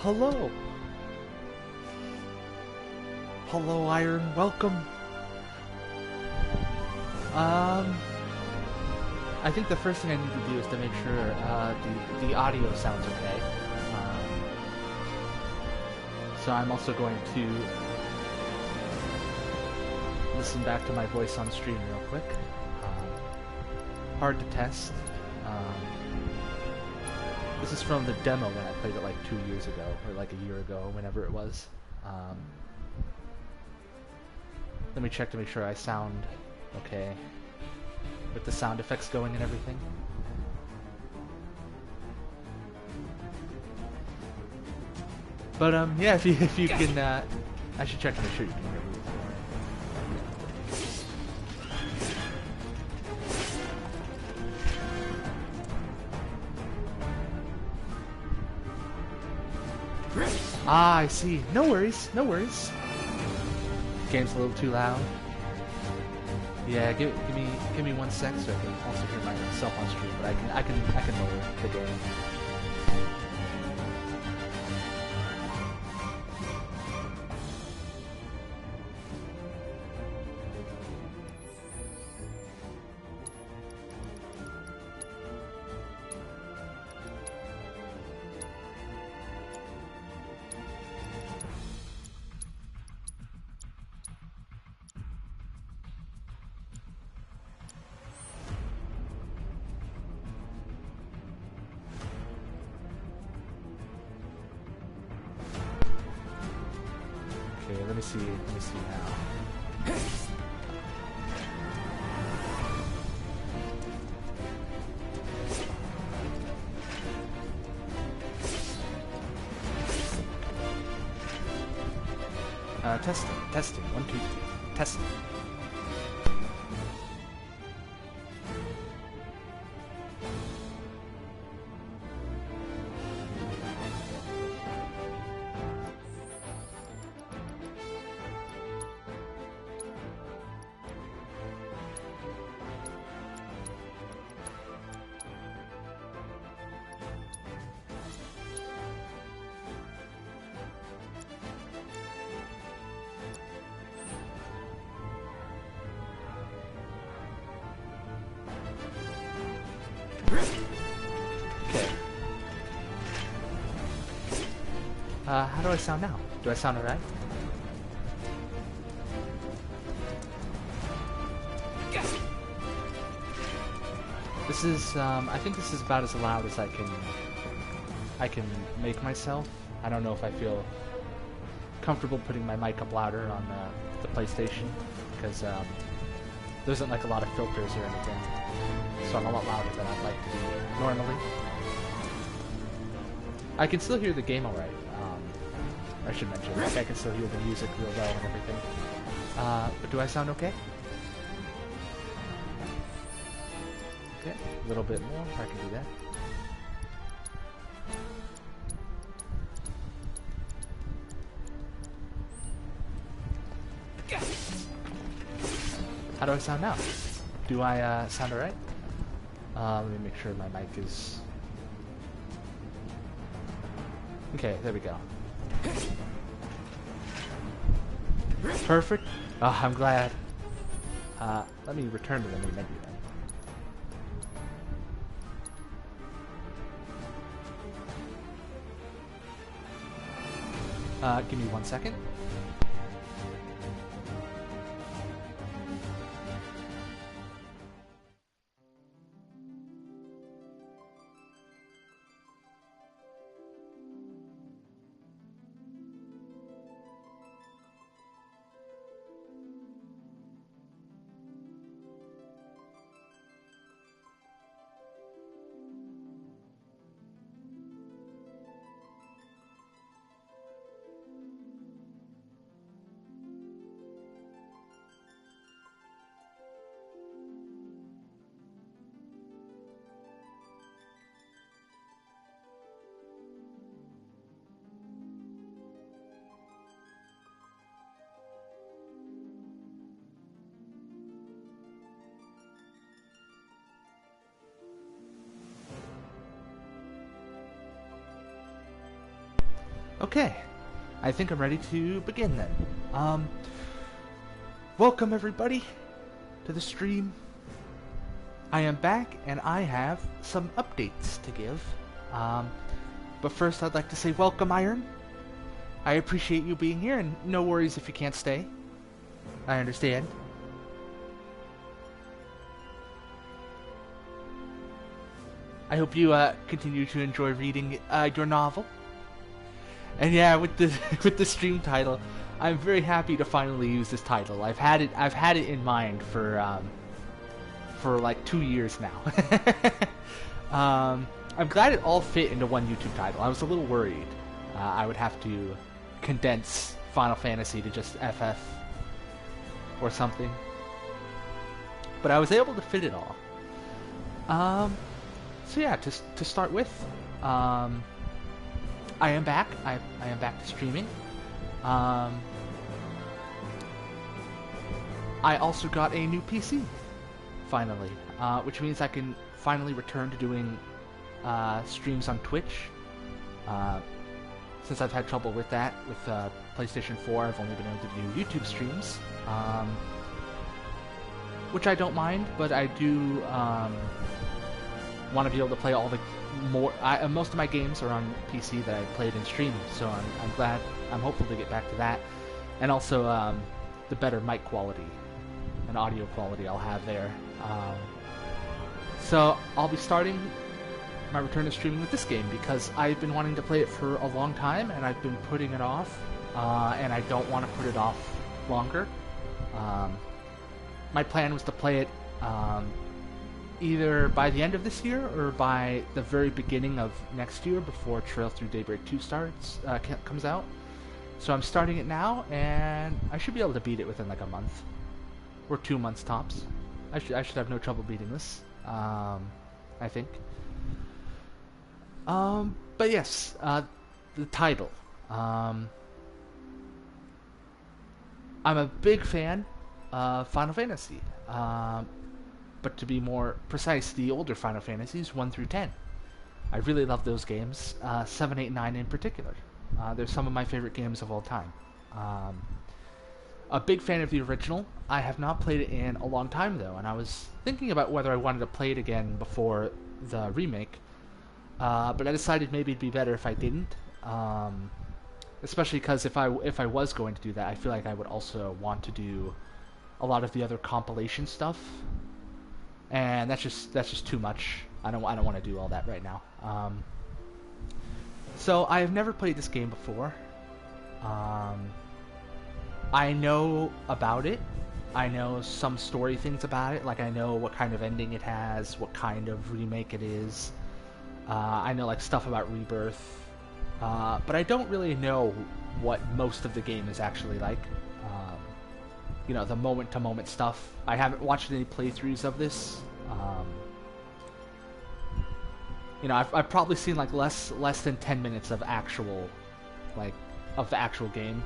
Hello! Hello, Iron. Welcome. I think the first thing I need to do is to make sure the audio sounds okay. So I'm also going to listen back to my voice on stream real quick. Hard to test. This is from the demo when I played it like 2 years ago, or like a year ago, whenever it was. Let me check to make sure I sound okay with the sound effects going and everything. But yeah, if you can, I should check to make sure you can hear me. Ah, I see. No worries, no worries. Game's a little too loud. Yeah, give me 1 sec so I can also hear myself on stream, but I can lower the game. Okay, let me see now. Testing. 1, 2, 3. Testing. Okay. How do I sound now? Do I sound alright? This is, I think this is about as loud as I can make myself. I don't know if I feel comfortable putting my mic up louder on the PlayStation, because there isn't like a lot of filters or anything, so I'm a lot louder than I'd like to be normally. I can still hear the game alright. I should mention, like, I can still hear the music real well and everything. But do I sound okay? Okay, a little bit more, I can do that. How do I sound now? Do I sound alright? Let me make sure my mic is... Okay, there we go. Perfect. Oh, I'm glad. Let me return to the main menu then. Give me 1 second. Okay, I think I'm ready to begin then. Welcome everybody to the stream. I am back and I have some updates to give. But first I'd like to say welcome, Iron. I appreciate you being here, and no worries if you can't stay. I understand. I hope you continue to enjoy reading your novel. And yeah, with the with the stream title, I'm very happy to finally use this title. I've had it in mind for like 2 years now. I'm glad it all fit into one YouTube title. I was a little worried I would have to condense Final Fantasy to just FF or something, but I was able to fit it all. So yeah, to start with, I am back. I am back to streaming. I also got a new PC, finally, which means I can finally return to doing streams on Twitch. Since I've had trouble with that with PlayStation 4, I've only been able to do YouTube streams, which I don't mind, but I do want to be able to play all the most of my games are on PC that I played in stream, so I'm hopeful to get back to that, and also the better mic quality and audio quality I'll have there. So I'll be starting my return to streaming with this game because I've been wanting to play it for a long time and I've been putting it off, and I don't want to put it off longer. My plan was to play it either by the end of this year or by the very beginning of next year before Trail Through Daybreak 2 comes out. So I'm starting it now, and I should be able to beat it within like a month or 2 months tops. I should have no trouble beating this, I think. But yes, the title. I'm a big fan of Final Fantasy, but to be more precise, the older Final Fantasies 1 through 10. I really love those games, 7, 8, 9 in particular. They're some of my favorite games of all time. A big fan of the original. I have not played it in a long time though, and I was thinking about whether I wanted to play it again before the remake. But I decided maybe it'd be better if I didn't, especially because if I was going to do that, I feel like I would also want to do a lot of the other compilation stuff, and that's just too much. I don't want to do all that right now. So I have never played this game before. I know about it. I know some story things about it, like I know what kind of ending it has, what kind of remake it is. I know like stuff about Rebirth, but I don't really know what most of the game is actually like. You know, the moment-to-moment stuff. I haven't watched any playthroughs of this. You know, I've probably seen like less than 10 minutes of actual, like, of the actual game.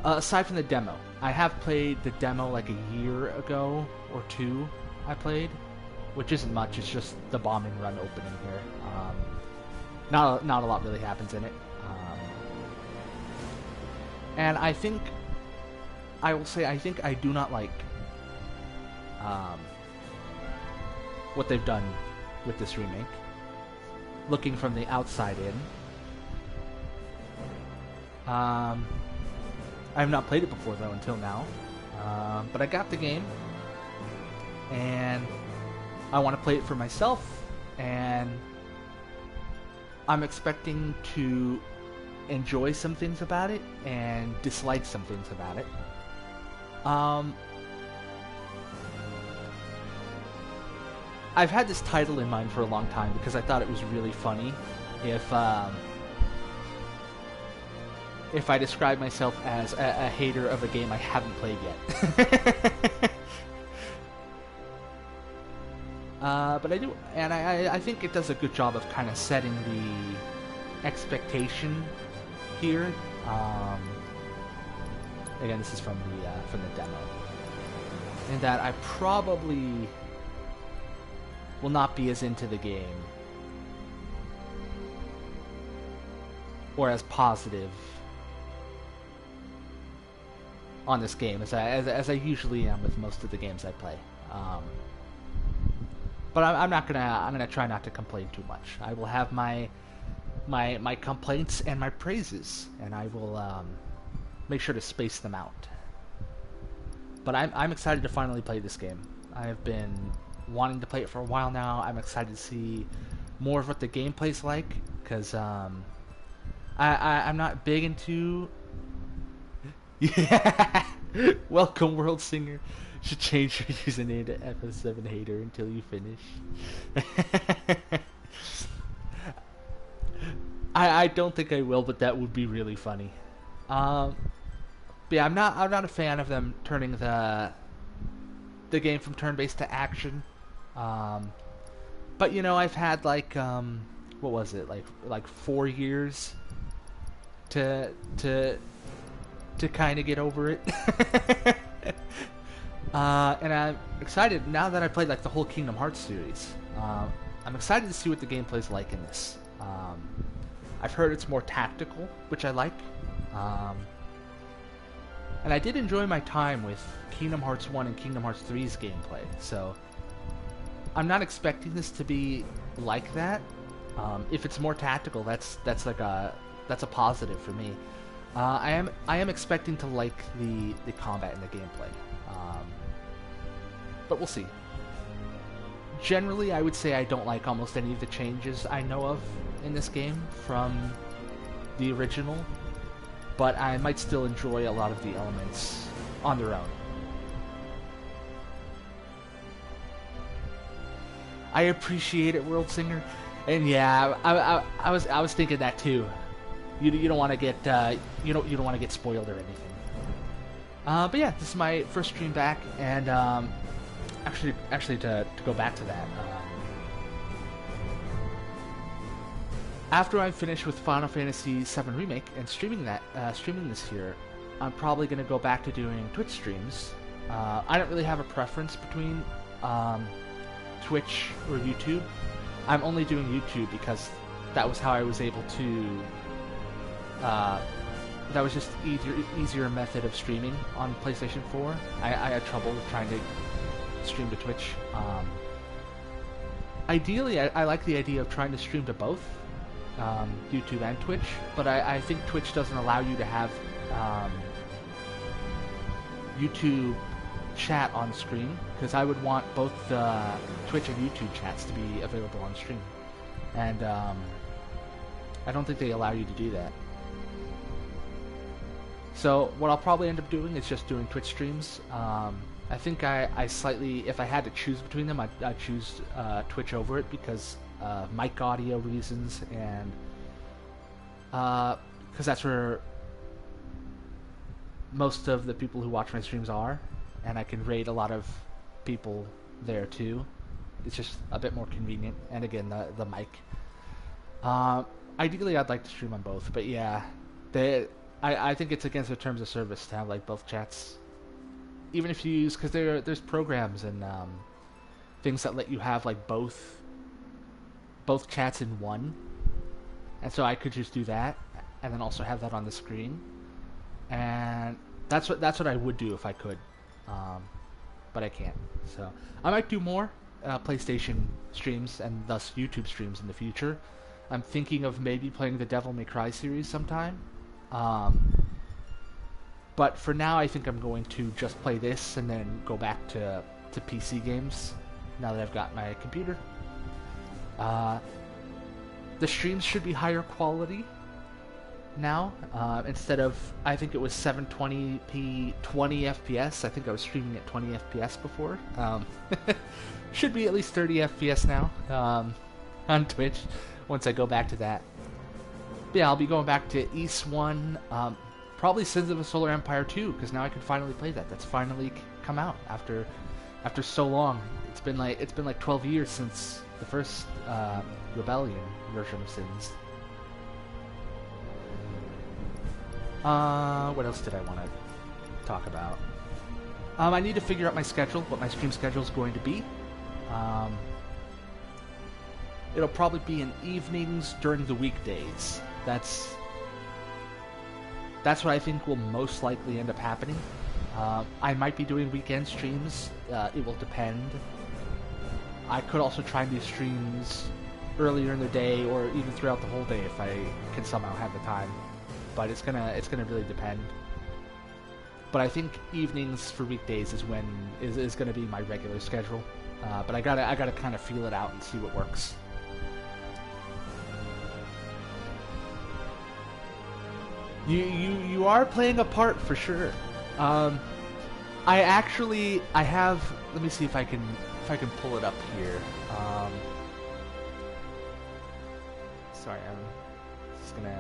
Aside from the demo, I have played the demo like a year ago or two. I played, which isn't much. It's just the bombing run opening here. Not a lot really happens in it. And I think I will say I think I do not like what they've done with this remake. Looking from the outside in, I have not played it before though until now, but I got the game and I want to play it for myself, and I'm expecting to enjoy some things about it and dislike some things about it. I've had this title in mind for a long time because I thought it was really funny if I describe myself as a hater of a game I haven't played yet. But I do, and I think it does a good job of kind of setting the expectation here. Again, this is from the demo, in that I probably will not be as into the game or as positive on this game as I usually am with most of the games I play. But I'm gonna try not to complain too much. I will have my complaints and my praises, and I will make sure to space them out. But I'm excited to finally play this game. I have been wanting to play it for a while now. I'm excited to see more of what the gameplay's like, because I'm not big into... Yeah! Welcome, World Singer. Should change your username to FS7 Hater until you finish. I don't think I will, but that would be really funny. But yeah, I'm not a fan of them turning the game from turn-based to action. But you know, I've had like what was it, like 4 years to kind of get over it. And I'm excited now that I played like the whole Kingdom Hearts series. I'm excited to see what the gameplay's like in this. I've heard it's more tactical, which I like. And I did enjoy my time with Kingdom Hearts 1 and Kingdom Hearts 3's gameplay, so I'm not expecting this to be like that. If it's more tactical, that's a positive for me. I am expecting to like the combat and the gameplay. But we'll see. Generally, I would say I don't like almost any of the changes I know of in this game from the original, but I might still enjoy a lot of the elements on their own. I appreciate it, World Singer, and yeah, I was thinking that too. You don't want to get you don't want to get spoiled or anything. But yeah, this is my first stream back, and actually to go back to that, after I'm finished with Final Fantasy VII Remake and streaming this here, I'm probably gonna go back to doing Twitch streams. I don't really have a preference between Twitch or YouTube. I'm only doing YouTube because that was how I was able to. That was just easier method of streaming on PlayStation 4. I had trouble with trying to stream to Twitch. Ideally, I like the idea of trying to stream to both YouTube and Twitch, but I think Twitch doesn't allow you to have YouTube chat on screen, because I would want both the Twitch and YouTube chats to be available on stream, and I don't think they allow you to do that. So what I'll probably end up doing is just doing Twitch streams. I think I slightly, if I had to choose between them, I'd choose Twitch over it because mic audio reasons, and because that's where most of the people who watch my streams are, and I can raid a lot of people there too. It's just a bit more convenient, and again, the mic. Ideally, I'd like to stream on both, but yeah, I think it's against the terms of service to have like both chats. Even if you use, because there's programs and things that let you have like both chats in one, and so I could just do that and then also have that on the screen, and that's what I would do if I could, but I can't. So I might do more PlayStation streams and thus YouTube streams in the future. I'm thinking of maybe playing the Devil May Cry series sometime. But for now, I think I'm going to just play this and then go back to PC games now that I've got my computer. The streams should be higher quality now. Instead of, I think it was 720p 20 FPS. I think I was streaming at 20 FPS before. Should be at least 30 FPS now on Twitch once I go back to that. But yeah, I'll be going back to East 1. Probably Sins of a Solar Empire 2, because now I can finally play that. That's finally come out after so long. It's been like 12 years since the first Rebellion version of Sins. What else did I want to talk about? I need to figure out my schedule, what my stream schedule is going to be. It'll probably be in evenings during the weekdays. That's That's what I think will most likely end up happening. I might be doing weekend streams. It will depend. I could also try and do streams earlier in the day or even throughout the whole day if I can somehow have the time. But it's gonna really depend. But I think evenings for weekdays is gonna be my regular schedule. But I gotta kind of feel it out and see what works. You are playing a part for sure. I have. Let me see if I can pull it up here. Sorry, I'm just gonna.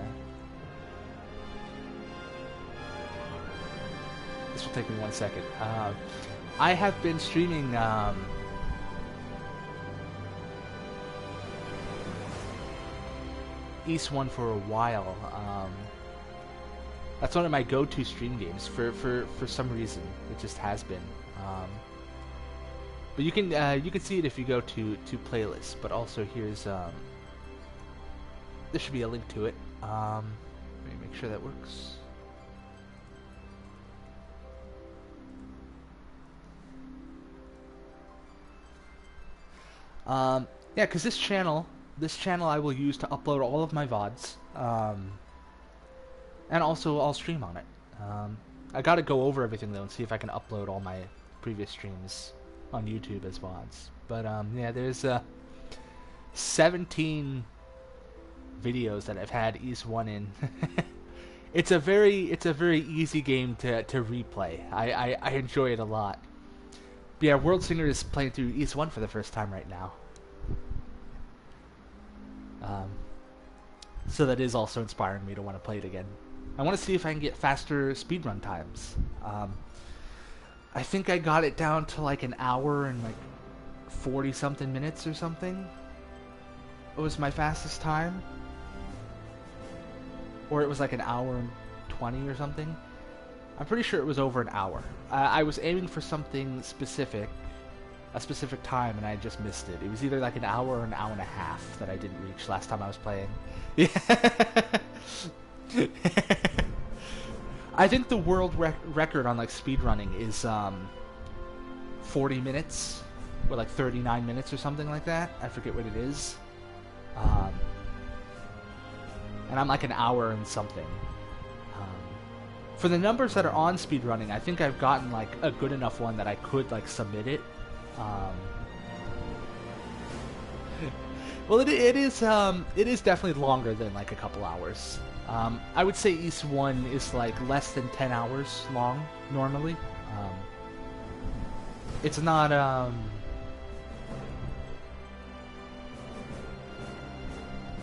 This will take me 1 second. I have been streaming. East 1 for a while. That's one of my go-to stream games for some reason. It just has been. But you can see it if you go to playlists. But also here's there should be a link to it. Let me make sure that works. Yeah, because this channel I will use to upload all of my VODs. And also I'll stream on it. I gotta go over everything though and see if I can upload all my previous streams on YouTube as VODs. But yeah, there's 17 videos that I've had East 1 in. It's a very easy game to replay. I enjoy it a lot. But yeah, World Singer is playing through East 1 for the first time right now. So that is also inspiring me to want to play it again. I want to see if I can get faster speedrun times. I think I got it down to like an hour and like 40-something minutes or something. It was my fastest time. Or it was like an hour and 20 or something. I'm pretty sure it was over an hour. I was aiming for something specific, a specific time, and I just missed it. It was either like an hour or an hour and a half that I didn't reach last time I was playing. Yeah. I think the world record on like speedrunning is 40 minutes, or like 39 minutes or something like that. I forget what it is. And I'm like an hour and something. For the numbers that are on speedrunning, I think I've gotten like a good enough one that I could like submit it. Well, it is definitely longer than like a couple hours. I would say East 1 is like less than 10 hours long normally. It's not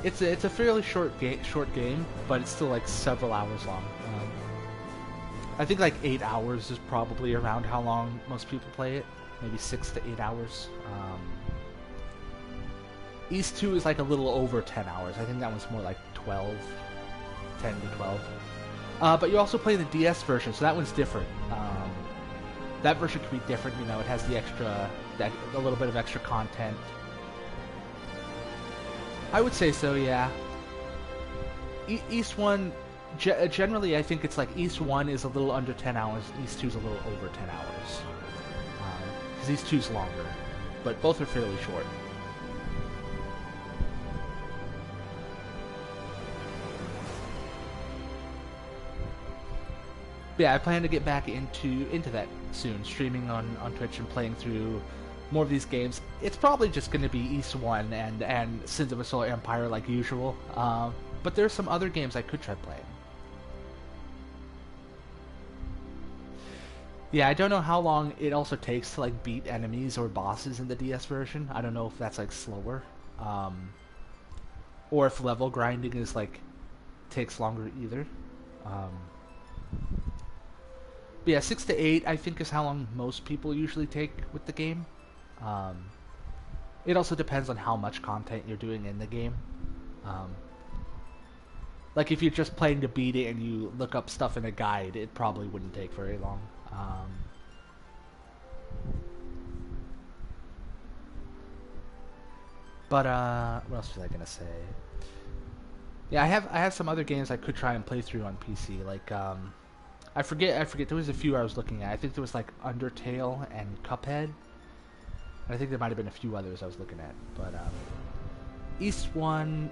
it's a fairly short game, but it's still like several hours long. I think like 8 hours is probably around how long most people play it. Maybe 6 to 8 hours. East 2 is like a little over 10 hours. I think that one's more like 10 to 12. But you also play the DS version, so that one's different. That version could be different, you know, it has the extra, a little bit of extra content. I would say so, yeah. East 1, generally I think it's like East 1 is a little under 10 hours, East 2 is a little over 10 hours. Because East 2 is longer, but both are fairly short. But yeah, I plan to get back into that soon, streaming on Twitch and playing through more of these games. It's probably just going to be East 1 and Sins of a Solar Empire like usual. But there's some other games I could try playing. Yeah, I don't know how long it also takes to like beat enemies or bosses in the DS version. I don't know if that's like slower. Or if level grinding is like takes longer either. But yeah, 6 to 8 I think is how long most people usually take with the game. It also depends on how much content you're doing in the game. Like if you're just playing to beat it and you look up stuff in a guide, it probably wouldn't take very long. But what else was I gonna say? Yeah, I have some other games I could try and play through on PC. Like I forget there was a few I was looking at. I think there was like Undertale and Cuphead. And I think there might have been a few others I was looking at. But East One,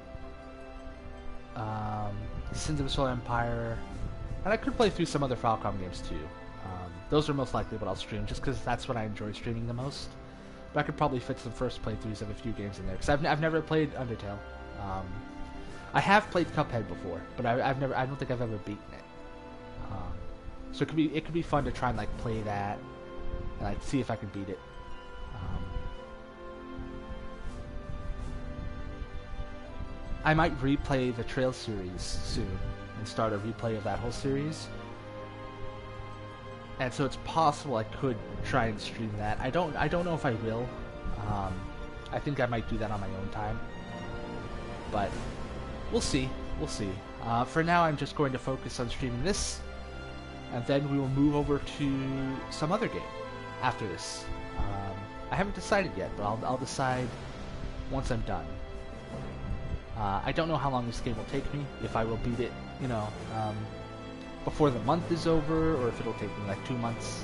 Sins of the Solar Empire, and I could play through some other Falcom games too. Those are most likely what I'll stream, just because that's what I enjoy streaming the most. But I could probably fit some first playthroughs of a few games in there, because I've never played Undertale. I have played Cuphead before, but I don't think I've ever beaten it. So it could be fun to try and like play that and like see if I can beat it. I might replay the Trail series soon and start a replay of that whole series. And so it's possible I could try and stream that. I don't know if I will. I think I might do that on my own time. But we'll see. We'll see. For now, I'm just going to focus on streaming this, and then we will move over to some other game after this. I haven't decided yet, but I'll decide once I'm done. I don't know how long this game will take me, if I will beat it, before the month is over, or if it'll take me like 2 months.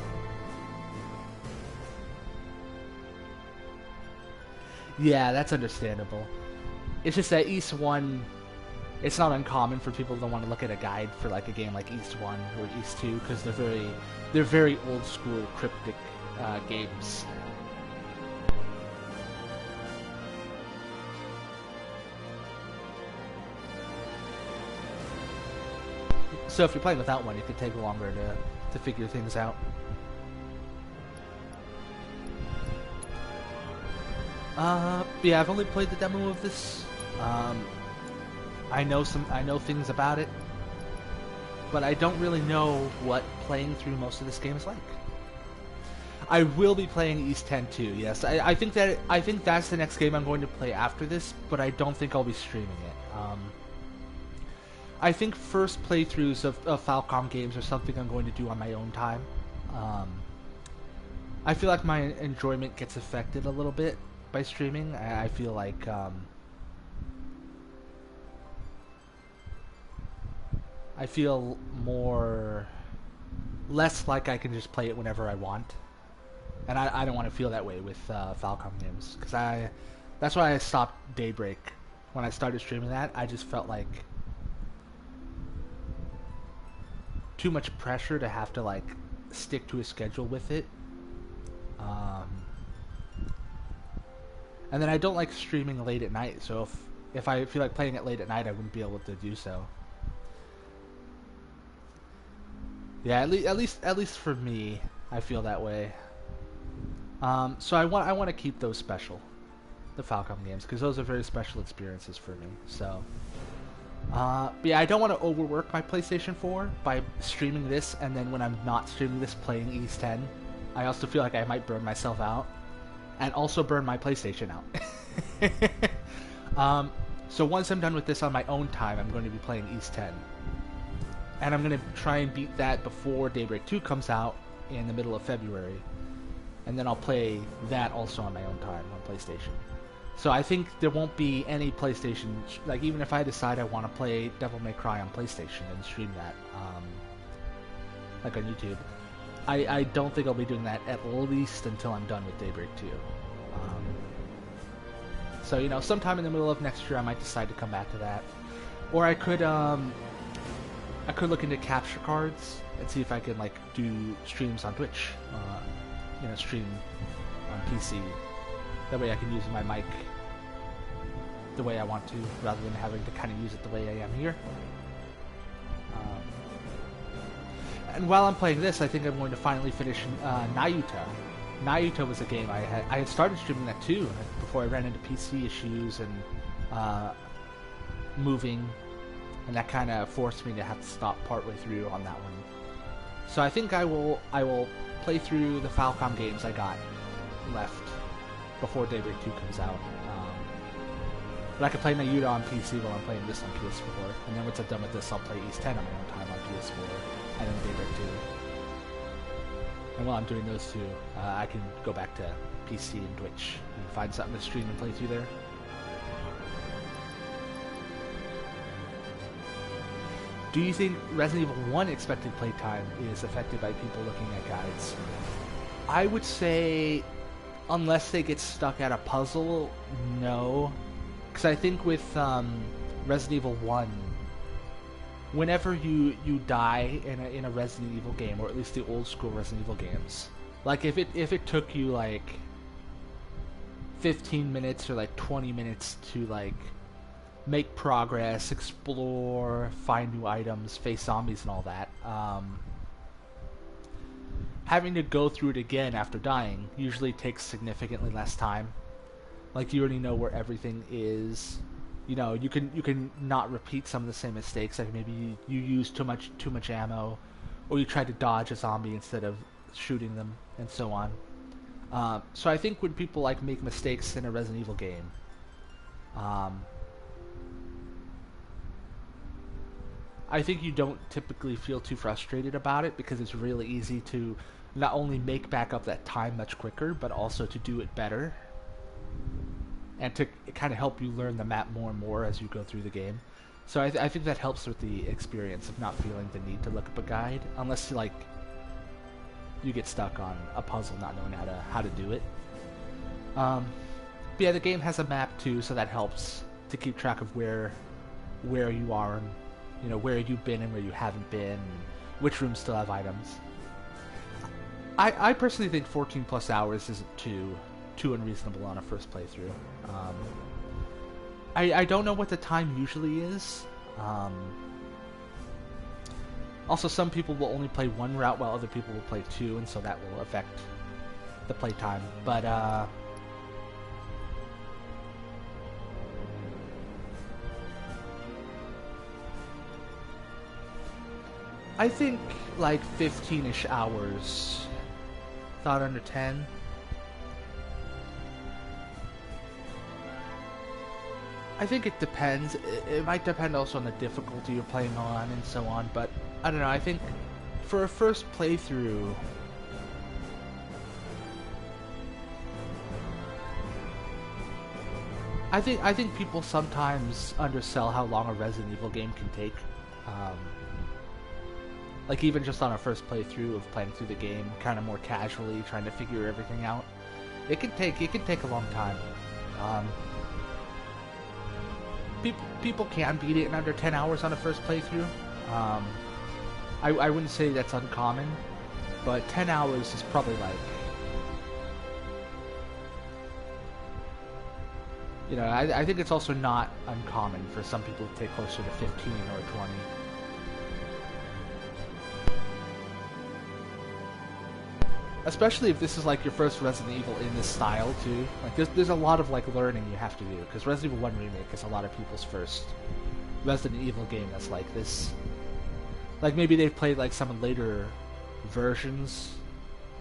Yeah, that's understandable. It's just that East 1, it's not uncommon for people to want to look at a guide for like a game like East 1 or East 2, because they're very old school cryptic games. So if you're playing without one, it could take longer to figure things out. Yeah, I've only played the demo of this. I know things about it, but I don't really know what playing through most of this game is like. I will be playing East 10 too. Yes, I think that's the next game I'm going to play after this, but I don't think I'll be streaming it. I think first playthroughs of Falcom games are something I'm going to do on my own time. I feel like my enjoyment gets affected a little bit by streaming. I feel like I feel less like I can just play it whenever I want, and I don't want to feel that way with Falcom games, because that's why I stopped Daybreak when I started streaming that. I just felt like too much pressure to have to like stick to a schedule with it, and then I don't like streaming late at night, so if I feel like playing it late at night, I wouldn't be able to do so. Yeah, at least for me, I feel that way. So I want to keep those special, the Falcom games, because those are very special experiences for me. So but yeah, I don't want to overwork my PlayStation 4 by streaming this, and then when I'm not streaming this, playing East 10. I also feel like I might burn myself out, and also burn my PlayStation out. So once I'm done with this on my own time, I'm going to be playing East 10. And I'm going to try and beat that before Daybreak 2 comes out in the middle of February. And then I'll play that also on my own time on PlayStation. So I think there won't be any PlayStation, like even if I decide I want to play Devil May Cry on PlayStation and stream that, like on YouTube, I don't think I'll be doing that at least until I'm done with Daybreak 2. So, sometime in the middle of next year I might decide to come back to that. Or I could look into capture cards and see if I can like do streams on Twitch, stream on PC. That way I can use my mic the way I want to, rather than having to kind of use it the way I am here. And while I'm playing this, I think I'm going to finally finish Nayuta. Nayuta was a game I had started streaming that too before I ran into PC issues and moving, and that kind of forced me to have to stop partway through on that one. So I think I will play through the Falcom games I got left before Daybreak 2 comes out. But I can play Nayuta on PC while I'm playing this on PS4, and then once I'm done with this, I'll play East 10 on my own time on PS4, and then Daybreak 2. And while I'm doing those two, I can go back to PC and Twitch and find something to stream and play through there. Do you think Resident Evil 1 expected playtime is affected by people looking at guides? I would say, unless they get stuck at a puzzle, no. Because I think with Resident Evil 1, whenever you die in a Resident Evil game, or at least the old school Resident Evil games, like if it took you like 15 minutes or like 20 minutes to like make progress, explore, find new items, face zombies and all that, having to go through it again after dying usually takes significantly less time. Like, you already know where everything is. You know, you can not repeat some of the same mistakes. Like maybe you use too much ammo, or you try to dodge a zombie instead of shooting them, and so on. So I think when people like make mistakes in a Resident Evil game, I think you don't typically feel too frustrated about it, because it's really easy to not only make back up that time much quicker, but also to do it better, and to kind of help you learn the map more and more as you go through the game. So I think that helps with the experience of not feeling the need to look up a guide, unless like you get stuck on a puzzle not knowing how to do it. But yeah, the game has a map too, so that helps to keep track of where you are, and you know where you've been and where you haven't been, and which rooms still have items. I personally think 14 plus hours isn't too unreasonable on a first playthrough. I don't know what the time usually is. Also, some people will only play one route while other people will play two, and so that will affect the playtime. But I think like 15-ish hours. Thought under 10. I think it depends. It might depend also on the difficulty you're playing on and so on, but I don't know. I think for a first playthrough, I think people sometimes undersell how long a Resident Evil game can take. Like even just on a first playthrough of playing through the game, kind of more casually, trying to figure everything out, it can take a long time. People can beat it in under 10 hours on a first playthrough. I wouldn't say that's uncommon, but 10 hours is probably like, you know, I think it's also not uncommon for some people to take closer to 15 or 20. Especially if this is like your first Resident Evil in this style too. Like there's a lot of like learning you have to do, because Resident Evil 1 Remake is a lot of people's first Resident Evil game that's like this. Like maybe they've played like some later versions,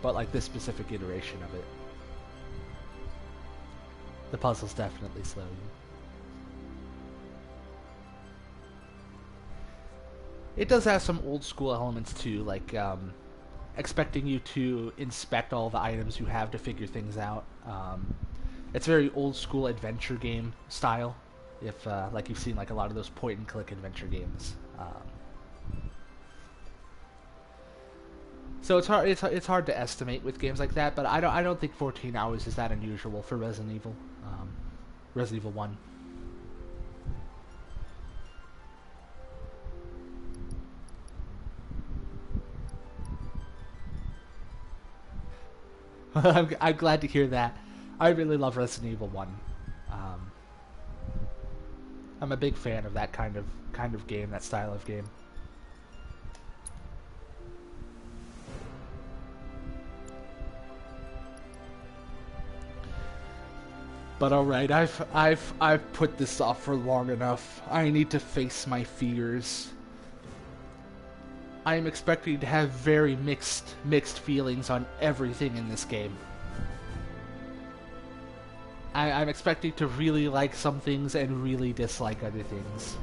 but like this specific iteration of it. The puzzles definitely slow you. It does have some old school elements too, like expecting you to inspect all the items you have to figure things out. It's very old school adventure game style, if like you've seen like a lot of those point and click adventure games. So it's hard to estimate with games like that, but I don't think 14 hours is that unusual for Resident Evil. Resident Evil 1. I'm glad to hear that. I really love Resident Evil 1. I'm a big fan of that kind of game, that style of game. But alright, I've put this off for long enough. I need to face my fears. I am expecting to have very mixed feelings on everything in this game. I'm expecting to really like some things and really dislike other things.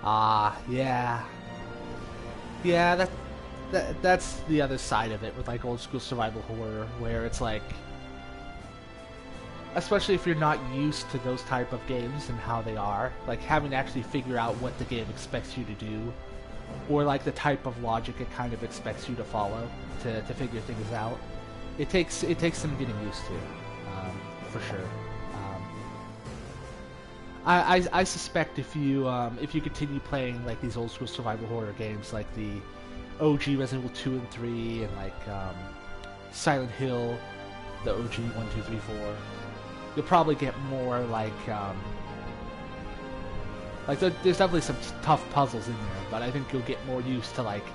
Yeah. Yeah, that's the other side of it with like old school survival horror, where it's like, especially if you're not used to those type of games and how they are, like having to actually figure out what the game expects you to do, or like the type of logic it kind of expects you to follow to figure things out. It takes some getting used to, for sure. I suspect if you continue playing like these old school survival horror games like the OG Resident Evil 2 and 3 and like Silent Hill, the OG 1, 2, 3, 4, you'll probably get more there's definitely some tough puzzles in there, but I think you'll get more used to like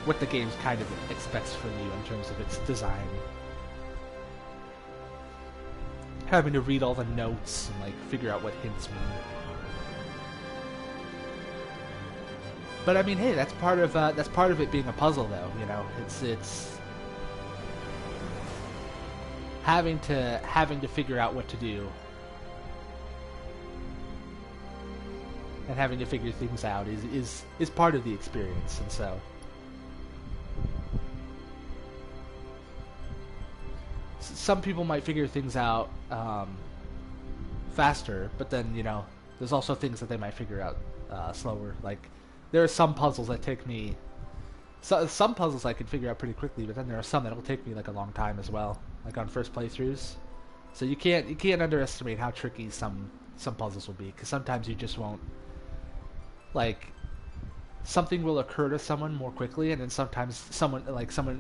what the game kind of expects from you in terms of its design. Having to read all the notes and like figure out what hints mean. But I mean, hey, that's part of it being a puzzle, though. You know, it's having to figure out what to do and having to figure things out is part of the experience, and so. Some people might figure things out faster, but then, you know, there's also things that they might figure out slower. Like, there are some puzzles that take me... some puzzles I can figure out pretty quickly, but then there are some that will take me, like, a long time as well, like on first playthroughs. So you can't underestimate how tricky some puzzles will be, because sometimes you just won't... Like, something will occur to someone more quickly, and then sometimes someone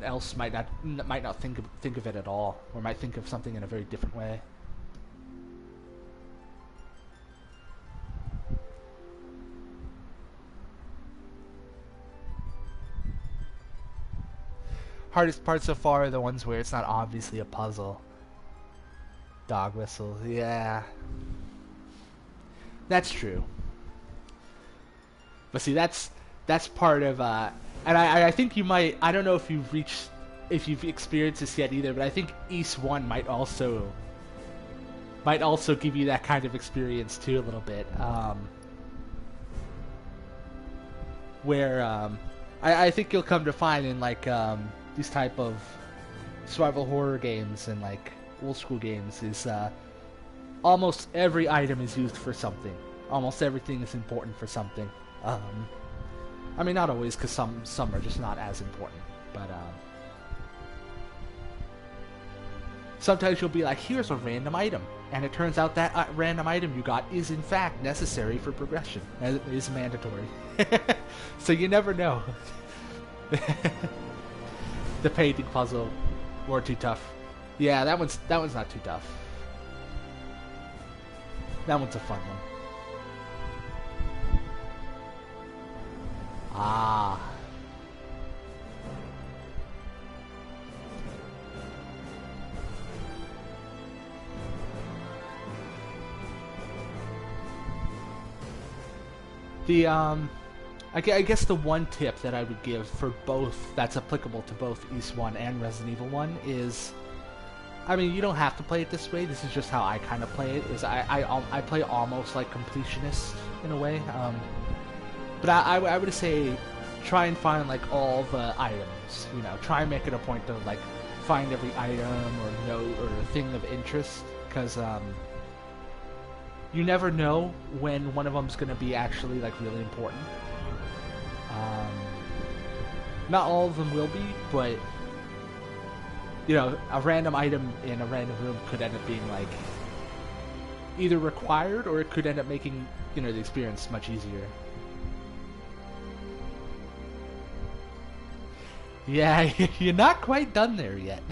else might not think of it at all, or might think of something in a very different way. Hardest parts so far are the ones where it's not obviously a puzzle. Dog whistles, yeah. That's true. But see, that's part of, and I think you might, I don't know if you've experienced this yet either, but I think East 1 might also give you that kind of experience too a little bit, where, I think you'll come to find in like, these type of survival horror games and like old school games is, almost every item is used for something. Almost everything is important for something. I mean, not always, because some are just not as important. But sometimes you'll be like, here's a random item, and it turns out that random item you got is in fact necessary for progression. It is mandatory. So you never know. The painting puzzle, or too tough. Yeah, that one's not too tough. That one's a fun one. Ah. I guess the one tip that I would give for both, that's applicable to both East 1 and Resident Evil 1, is, I mean, you don't have to play it this way, this is just how I kind of play it, is I play almost like completionist in a way, but I would say try and find like all the items, you know, try and make it a point to like find every item or note or thing of interest, because you never know when one of them's going to be actually like really important. Not all of them will be, but you know, a random item in a random room could end up being like either required, or it could end up making, you know, the experience much easier. Yeah, you're not quite done there yet.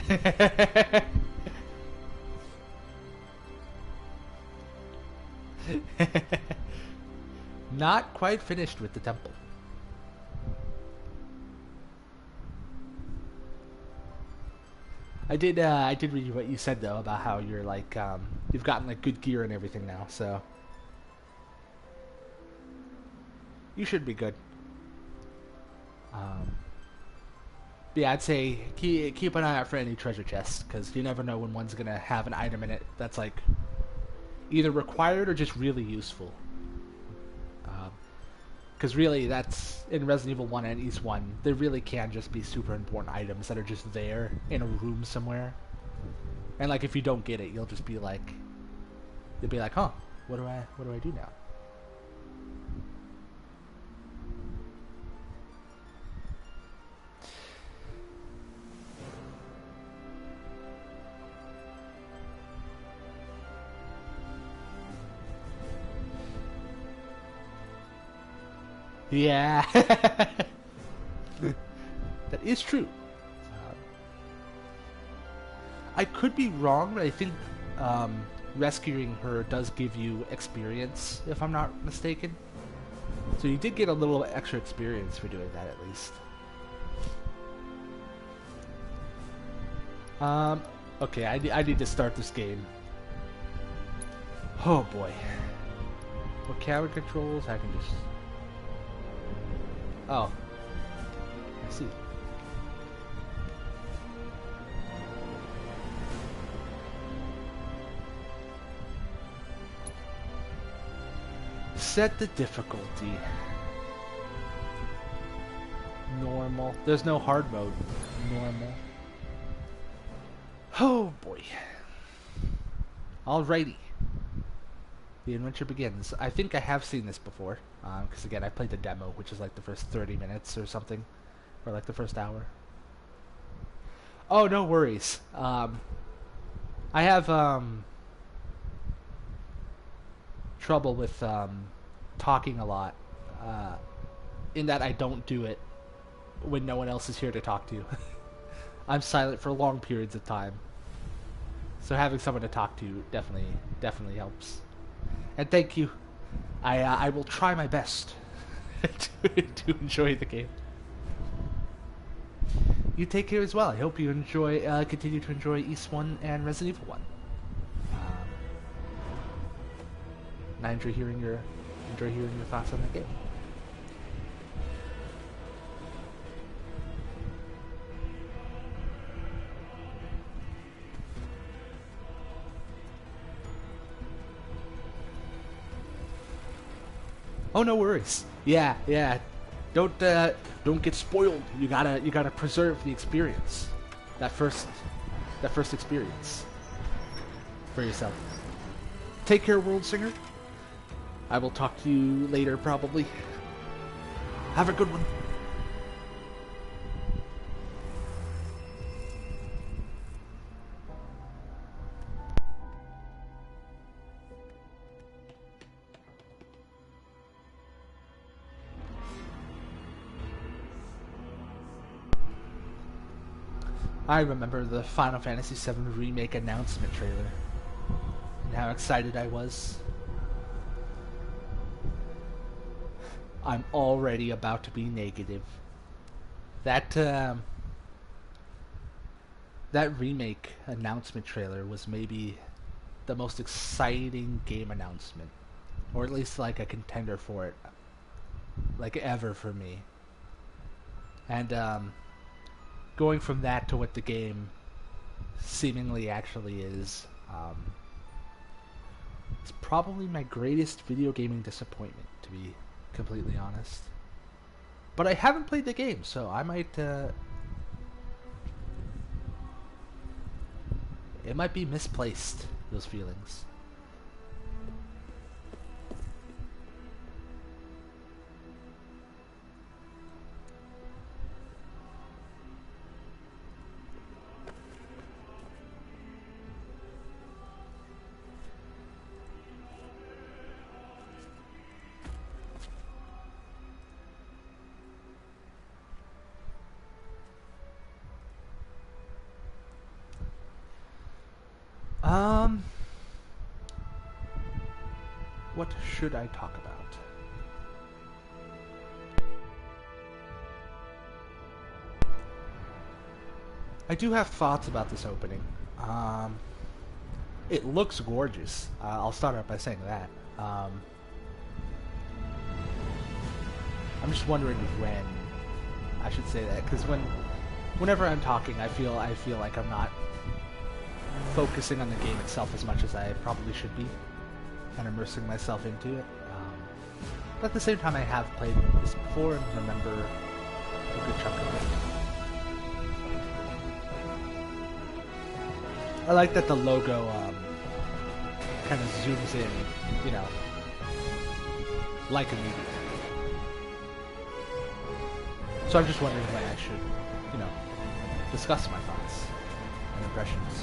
Not quite finished with the temple. I did read what you said though about how you're like you've gotten like good gear and everything now, so you should be good. Yeah, I'd say keep an eye out for any treasure chests, because you never know when one's gonna have an item in it that's like either required or just really useful. Because really, that's in Resident Evil 1 and East 1, there really can just be super important items that are just there in a room somewhere. And like, if you don't get it, you'll be like, huh, what do I do now? Yeah. That is true. I could be wrong, but I think rescuing her does give you experience, if I'm not mistaken. So you did get a little extra experience for doing that, at least. Okay, I need to start this game. Oh boy. What camera controls? I can just... Oh. I see. Set the difficulty. Normal. There's no hard mode. Normal. Oh boy. Alrighty. The adventure begins. I think I have seen this before. Because again, I played the demo, which is like the first 30 minutes or something. Or like the first hour. Oh, no worries. I have trouble with talking a lot. In that I don't do it when no one else is here to talk to. I'm silent for long periods of time. So having someone to talk to definitely helps. And thank you. I will try my best to enjoy the game. You take care as well. I hope you enjoy, continue to enjoy East 1 and Resident Evil 1. And I enjoy hearing your thoughts on the game. Oh, no worries. Yeah. Don't get spoiled. You gotta preserve the experience. That first experience for yourself. Take care, World Singer. I will talk to you later, probably. Have a good one. I remember the Final Fantasy VII Remake announcement trailer and how excited I was. I'm already about to be negative. That remake announcement trailer was maybe the most exciting game announcement, or at least like a contender for it, like ever for me. And going from that to what the game seemingly actually is, it's probably my greatest video gaming disappointment, to be completely honest. But I haven't played the game, so I might it might be misplaced, those feelings. What should I talk about? I do have thoughts about this opening. It looks gorgeous. I'll start out by saying that. I'm just wondering when I should say that, because whenever I'm talking, I feel like I'm not focusing on the game itself as much as I probably should be, and immersing myself into it. But at the same time, I have played this before and remember a good chunk of it. I like that the logo kind of zooms in, you know, like a movie. So I'm just wondering when I should, you know, discuss my thoughts and impressions.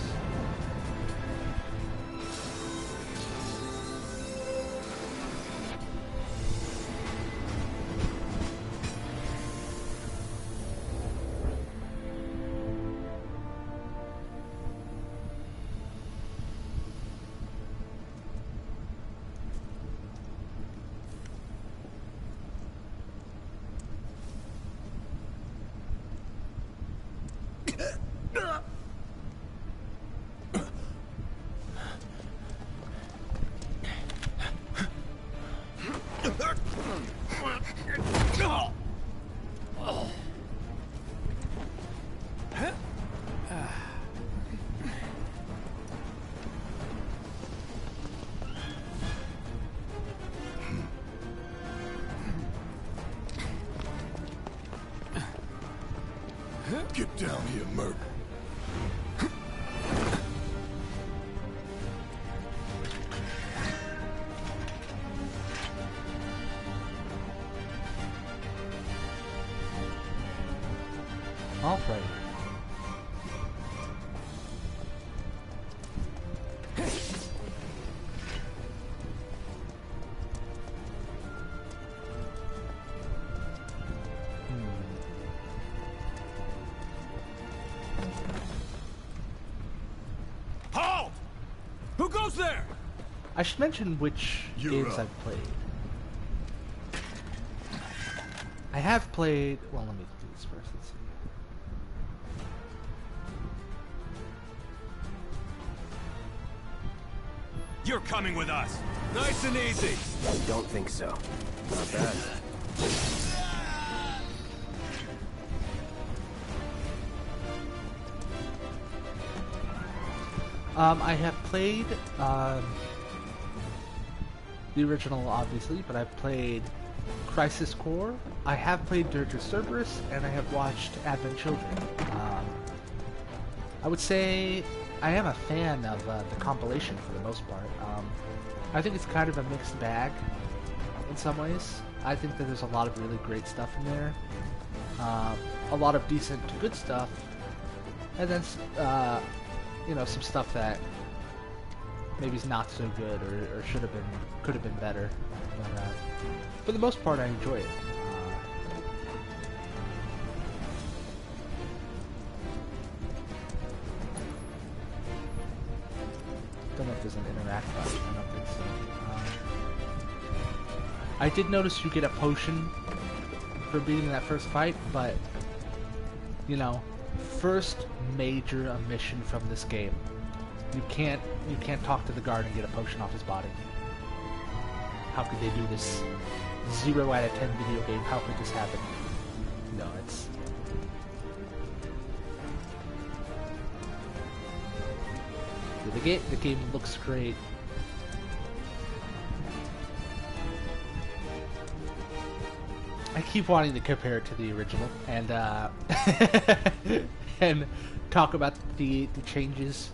Get down here, Merc. All right. Halt! Who goes there? I should mention which You're games up. I've played. I have played... Well, let me do this first. Let's see. You're coming with us. Nice and easy. Don't think so. Not bad. I have played the original, obviously, but I've played Crisis Core. I have played Dirge of Cerberus, and I have watched Advent Children. I would say I am a fan of the compilation for the most part. I think it's kind of a mixed bag in some ways. I think that there's a lot of really great stuff in there, a lot of decent to good stuff, and then you know, some stuff that maybe is not so good or should have been, could have been better. But for the most part, I enjoy it. Don't know if there's an interact button. I don't think so. I did notice you get a potion for beating that first fight, but you know, first major omission from this game. You can't talk to the guard and get a potion off his body. How could they do this? 0 out of 10 video game. How could this happen? No, it's... The game looks great. I keep wanting to compare it to the original and and talk about the changes.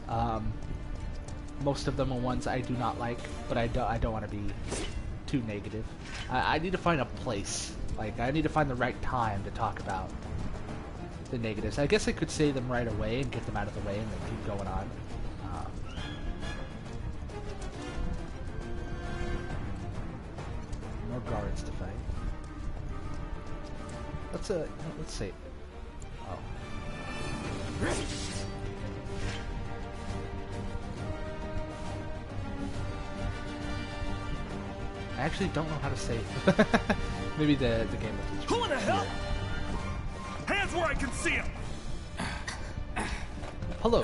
Most of them are ones I do not like, but I don't want to be too negative. I need to find a place. Like, I need to find the right time to talk about the negatives. I guess I could say them right away and get them out of the way and then keep going on. More guards to fight. Let's see. Oh. I actually don't know how to save. Maybe the game will teach me. Who in the hell? Hands where I can see them. Hello.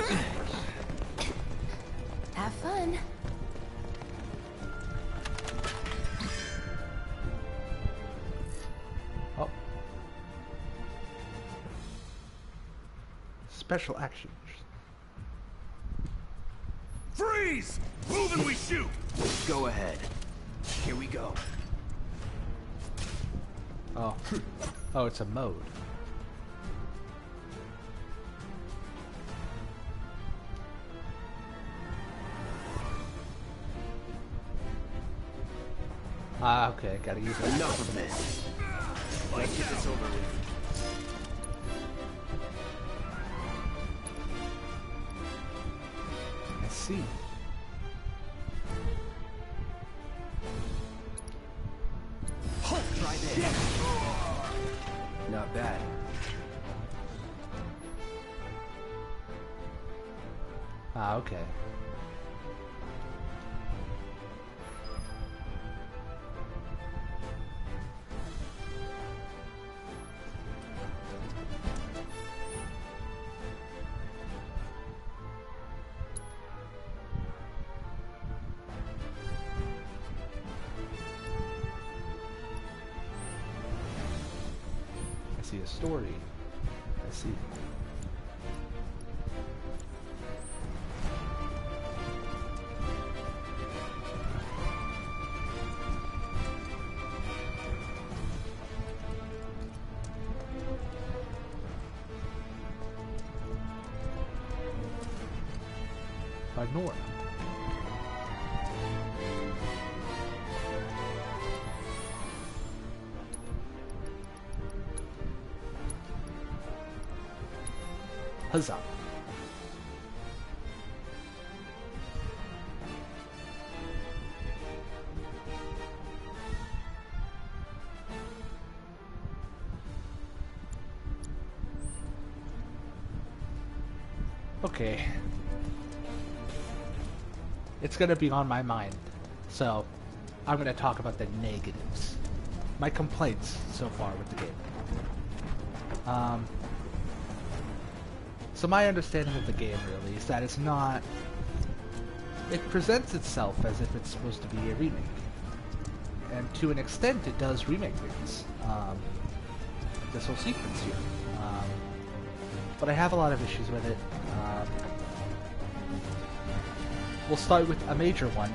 Have fun. Oh. Special actions. Freeze! Move and we shoot. Go ahead. Here we go. Oh. Oh, it's a mode. Ah, okay, gotta use it. Enough of this. Let's get this over with. I see. Try this. Not bad. Ah, okay. I see a story. I see. By Nora. Huzzah. Okay. It's gonna be on my mind, so I'm gonna talk about the negatives. My complaints so far with the game. So my understanding of the game really is that it's not... It presents itself as if it's supposed to be a remake. And to an extent it does remake things. This whole sequence here. But I have a lot of issues with it. We'll start with a major one.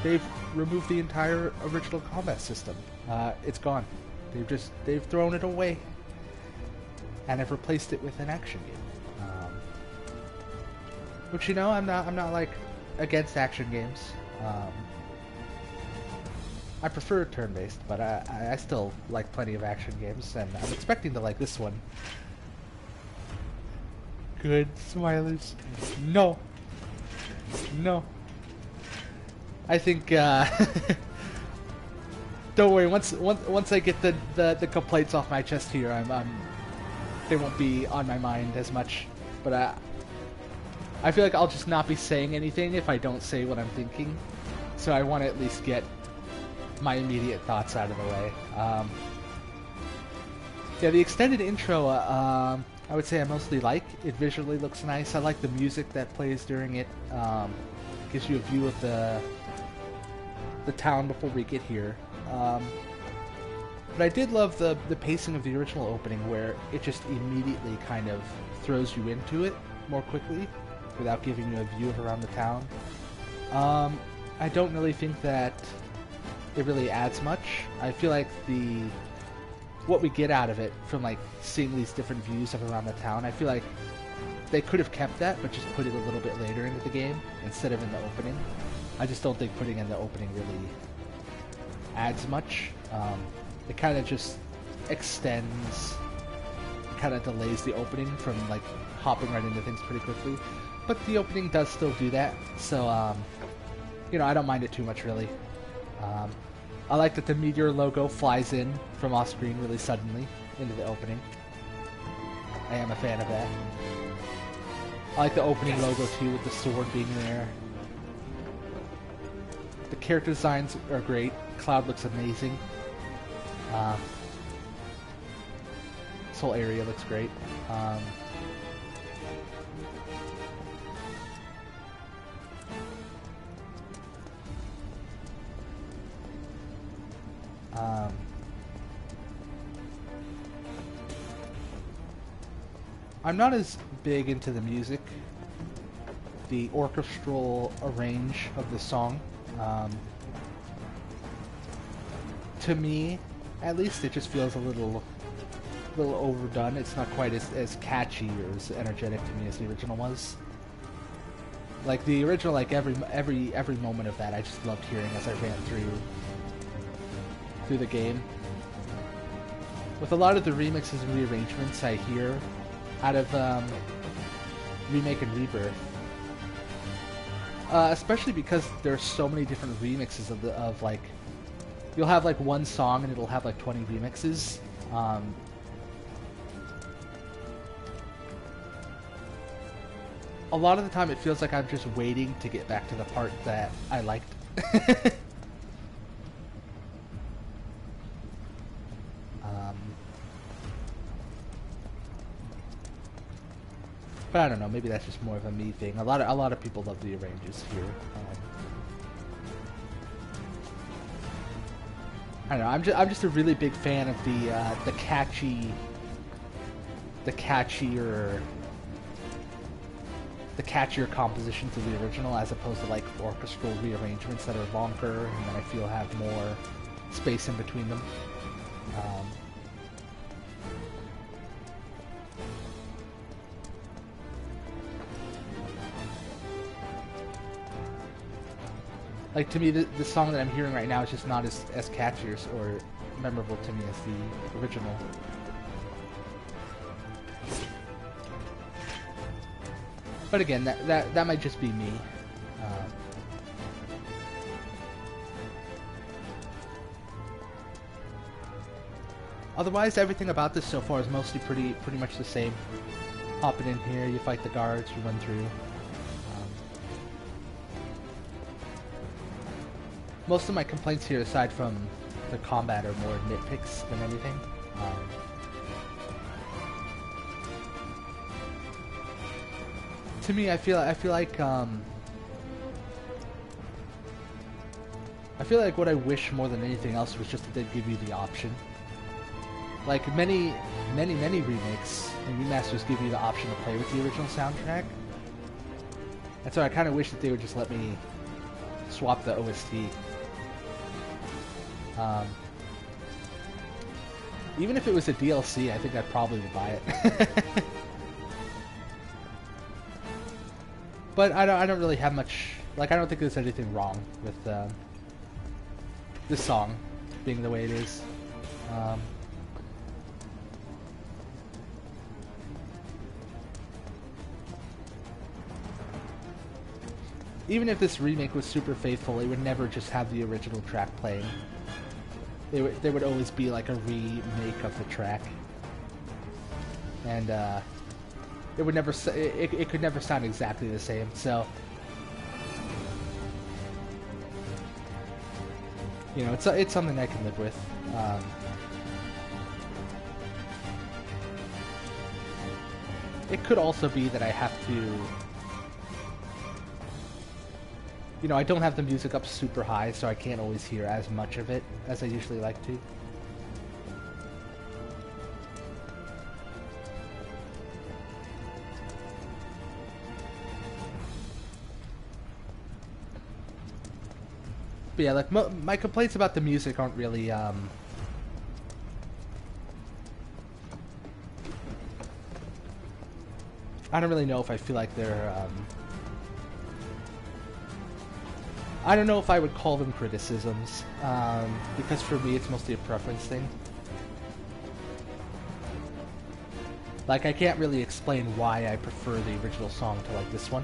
They've removed the entire original combat system. It's gone. They've thrown it away, and have replaced it with an action game. Which, you know, I'm not like against action games. I prefer turn-based, but I still like plenty of action games, and I'm expecting to like this one. Good smilers. No. No. I think, don't worry, once I get the complaints off my chest here, they won't be on my mind as much. But I feel like I'll just not be saying anything if I don't say what I'm thinking. So I want to at least get my immediate thoughts out of the way. Yeah, the extended intro, I would say I mostly like. It visually looks nice. I like the music that plays during it. Gives you a view of the town before we get here. But I did love the pacing of the original opening, where it just immediately kind of throws you into it more quickly without giving you a view of around the town. I don't really think that it really adds much. I feel like what we get out of it from like seeing these different views of around the town, I feel like they could have kept that, but just put it a little bit later into the game instead of in the opening. I just don't think putting in the opening really adds much. It kind of just extends, kind of delays the opening from like hopping right into things pretty quickly. But the opening does still do that, so you know, I don't mind it too much really. I like that the Meteor logo flies in from off screen really suddenly into the opening. I am a fan of that. I like the opening logo too, with the sword being there. The character designs are great. Cloud looks amazing. This whole area looks great. I'm not as big into the music, the orchestral arrange of the song. to me, at least, it just feels a little overdone. It's not quite as catchy or as energetic to me as the original was. Like the original, like every moment of that, I just loved hearing as I ran through the game. With a lot of the remixes and rearrangements I hear out of Remake and Rebirth, especially because there's so many different remixes of like, you'll have like one song and it'll have like 20 remixes. A lot of the time it feels like I'm just waiting to get back to the part that I liked. But I don't know, maybe that's just more of a me thing. A lot of people love the arranges here. I don't know, I'm just a really big fan of the catchier compositions of the original, as opposed to like orchestral rearrangements that are longer and that I feel have more space in between them. Like, to me, the song that I'm hearing right now is just not as catchy or memorable to me as the original. But again, that might just be me. Otherwise, everything about this so far is mostly pretty much the same. Hopping in here, you fight the guards, you run through. Most of my complaints here, aside from the combat, are more nitpicks than anything. To me, I feel like what I wish more than anything else was just that they'd give you the option. Like many remakes and remasters give you the option to play with the original soundtrack, and so I kind of wish that they would just let me swap the OST. Even if it was a DLC, I think I'd probably buy it. But I don't really have much. Like, I don't think there's anything wrong with this song being the way it is. Even if this remake was super faithful, it would never just have the original track playing. There would always be like a remake of the track, and it would never. It could never sound exactly the same. So, you know, it's something I can live with. It could also be that I have to. You know, I don't have the music up super high, so I can't always hear as much of it as I usually like to. But yeah, like, my complaints about the music aren't really, I don't really know if I feel like they're, I don't know if I would call them criticisms, because for me it's mostly a preference thing. Like, I can't really explain why I prefer the original song to like this one.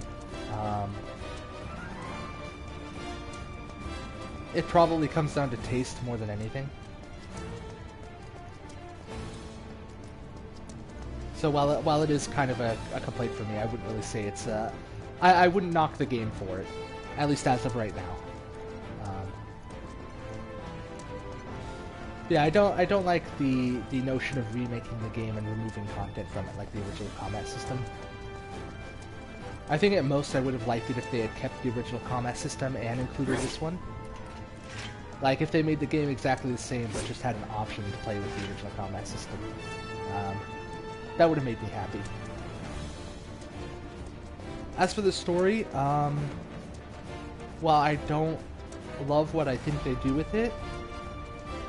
It probably comes down to taste more than anything. So while it is kind of a complaint for me, I wouldn't really say it's I wouldn't knock the game for it. At least as of right now. Yeah, I don't like the notion of remaking the game and removing content from it, like the original combat system. I think at most I would have liked it if they had kept the original combat system and included this one. Like, if they made the game exactly the same, but just had an option to play with the original combat system. That would have made me happy. As for the story, while I don't love what I think they do with it,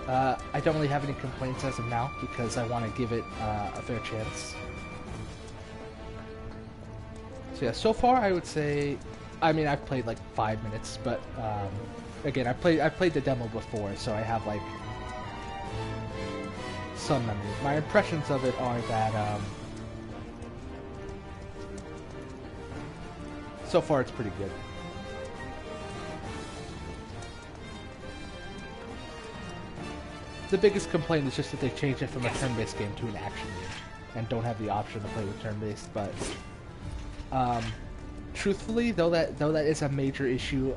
I don't really have any complaints as of now because I want to give it a fair chance. So yeah, so far I would say, I mean I've played like 5 minutes, but again I played the demo before, so I have like some memory. My impressions of it are that so far it's pretty good. The biggest complaint is just that they changed it from a turn-based game to an action game, and don't have the option to play with turn-based. But truthfully, though that is a major issue,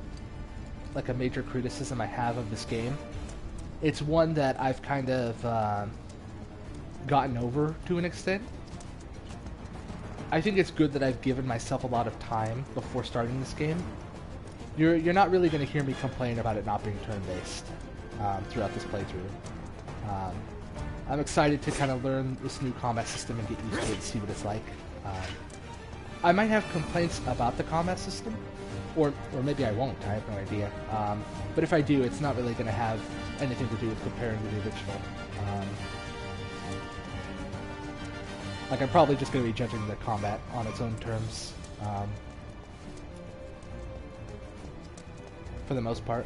like a major criticism I have of this game, it's one that I've kind of gotten over to an extent. I think it's good that I've given myself a lot of time before starting this game. You're not really going to hear me complain about it not being turn-based throughout this playthrough. I'm excited to kind of learn this new combat system and get used to it and see what it's like. I might have complaints about the combat system, or maybe I won't, I have no idea. But if I do, it's not really going to have anything to do with comparing to the original. Like, I'm probably just going to be judging the combat on its own terms, for the most part.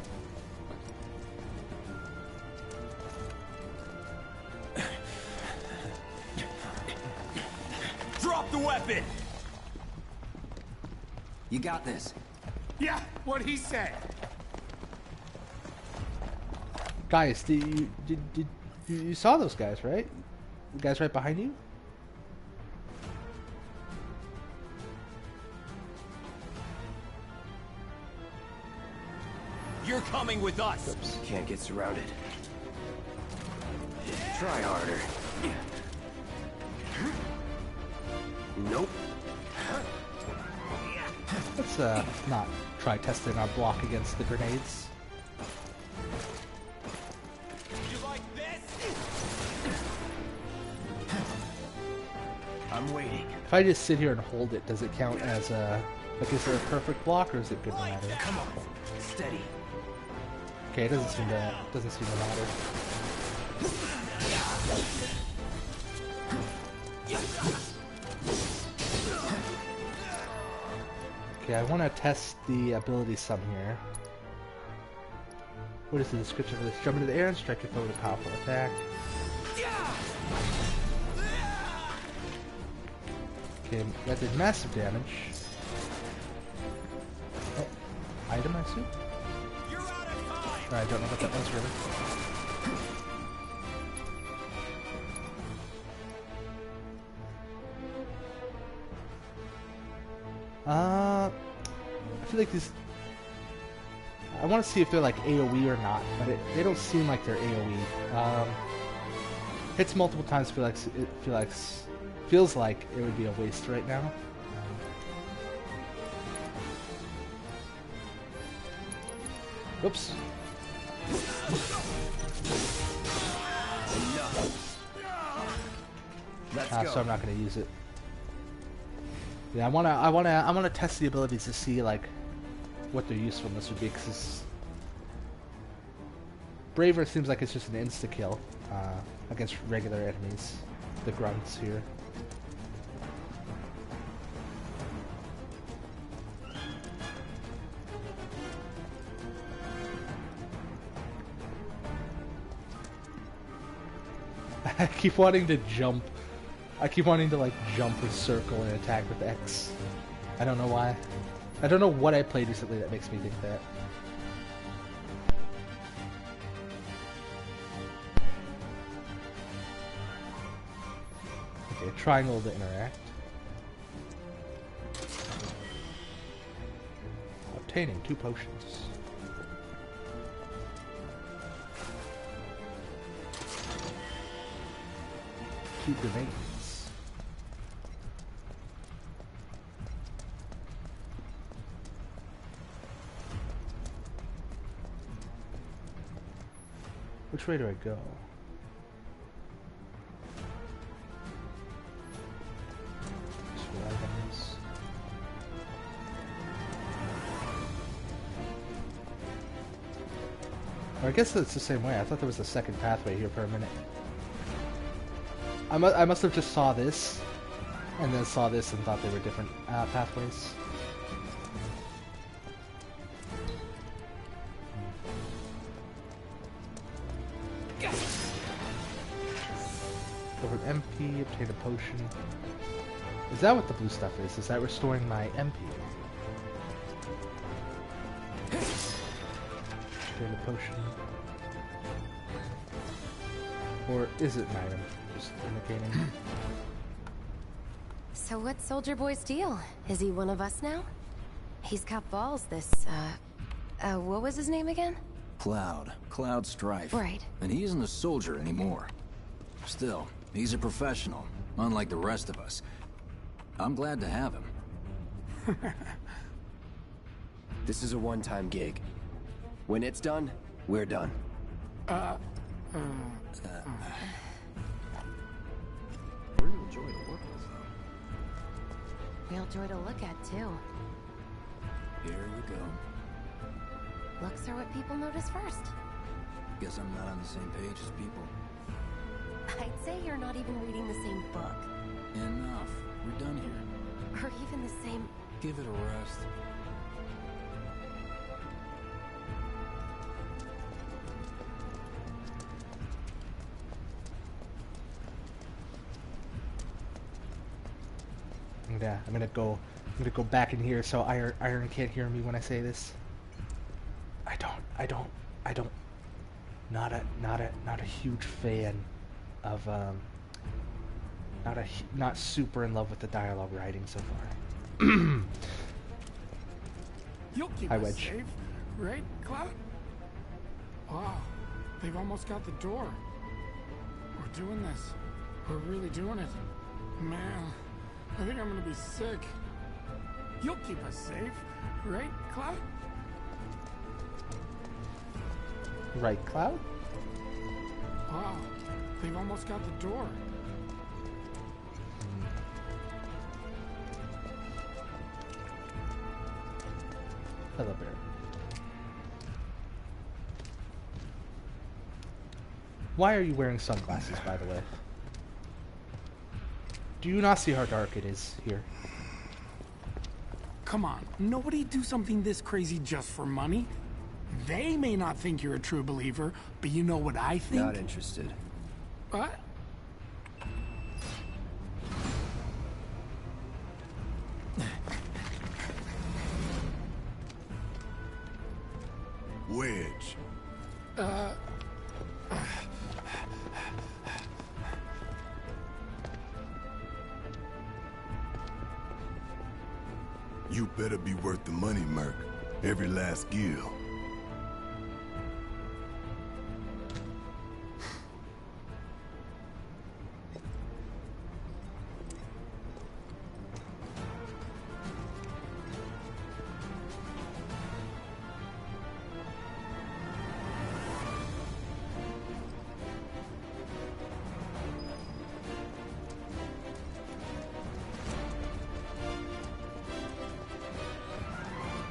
Drop the weapon! You got this. Yeah, what'd he say? Guys, you saw those guys, right? The guys right behind you? You're coming with us! Oops. Can't get surrounded. Try harder. Nope. Let's not try testing our block against the grenades. You like this? I'm waiting. If I just sit here and hold it, does it count as a... Like, is there a perfect block, or is it good no matter? Come on. Steady. Okay, it doesn't seem to matter. Okay, I want to test the ability sum here. What is the description of this? Jump into the air and strike your foe with a powerful attack. Okay, that did massive damage. Oh, item, I assume? I don't know what that was really. I feel like these... I want to see if they're like AoE or not, but they don't seem like they're AoE. Hits multiple times feels like it would be a waste right now. Oops. So I'm not going to use it. Yeah, I wanna test the abilities to see like what their usefulness would be, because Braver seems like it's just an insta kill against regular enemies, the grunts here. I keep wanting to jump. I keep wanting to like jump or circle and attack with X. I don't know why. I don't know what I played recently that makes me think that. Okay, triangle to interact. Obtaining 2 potions. Two grenades. Which way do I go? Items. Or I guess it's the same way. I thought there was a second pathway here per minute. I must have just saw this, and then saw this and thought they were different pathways. Over MP, obtain a potion. Is that what the blue stuff is? Is that restoring my MP? Obtain a potion. Or is it an item? Just indicating. So what's Soldier Boy's deal? Is he one of us now? He's got balls, this, what was his name again? Cloud Strife. Right. And he isn't a soldier anymore. Still, he's a professional, unlike the rest of us. I'm glad to have him. This is a one-time gig. When it's done, we're done. Real joy to work with, though. Real joy to look at, too. Here we go. Looks are what people notice first. Guess I'm not on the same page as people. I'd say you're not even reading the same book. Enough. We're done here. Or even the same... Give it a rest. I'm gonna go back in here so Iron can't hear me when I say this. I don't. Not a huge fan of not super in love with the dialogue writing so far. You'll keep Hi, us Wedge. safe, right, Cloud? Wow, they've almost got the door. We're doing this. We're really doing it. Man, I think I'm gonna be sick. You'll keep us safe, right, Cloud? Right, Cloud? Wow, they've almost got the door. Hello, Bear. Why are you wearing sunglasses, by the way? Do you not see how dark it is here? Come on, nobody do something this crazy just for money. They may not think you're a true believer, but you know what I think? Not interested. What? Wedge. You better be worth the money, Merc. Every last gill.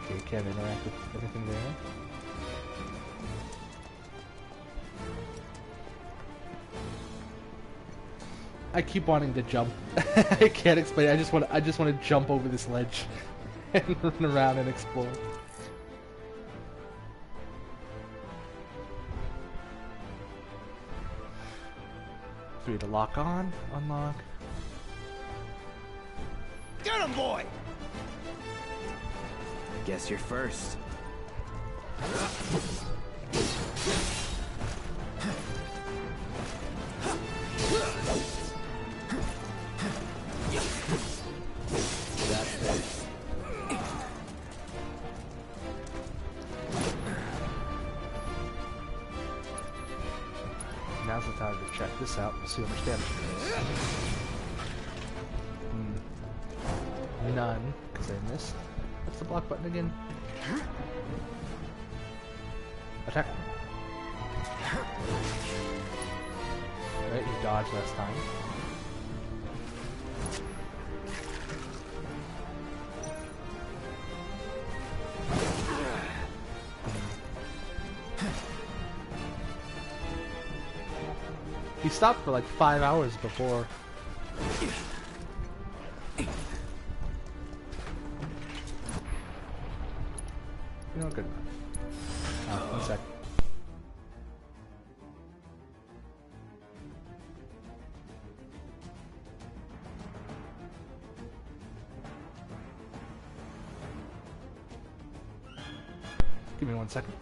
Okay, can't interact with anything there. I keep wanting to jump. I can't explain. I just want to jump over this ledge and run around and explore. Three to lock on, unlock. Get him, boy! Guess you're first. That's it. Now's the time to check this out and see how much damage it does. None, because I missed. What's the block button again? Attack. Right, you dodged last time. He stopped for like 5 hours before. You know, good enough. Oh, 1 sec. Give me 1 second.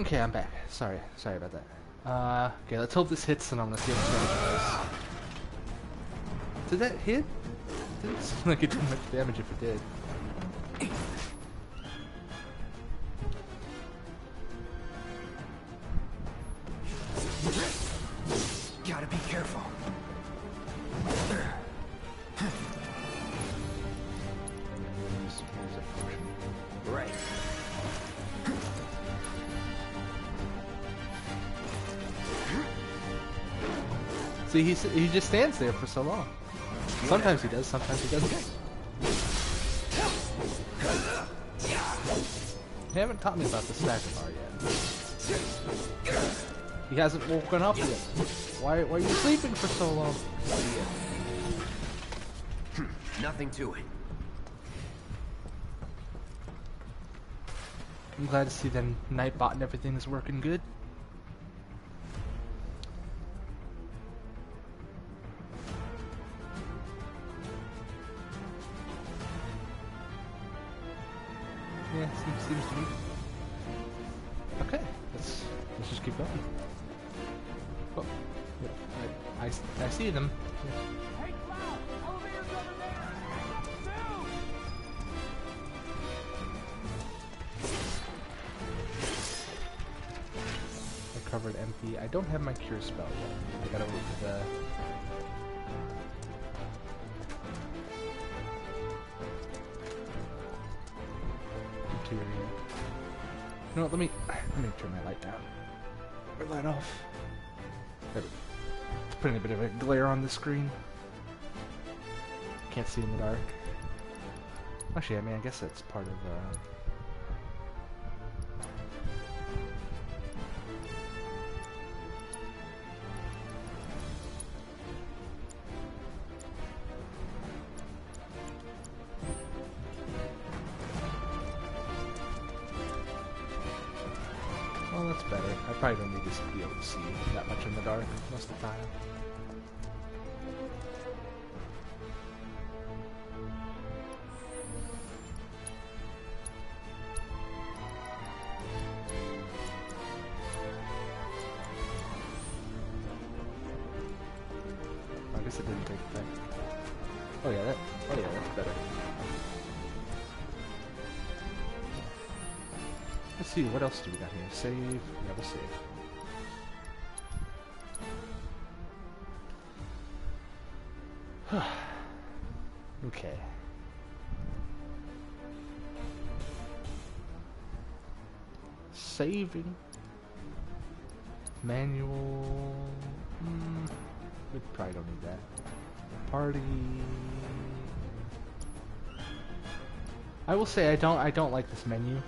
Okay, I'm back. Sorry about that. Okay, let's hope this hits, and I'm gonna see what damage it does. Did that hit? Didn't seem like it did much damage if it did. Gotta be careful. Right. See, he just stands there for so long. Sometimes he does, sometimes he doesn't. They haven't taught me about the stack bar yet. He hasn't woken up yet. Why are you sleeping for so long? Nothing to it. I'm glad to see that Nightbot and everything is working good. Yeah, seems to be. Okay, let's just keep going. Oh, I see them. Hey, Cloud! Elevator's over there! Move! I covered MP. I don't have my cure spell yet. I gotta wait for the... You know what, let me turn my light down. Or light off. There we go. It's putting a bit of a glare on the screen. Can't see in the dark. Actually, I mean, I guess that's part of well, that's better. I probably don't need to be able to see that much in the dark most of the time. I guess it didn't take effect. Oh yeah, that's better. Let's see, what else do we got here? Save. Yeah, we'll save. Okay. Saving. Manual. We probably don't need that. Party. I will say I don't like this menu.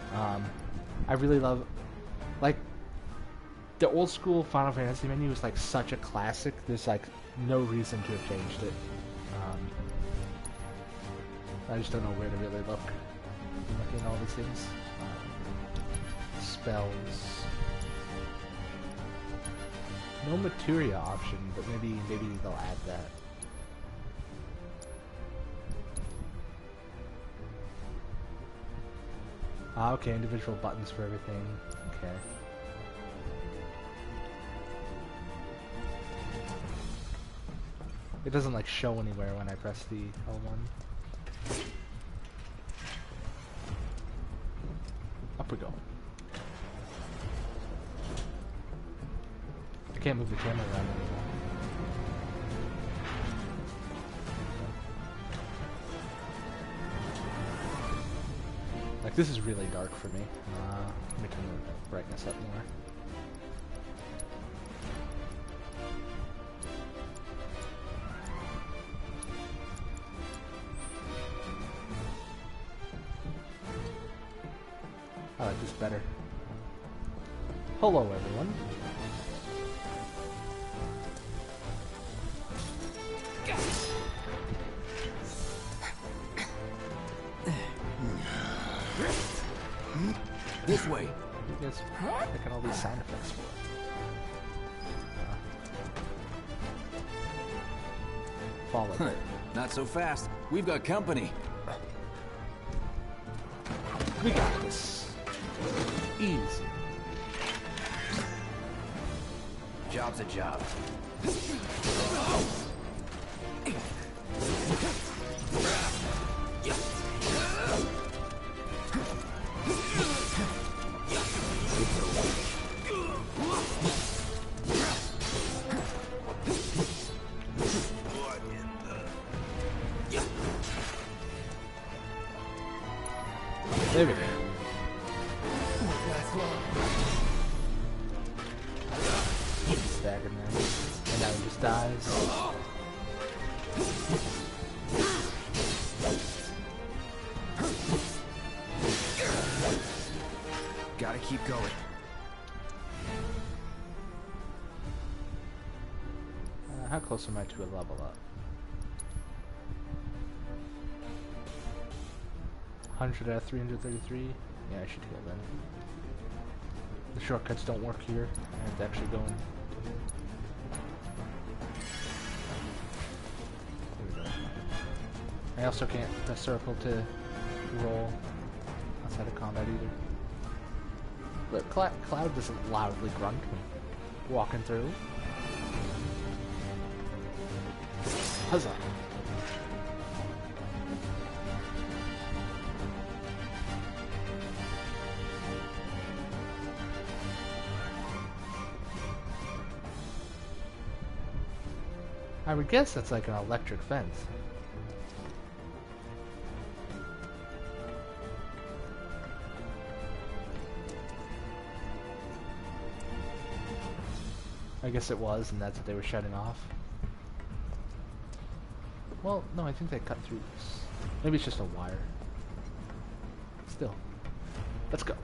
I really love, like, the old school Final Fantasy menu is like such a classic. There's like no reason to have changed it. I just don't know where to really look in all these things. Spells. No materia option, but maybe they'll add that. Ah, okay, individual buttons for everything. Okay. It doesn't like show anywhere when I press the L1. Up we go. I can't move the camera around anymore. Like, this is really dark for me. Let me turn the brightness up more. I like this better. Hello, everyone. This way. You guys picking all these sound effects for? Follow it. Not so fast. We've got company. We got this. Easy. job's a job. There we go. Staggered man. And now he just dies. Gotta keep going. How close am I to a level up? 100 out of 333? Yeah, I should go then. The shortcuts don't work here. I have to actually go in. There we go. I also can't press circle to roll outside of combat either. Look, Cloud doesn't loudly grunt when walking through. Huzzah! I would guess that's like an electric fence. I guess it was, and that's what they were shutting off. Well, no, I think they cut through this. Maybe it's just a wire. Still. Let's go.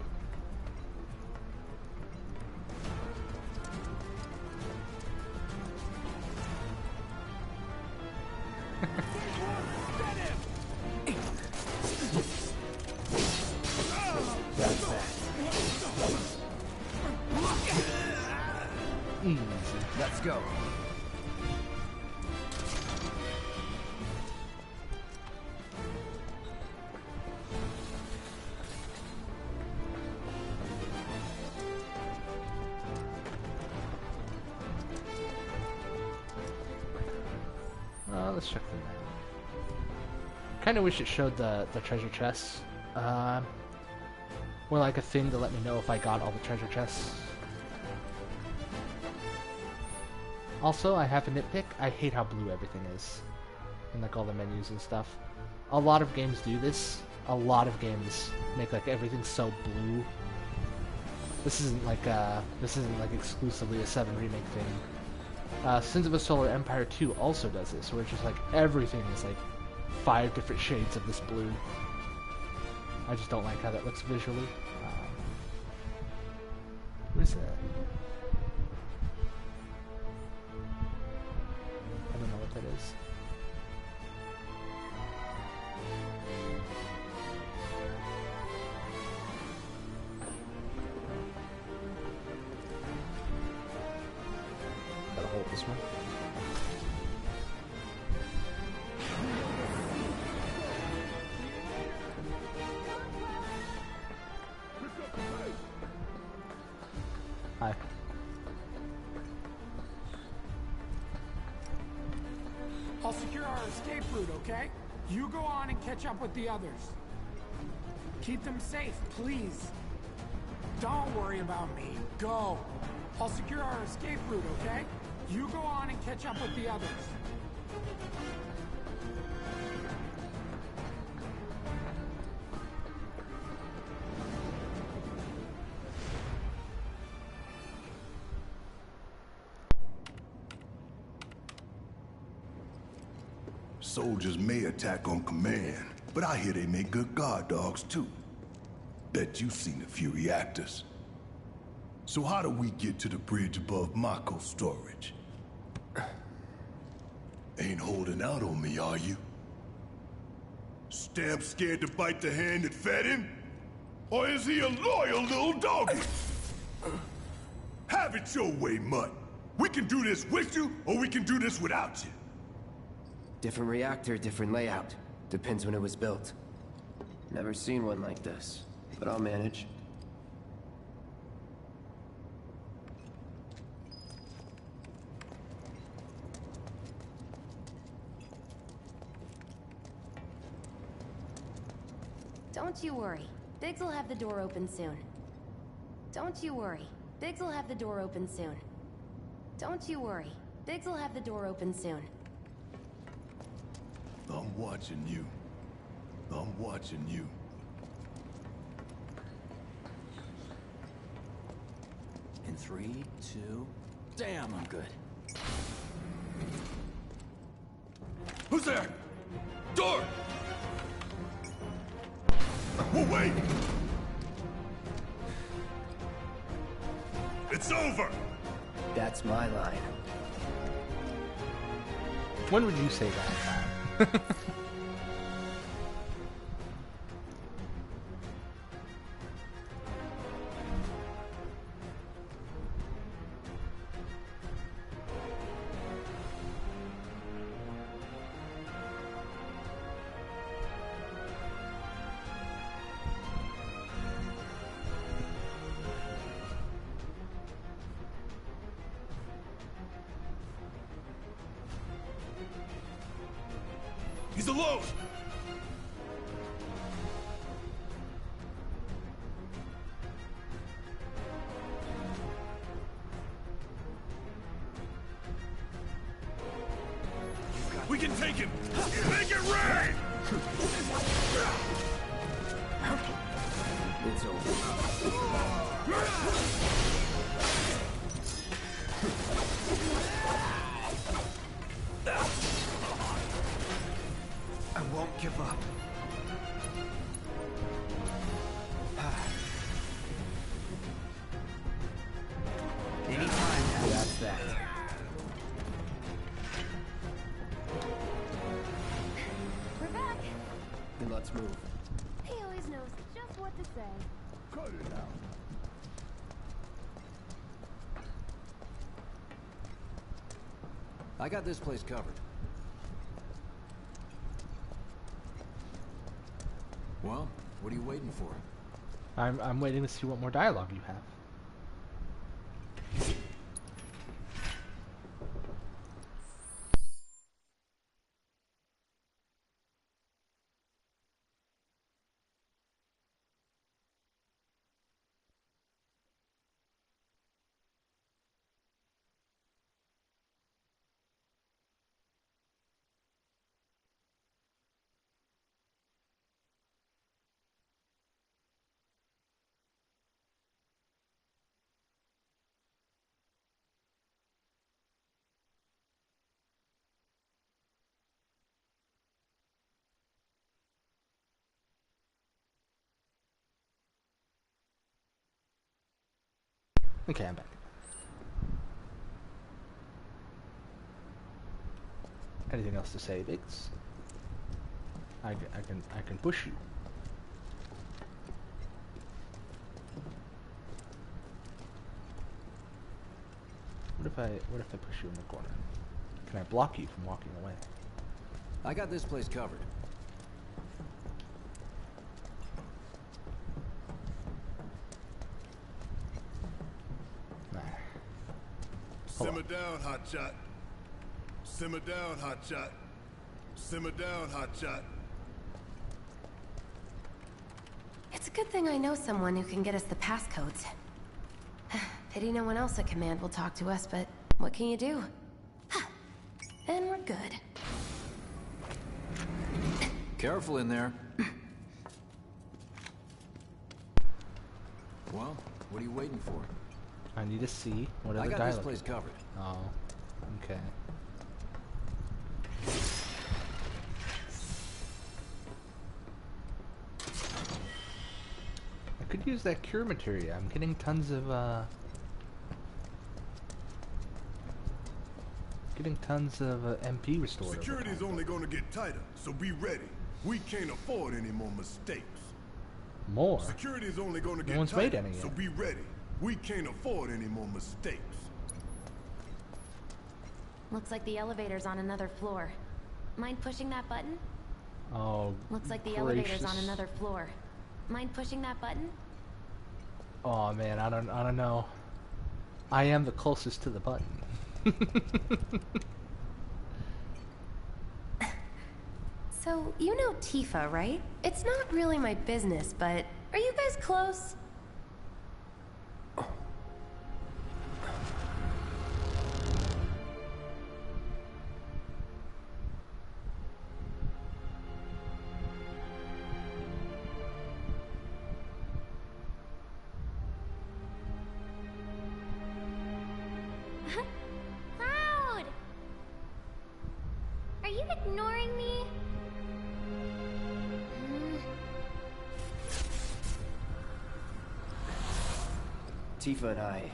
Easy. Let's go. Let's check the map. Kind of wish it showed the treasure chests. Or like a thing to let me know if I got all the treasure chests. Also, I have a nitpick. I hate how blue everything is. And like all the menus and stuff. A lot of games do this. A lot of games make like everything so blue. This isn't like exclusively a 7 Remake thing. Sins of a Solar Empire 2 also does this, where it's just like everything is like 5 different shades of this blue. I just don't like how that looks visually. What is that? I don't know what that is. Gotta hold this one. Hi. I'll secure our escape route, okay? You go on and catch up with the others. Keep them safe, please. Don't worry about me. Go. I'll secure our escape route, okay? You go on and catch up with the others. Soldiers may attack on command, but I hear they make good guard dogs too. Bet you've seen a few reactors. So how do we get to the bridge above Mako storage? Ain't holding out on me, are you? Stamp scared to bite the hand that fed him? Or is he a loyal little doggy? Have it your way, Mutt. We can do this with you, or we can do this without you. Different reactor, different layout. Depends when it was built. Never seen one like this, but I'll manage. Don't you worry. Biggs will have the door open soon. Don't you worry. Biggs will have the door open soon. Don't you worry. Biggs will have the door open soon. I'm watching you. I'm watching you. In 3, 2... Damn, I'm good. Who's there? Door! Whoa, wait! It's over! That's my line. When would you say that? He's alone! We can take him! Make it rain! It's over. I won't give up. Anytime now. That's that. We're back. Then let's move. He always knows just what to say. Cut it out. I got this place covered. Well, what are you waiting for? I'm waiting to see what more dialogue you have. Okay, I'm back. Anything else to say, Biggs? I can push you. What if I push you in the corner? Can I block you from walking away? I got this place covered. Simmer down, hotshot. Simmer down, hotshot. Simmer down, hotshot. It's a good thing I know someone who can get us the passcodes. Pity no one else at command will talk to us, but what can you do? And we're good. Careful in there. Well, what are you waiting for? I need to see what other I got dialogue. this place covered. Oh, okay. I could use that cure materia. I'm getting tons of MP restored. Security's only gonna get tighter, so be ready. We can't afford any more mistakes. More? Security's only gonna No get one's made tighter, any so yet. be ready. We can't afford any more mistakes. Looks like the elevator's on another floor. Mind pushing that button? Oh, Looks like the gracious. elevator's on another floor. Mind pushing that button? Oh man, I don't know. I am the closest to the button. So So, you know Tifa, right? It's not really my business, but are you guys close? Cloud! Are you ignoring me? Tifa and I...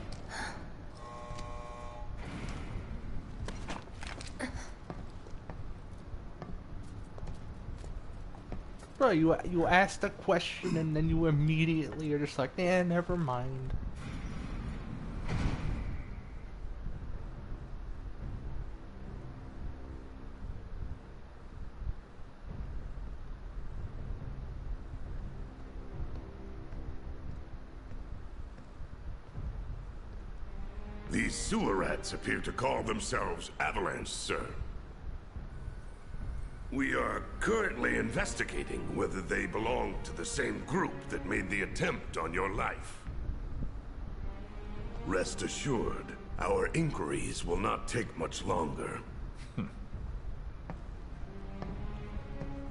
Bro, you asked a question and then you immediately are just like, eh, never mind. These sewer rats appear to call themselves Avalanche, sir. We are currently investigating whether they belong to the same group that made the attempt on your life. Rest assured, our inquiries will not take much longer.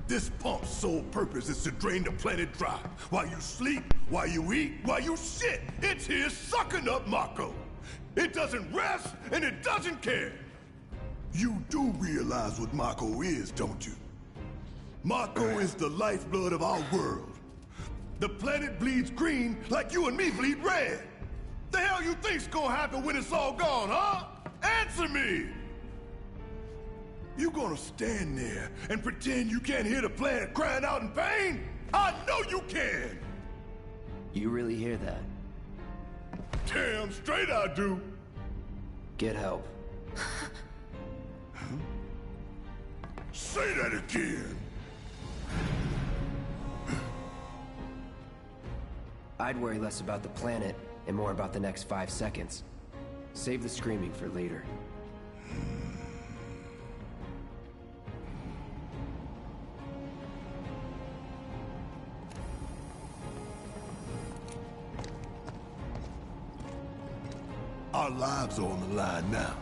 This pump's sole purpose is to drain the planet dry. While you sleep, while you eat, while you shit, it's here sucking up Mako. It doesn't rest, and it doesn't care. You do realize what Mako is, don't you? Mako is the lifeblood of our world. The planet bleeds green like you and me bleed red. The hell you think's gonna happen when it's all gone, huh? Answer me! You gonna stand there and pretend you can't hear the planet crying out in pain? I know you can! You really hear that? Damn straight I do! Get help. Say that again! I'd worry less about the planet and more about the next 5 seconds. Save the screaming for later. Our lives are on the line now.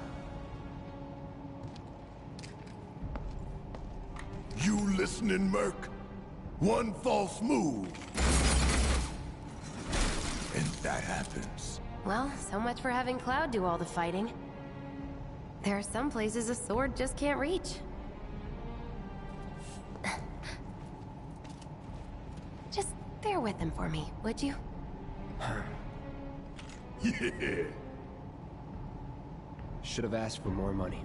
You listening, Merc? One false move. And that happens. Well, so much for having Cloud do all the fighting. There are some places a sword just can't reach. Just bear with him for me, would you? Yeah. Should have asked for more money.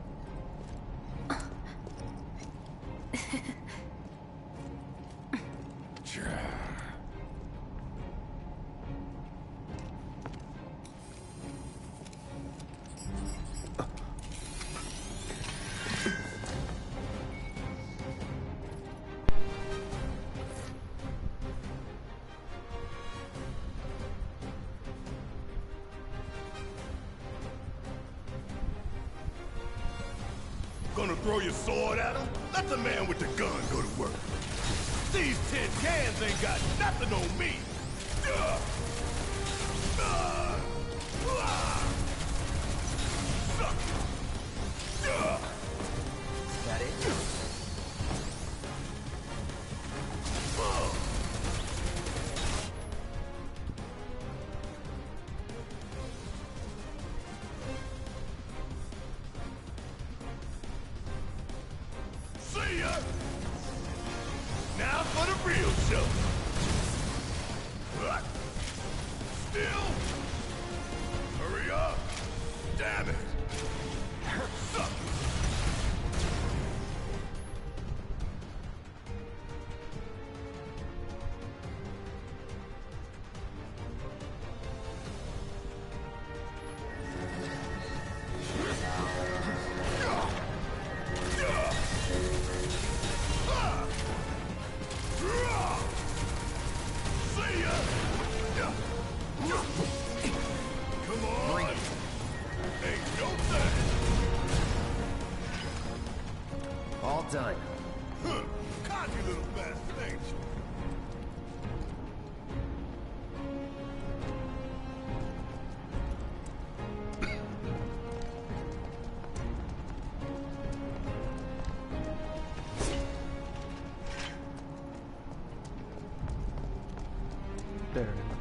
Gonna throw your sword at him? Let the man with the gun go to work. These tin cans ain't got nothing on me. Suck it. That it? See ya! Now for the real show. What? Still? Hurry up! Damn it! Suck it.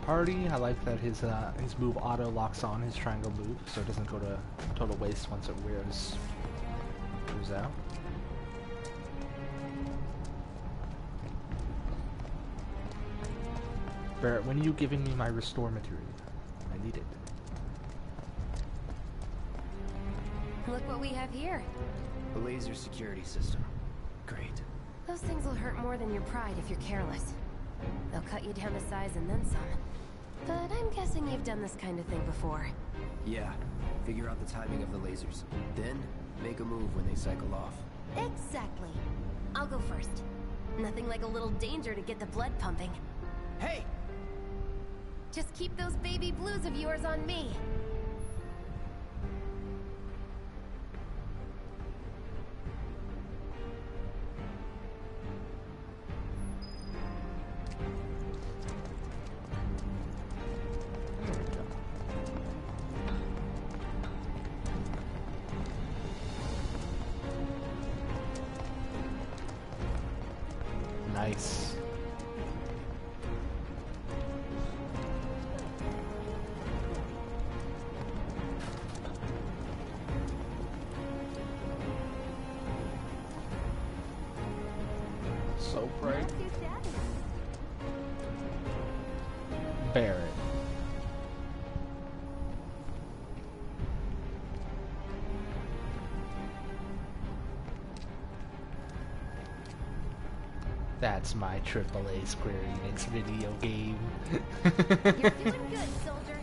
party. I like that his move auto locks on his triangle move, so it doesn't go to total waste once it wears out. Barrett, when are you giving me my restore material? I need it. Look what we have here. A laser security system. Great. Those things will hurt more than your pride if you're careless. They'll cut you down to size and then some. But I'm guessing you've done this kind of thing before. Yeah. Figure out the timing of the lasers. Then, make a move when they cycle off. Exactly. I'll go first. Nothing like a little danger to get the blood pumping. Hey! Just keep those baby blues of yours on me. Nice. So bright. Barrett. That's my AAA Square Enix video game. You're doing good, soldier.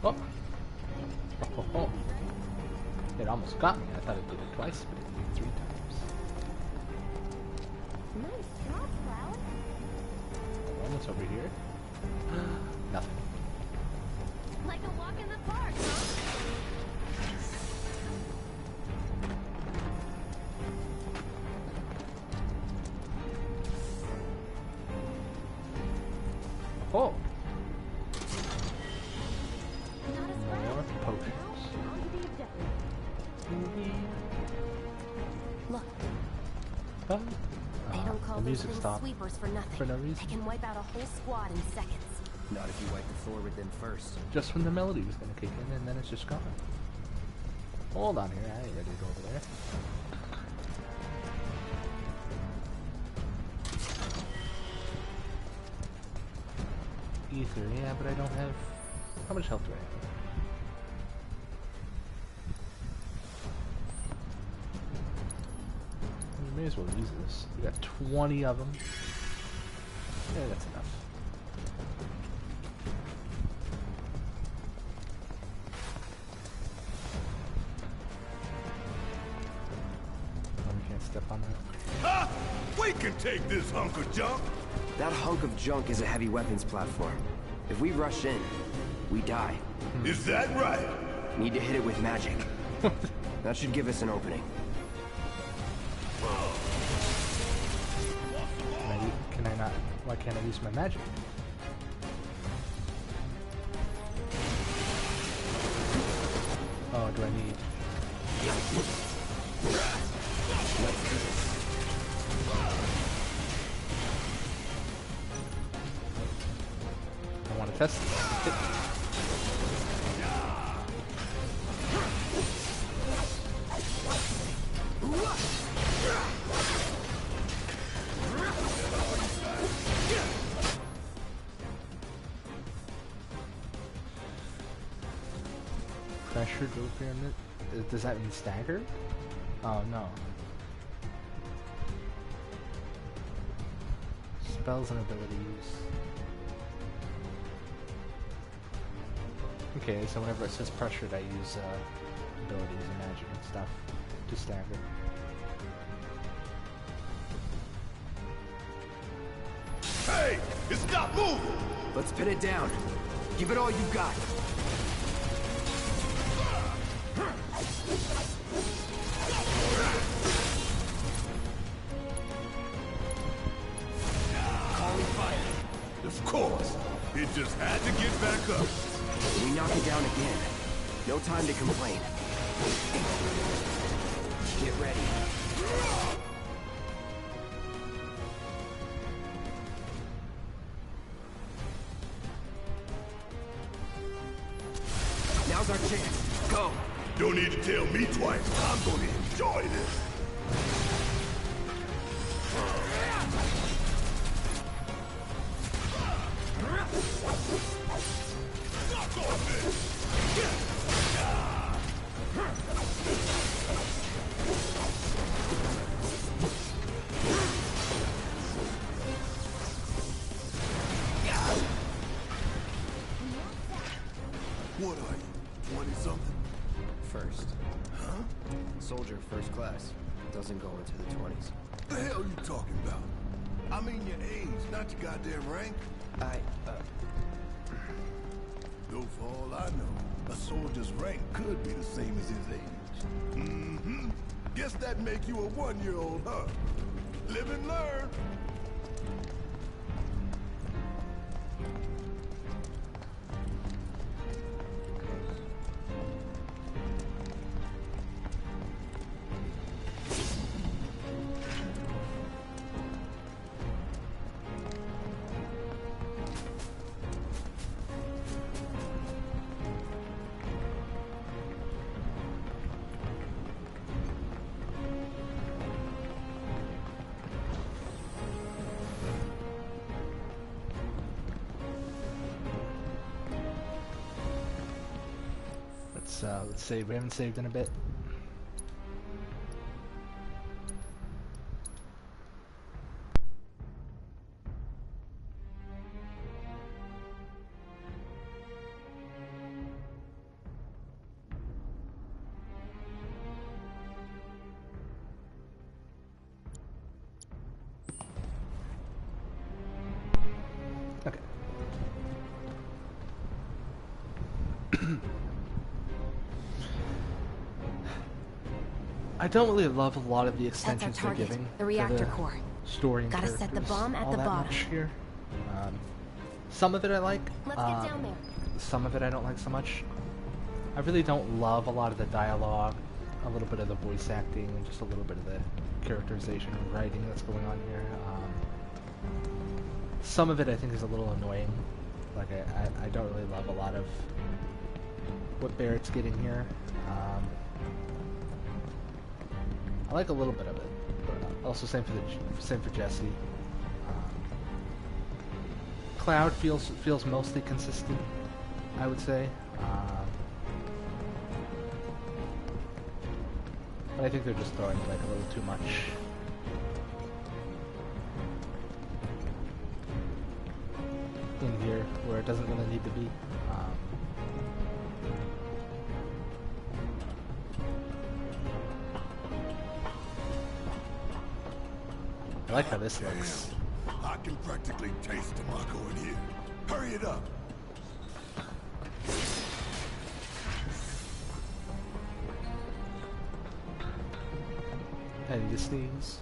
Oh. Oh, oh, oh. It almost got me. I thought it did it twice, but it did it 3 times. Nice job, Cloud. What's over here? Nothing. Like a walk in the park, huh? Oh! Not as More fast. potions. Now, on to the objective. Look, Oh. they don't call The those music things stopped sweepers for nothing. for no reason. They can wipe out a whole squad in seconds. Not if you wipe the floor with them first. Just when the melody was gonna kick in, and then it's just gone. Hold on here, I ain't ready to go over there. Ether, yeah, but I don't have... How much health do I have? We may as well use this. We got 20 of them. Yeah, that's enough. Oh, we can't step on that. Ha! We can take this hunk of junk! That hunk of junk is a heavy weapons platform. If we rush in, we die. Is that right? Need to hit it with magic. That should give us an opening. Can I not? Why can't I use my magic? Oh, do I need? I want to test this. Pressure go pyramid. Does that mean staggered? Oh no. Spells and abilities. Okay, so whenever it says pressured, I use abilities and magic and stuff to stagger. Hey! It's not moving! Let's pin it down. Give it all you got. down again. No time to complain. Get ready. Now's our chance. Go. Don't need to tell me twice. I'm gonna enjoy this. What are you, 20-something? First. Huh? Soldier first class. Doesn't go into the 20s. The hell you talking about? I mean your age, not your goddamn rank. Though for all I know, a soldier's rank could be the same as his age. Mm-hmm. Guess that make you a 1-year-old, huh? Live and learn. Let's save. We haven't saved in a bit. Okay. I don't really love a lot of the extensions they're target, giving. the reactor to core. Story and Gotta set the characters bomb at all the that bottom. much here. Some of it I like. Let's get down there. Some of it I don't like so much. I really don't love a lot of the dialogue, a little bit of the voice acting, and just a little bit of the characterization and writing that's going on here. Some of it I think is a little annoying. Like I don't really love a lot of what Barrett's getting here. I like a little bit of it, but also same for Jesse. Cloud feels mostly consistent, I would say. But I think they're just throwing like a little too much. In here where it doesn't really need to be. I like how this looks. I can practically taste Tobacco in here. Hurry it up. I need to sneeze.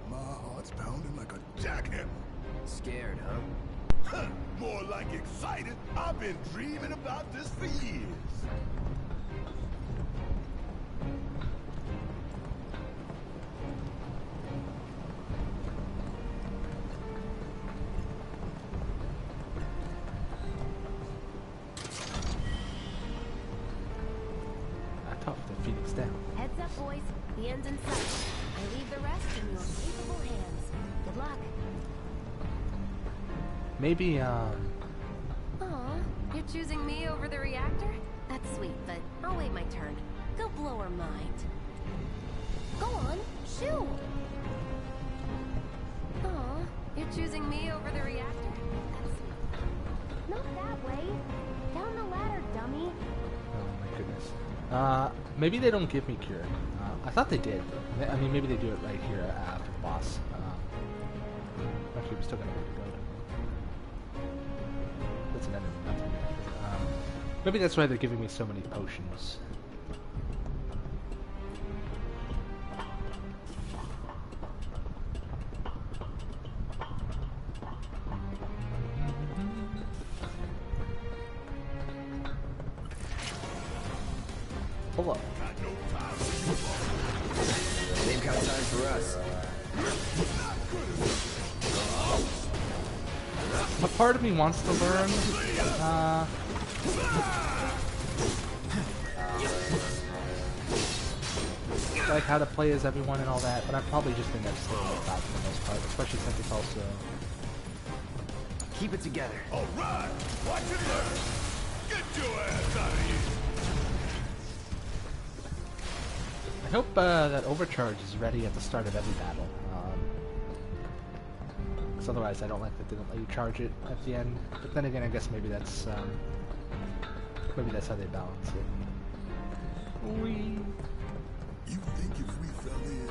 My heart's pounding like a jackhammer. Scared, huh? Huh, more like excited. I've been dreaming about this for years. I tough the Phoenix down. Heads up, boys. The end's in sight. I leave the rest in your capable hands. Good luck. Maybe Aw, you're choosing me over the reactor? That's sweet, but I'll wait my turn. Go blow her mind. Go on, shoot! Aw, you're choosing me over the reactor? That's sweet. Not that way. Down the ladder, dummy. oh my goodness. Maybe they don't give me cure. I thought they did. I mean, maybe they do it right here after the boss. Actually, we're still gonna wait to go. That's an enemy, not the reactor. Maybe that's why they're giving me so many potions. pull up. They've got time for us. A part of me wants to learn, like how to play as everyone and all that, but I'm probably just gonna stick with that for the most part, especially since it's also... Keep it together. All right, watch it learn. Get your ass out of here. I hope that overcharge is ready at the start of every battle. Because otherwise I don't like that they don't let you charge it at the end. But then again, I guess maybe that's how they balance it. Whee! You think if we fell in,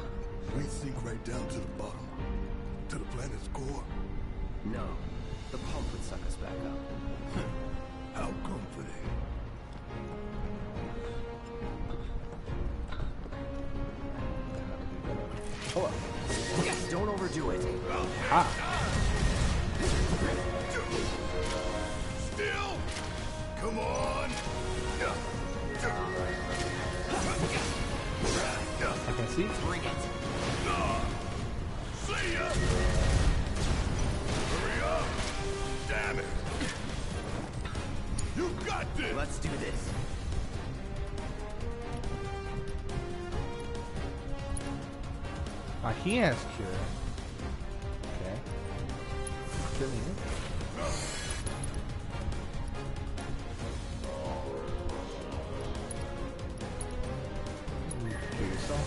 we'd sink right down to the bottom? To the planet's core? No. The pump would suck us back up. How comforting. Hold up. Don't overdo it. Ah! Still? Come on. I can see. Bring it. See ya. Hurry up. Damn it. You got this. Let's do this. He has cure. Okay. Cure me. Cure yourself.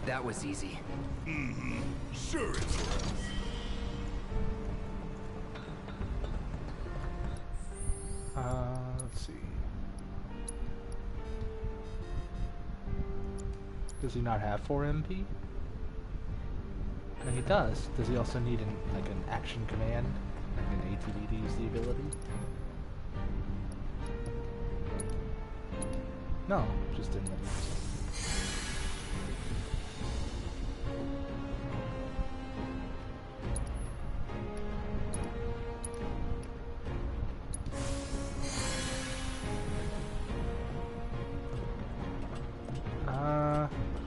That was easy. Sure it was. Let's see. Does he not have 4 MP? And he does. Does he also need an action command? Like an ATB to use the ability? No, just didn't let him use it.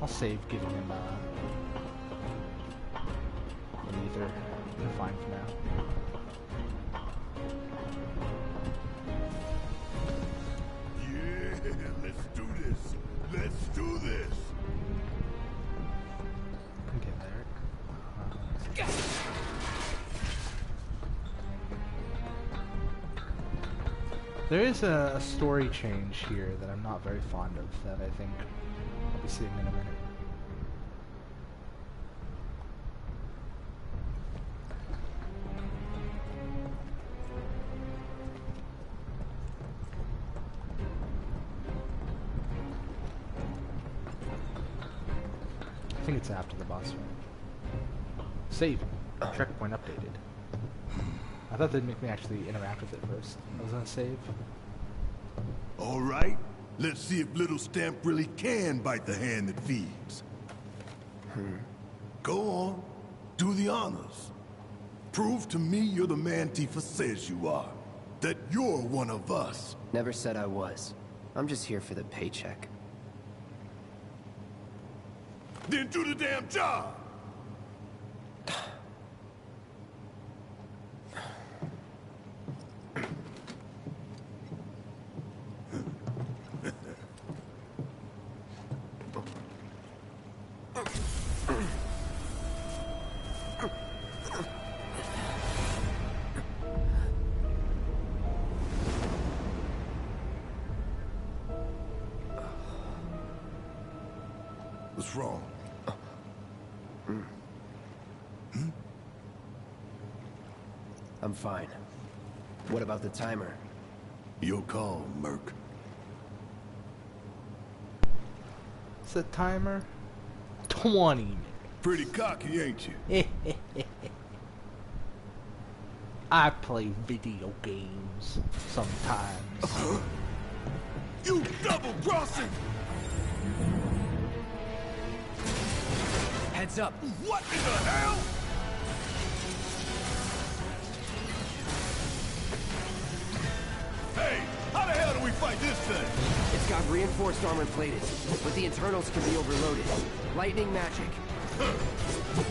I'll save giving him an ether. They're fine for now. Yeah, let's do this. Let's do this. Okay, there. There is a story change here that I'm not very fond of that I think I'll be seeing in a minute. I think it's after the boss fight. Save. Checkpoint updated. I thought they'd make me actually interact with it first. I was gonna save. All right, let's see if Little Stamp really can bite the hand that feeds. Go on, do the honors. Prove to me you're the man Tifa says you are. That you're one of us. Never said I was. I'm just here for the paycheck. Then do the damn job! What's wrong? I'm fine. What about the timer? Your call, Merc. It's a timer. 20 minutes. Pretty cocky, ain't you? I play video games sometimes. You double-crossing! Heads up. What in the hell? Hey, how the hell do we fight this thing? It's got reinforced armor plated, but the internals can be overloaded. Lightning magic.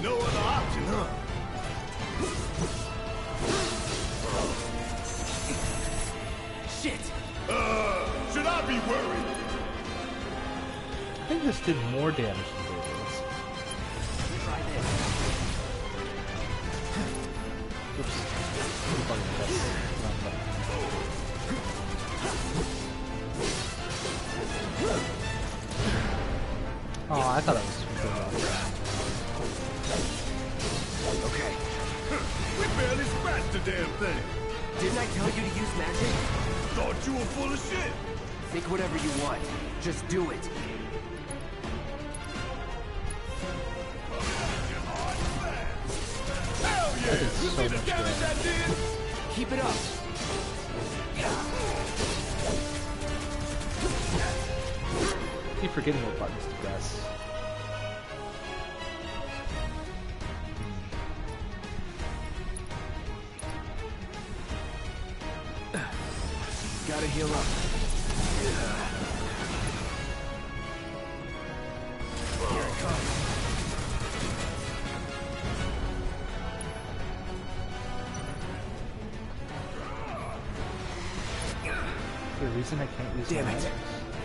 No other option, huh? Shit! Should I be worried? I think this did more damage than David's. Try this. Oops. Oh, I thought it was pretty well. Okay. We barely scratched the damn thing. Didn't I tell you to use magic? Thought you were full of shit. Think whatever you want. Just do it. Hell yeah! is You so see the much damage damage. I did? Keep it up. Keep forgetting what buttons to press. Gotta heal up. Here it comes. Is there a reason I can't use Damn my it. items?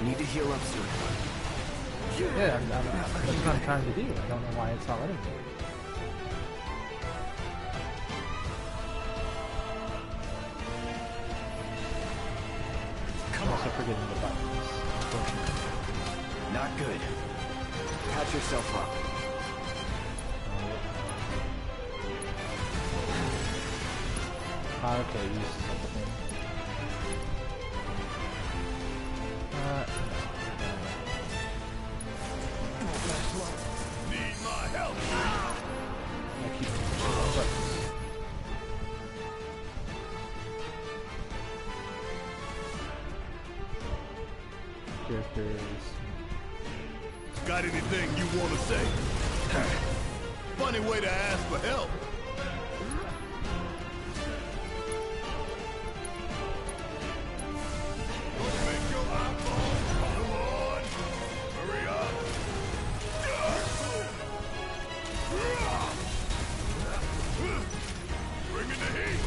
Need to heal up soon. Yeah, that's what I'm trying to do. I don't know why it's not letting me. I'm also forgetting the buttons. Not good. Patch yourself up. Okay, uses everything. Need my help. I keep pushing the buttons. Characters. Got anything you want to say? Funny way to ask for help. Don't make your eyeballs. Come on. Hurry up. Bring in the heat.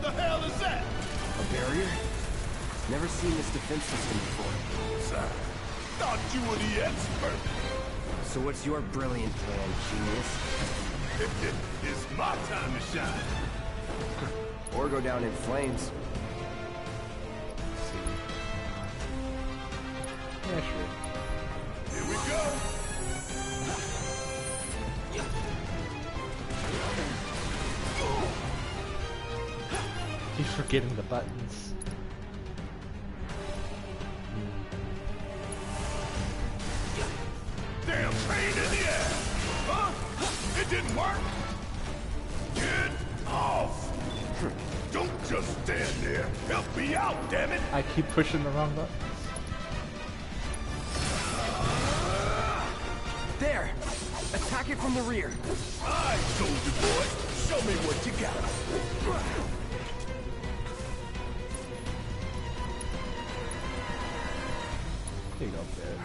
The hell is that? A barrier? Never seen this defense system before. Sir, thought you were the expert. So what's your brilliant plan, genius? It's my time to shine. Or go down in flames. Yeah, sure. Here we go. Keep forgetting the buttons. Damn pain in the ass. Huh? It didn't work. Get off. Don't just stand there. Help me out, damn it. I keep pushing the wrong buttons. There! Attack it from the rear. Alright, soldier boy. Show me what you got. Here you go, Barrett.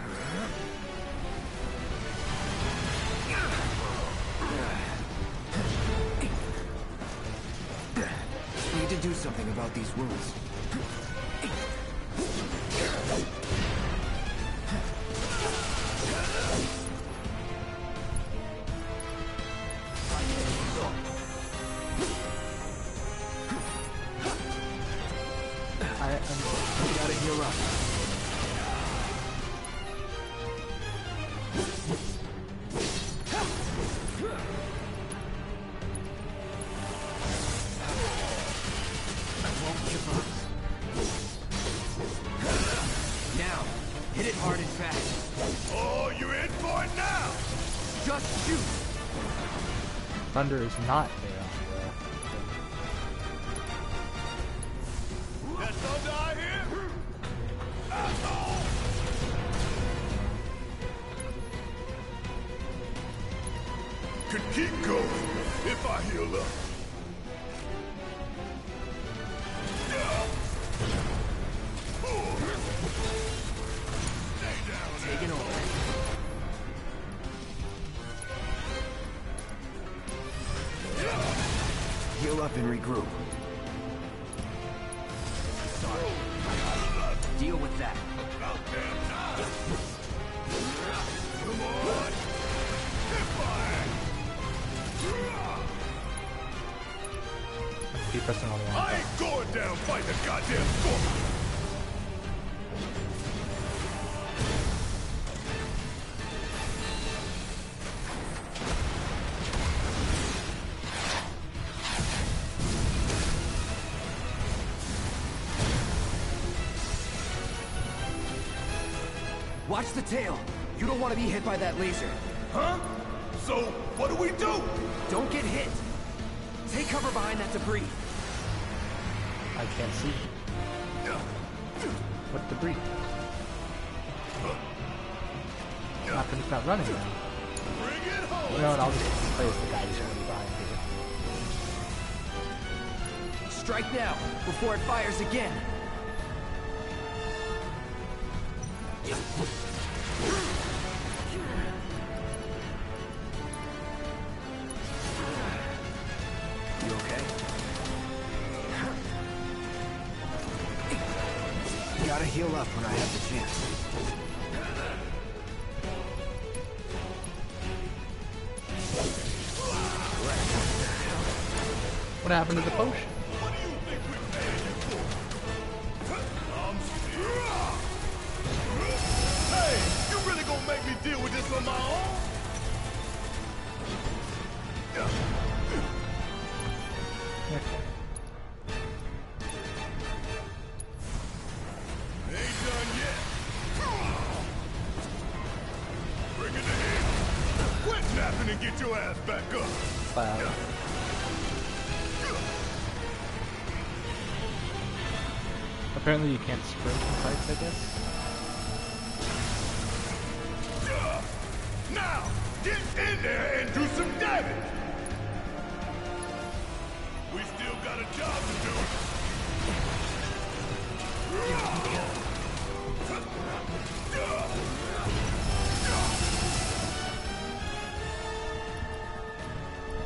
Need to do something about these wounds. I'm Gotta heal up. Now, hit it hard and fast. Oh, you're in for it now. Just shoot. Thunder is not there. Keep going. If I heal up. Taking over. Heal up and regroup. Sorry. Deal with that. Come on. Hit fire. Keep pressing on the I one. ain't going down fighting the goddamn scorpion. Watch the tail. You don't want to be hit by that laser. Huh? So, what do we do? Don't get hit. Take cover behind that debris. I can't see. What debris? Not gonna stop running now. Bring it home. You know what? I'll just play as the guy who's already behind here. Strike now, before it fires again. You okay? Gotta heal up when I have the chance. What happened to the potion? What do you think we're paying you for? I'm still... Hey, you really gonna make me deal with this on my own? Ain't done yet. Bring it to him. Quit napping and get your ass back up. Wow. Apparently you can't sprint in fights, I guess. Now, get in there and do some damage. We still got a job to do.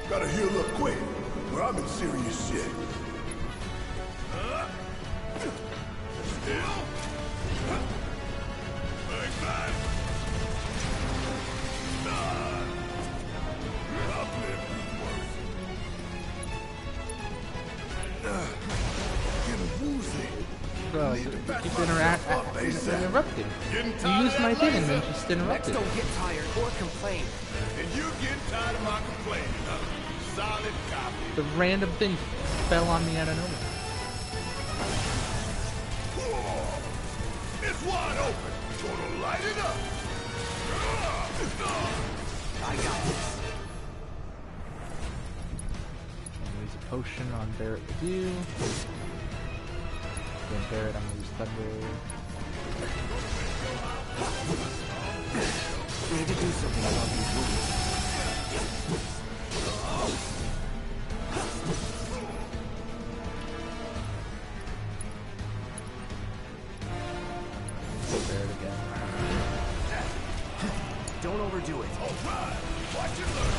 Gotta heal up quick, or I'm in serious shit. Still. Bang, bang. I've lived through worse. Getting woozy. Bro, you keep interrupting. Getting You tired used of my that thing and laser? then just Next, interrupted. don't get tired or complain. And you getting tired of my complaining, huh? Solid copy. The random thing fell on me out of nowhere. It's wide open. Gonna light it up. I got this. Use a potion on Barrett with you. Then Barrett, I'm gonna use Thunder. We need to do something about these wounds. Barrett again. Don't overdo it. All right. Watch it learn.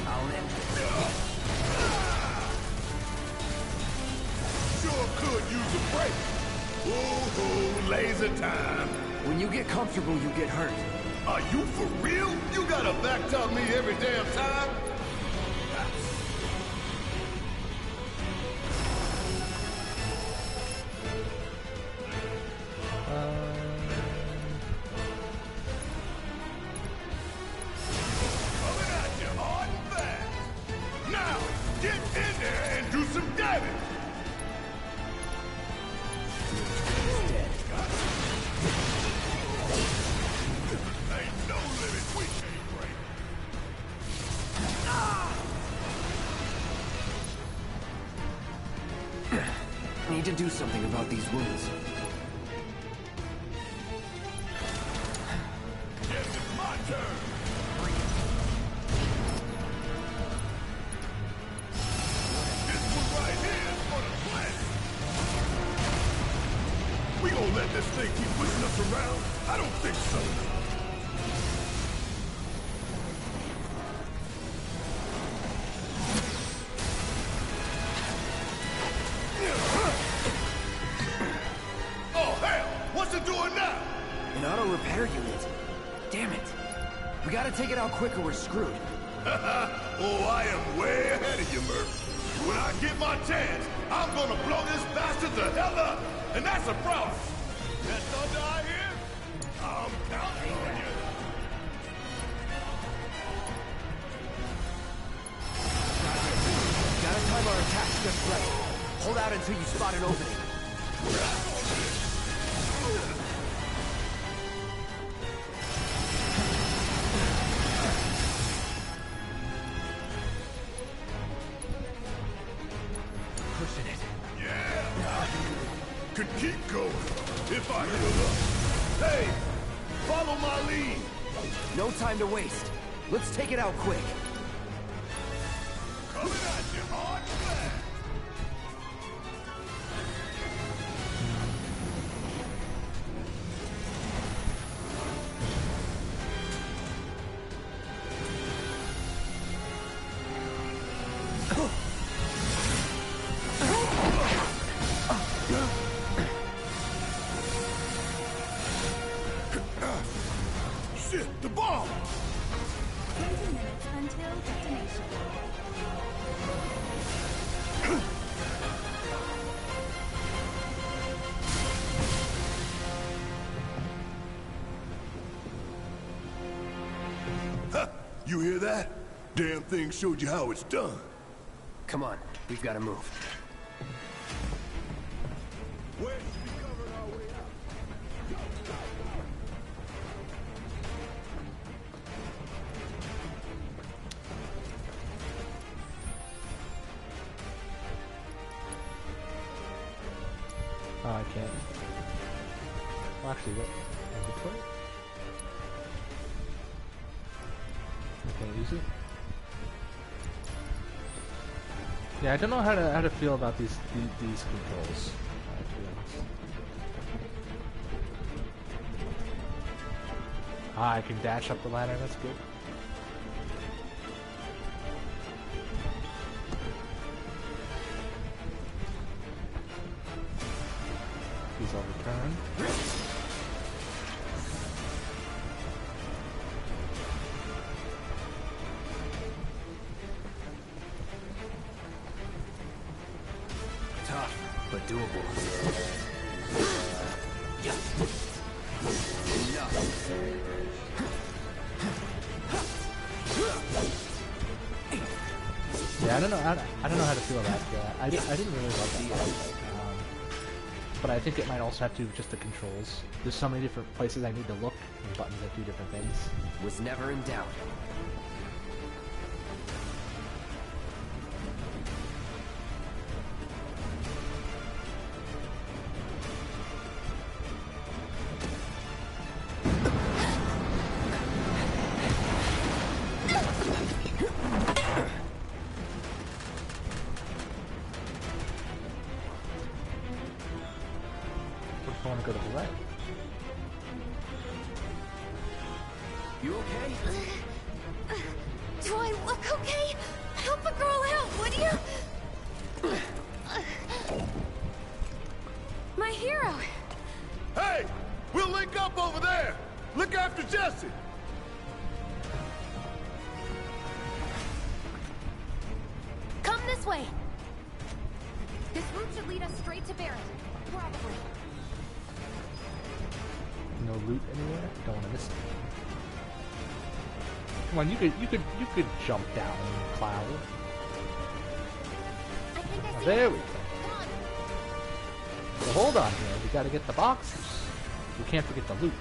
I'll end this. Sure could use a break. Ooh, laser time. When you get comfortable, you get hurt. Are you for real? You gotta backtop me every damn time? Coming at you hard and fast. Now, get in there and do some damage. Ain't no limit we can't break. do something about these wounds. Yes, it's my turn. This one right here is for the planet. We gonna let this thing keep pushing us around? I don't think so. Oh, hell! What's it doing now? An auto repair unit. Damn it. We gotta take it out quick or we're screwed. Oh, I am way ahead of you, Murph. When I get my chance, I'm gonna blow this bastard the hell up. And that's a promise. That thunder I hear? I'm counting on you. Gotta time our attacks just right. Hold out until you spot an opening. Pushing it. Yeah! Could keep going if I heal up. Hey! Follow my lead! No time to waste. Let's take it out quick. Coming at you hard and fast! Shit, the bomb! 20 minutes until detonation. Huh, you hear that? Damn thing showed you how it's done. Come on, we've gotta move. Where should we cover our way out? Oh, I can't. Well, actually, what? Inventory? I can't use it. Yeah, I don't know how to feel about these controls. To be honest. Ah, I can dash up the ladder. That's good. These I'll return. Tough, but doable. Yeah, I don't know how to feel about that. I didn't really love that part. But I think it might also have to do with just the controls. There's so many different places I need to look, and buttons that do different things. Was never in doubt. What if I want to go to the right? You okay? Do I look okay? Help a girl out, would you? My hero. Hey! We'll link up over there! Look after Jesse! Come this way. This route should lead us straight to Barrett. Probably. No loot anywhere? Don't want to miss it. Come on, you could jump down, Cloud. I think I see There it. we go. Come on. So hold on here. We got to get the boxes. We can't forget the loot.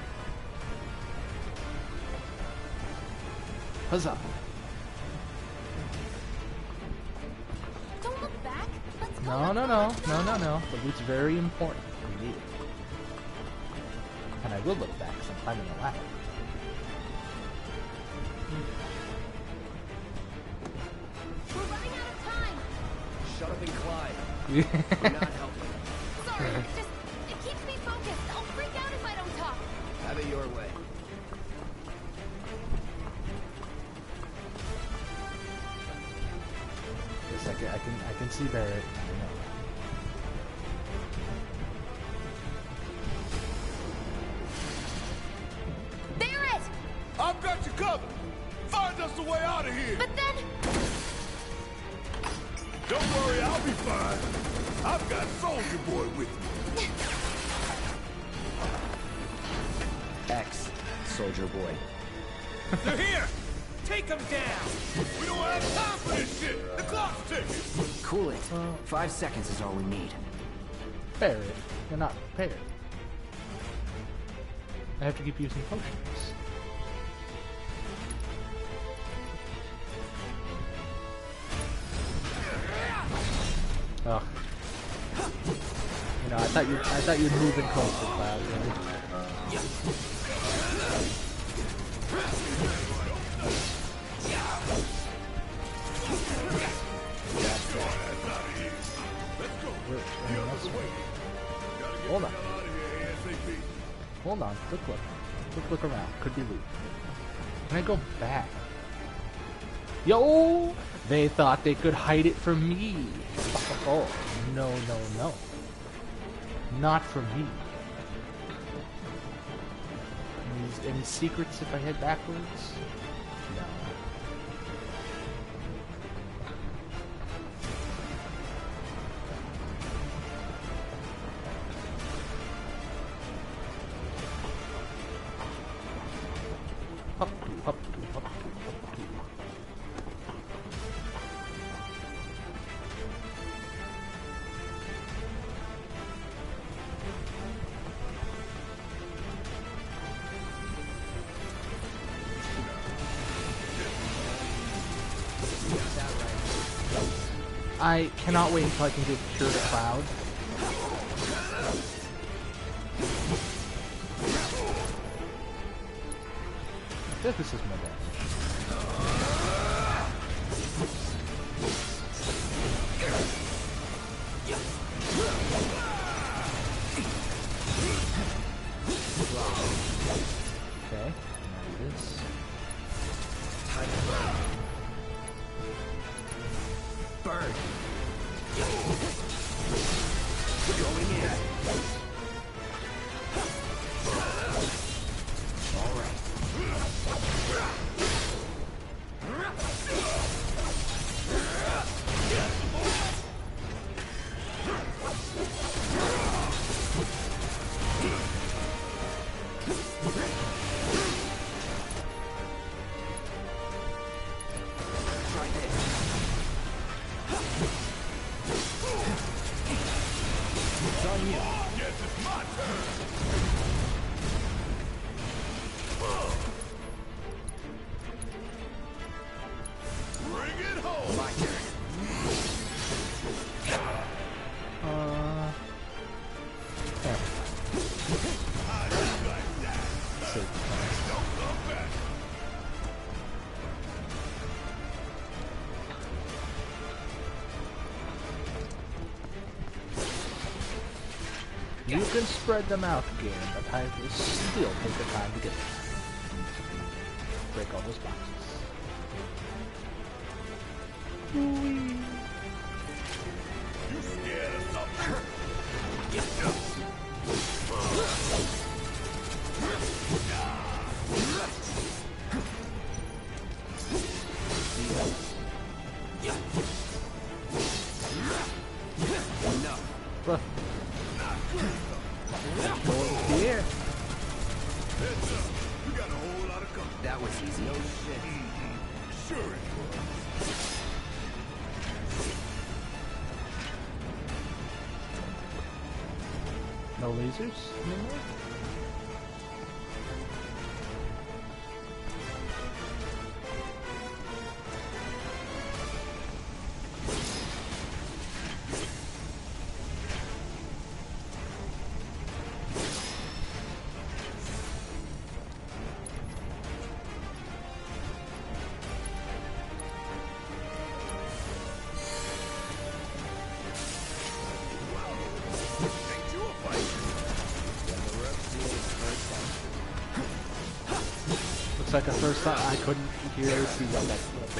Huzzah! Don't look back. Let's go. No, no, no. No, no, no. The loot's very important. We need it. And I will look back because I'm climbing a ladder. We're running out of time. Shut up and climb. You're not helping. Sorry, it keeps me focused. I'll freak out if I don't talk. Have it your way. Yes, I can see Barrett. I know. Barrett! I've got you covered. Find us a way out of here. But then... Don't worry, I'll be fine. I've got Soldier Boy with me. X, Soldier Boy. They're here! Take them down! We don't have time for this shit! The clock's ticking! Cool it. 5 seconds is all we need. Barrett, you're not prepared. I have to keep using potions. Ugh. You know, I thought you'd move in closer, Cloud. Hold on. Hold on. Look around. Could be loot. Can I go back? Yo! They thought they could hide it from me. Oh, no, no, no. Not from me. Any secrets if I head backwards? No. Up, up, up, up. I cannot wait until I can get Cure the Cloud. I think this is my bad. Okay, now this. Bird. Going in. All right. Try this. It's on you. Guess it's my turn! Bring it home! My turn. Yeah. How do you like that? So, Don't come back! you can spread them out again, but I will still take the time to get them. Break all those boxes. You scared of something? But here. Heads up! We got a whole lot of company. That was easy. No shit. Sure it was. No lasers anymore? Looks like the first time I couldn't hear or see what that was.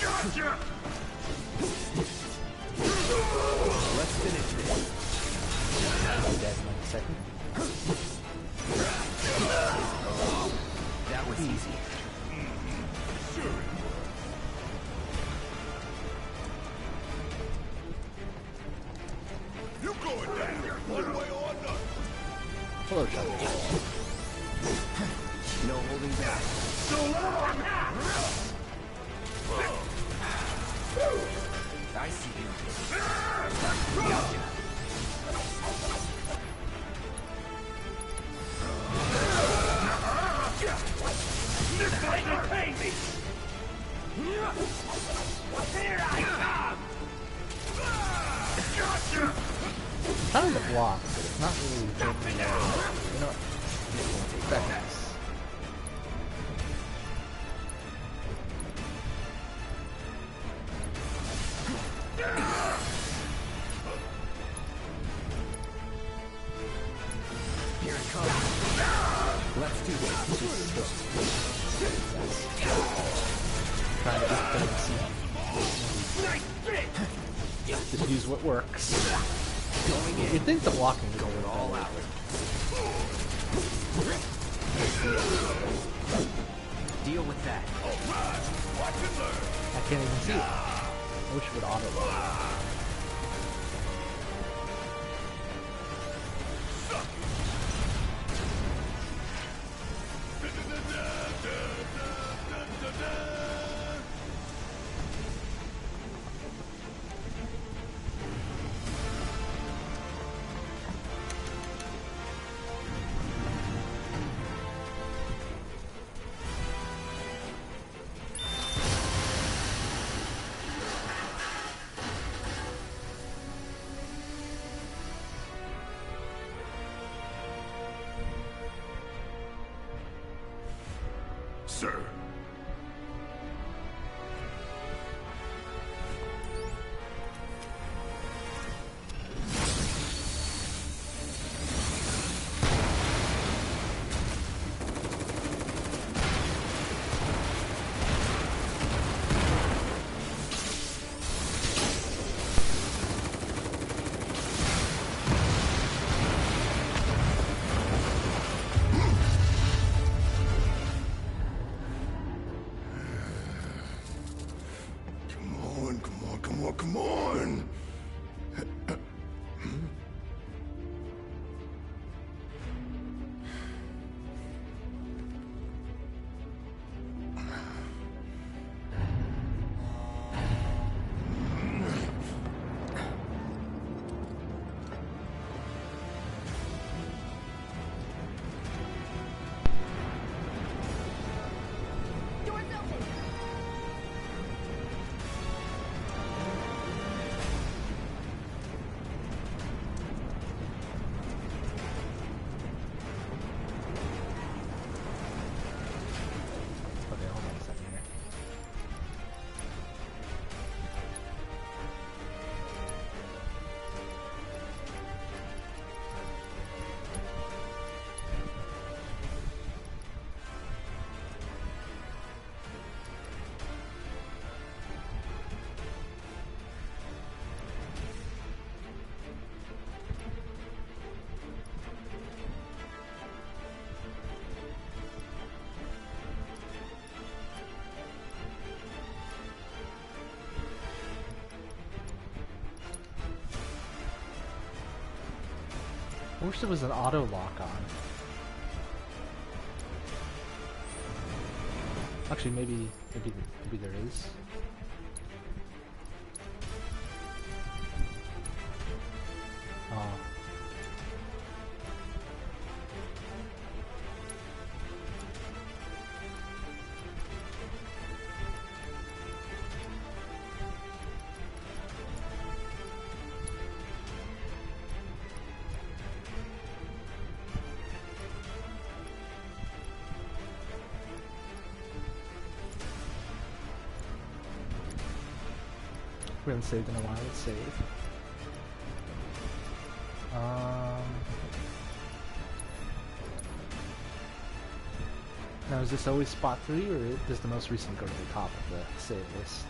Gotcha! Let's finish this. I'm dead in like a second. That was easy. You going down, one way or another. Hello, Chuck. No holding back. So long! I see you. This doesn't pay me! Here I come! Gotcha! Kind of the block, but it's not really taking me out. You know what? Seconds. Here it comes. Let's do this. Trying to get them to see. Just use what works. Going in. You'd think the blocking would Going go all out. Deal with that. I can't even see it. I wish it would auto load. Sir. Come on! Doors open. Okay, hold on a second here. I wish there was an auto lock on. Actually, maybe there is. Oh. We haven't saved in a while. Let's save. Now, is this always spot 3, or does the most recent go to the top of the save list?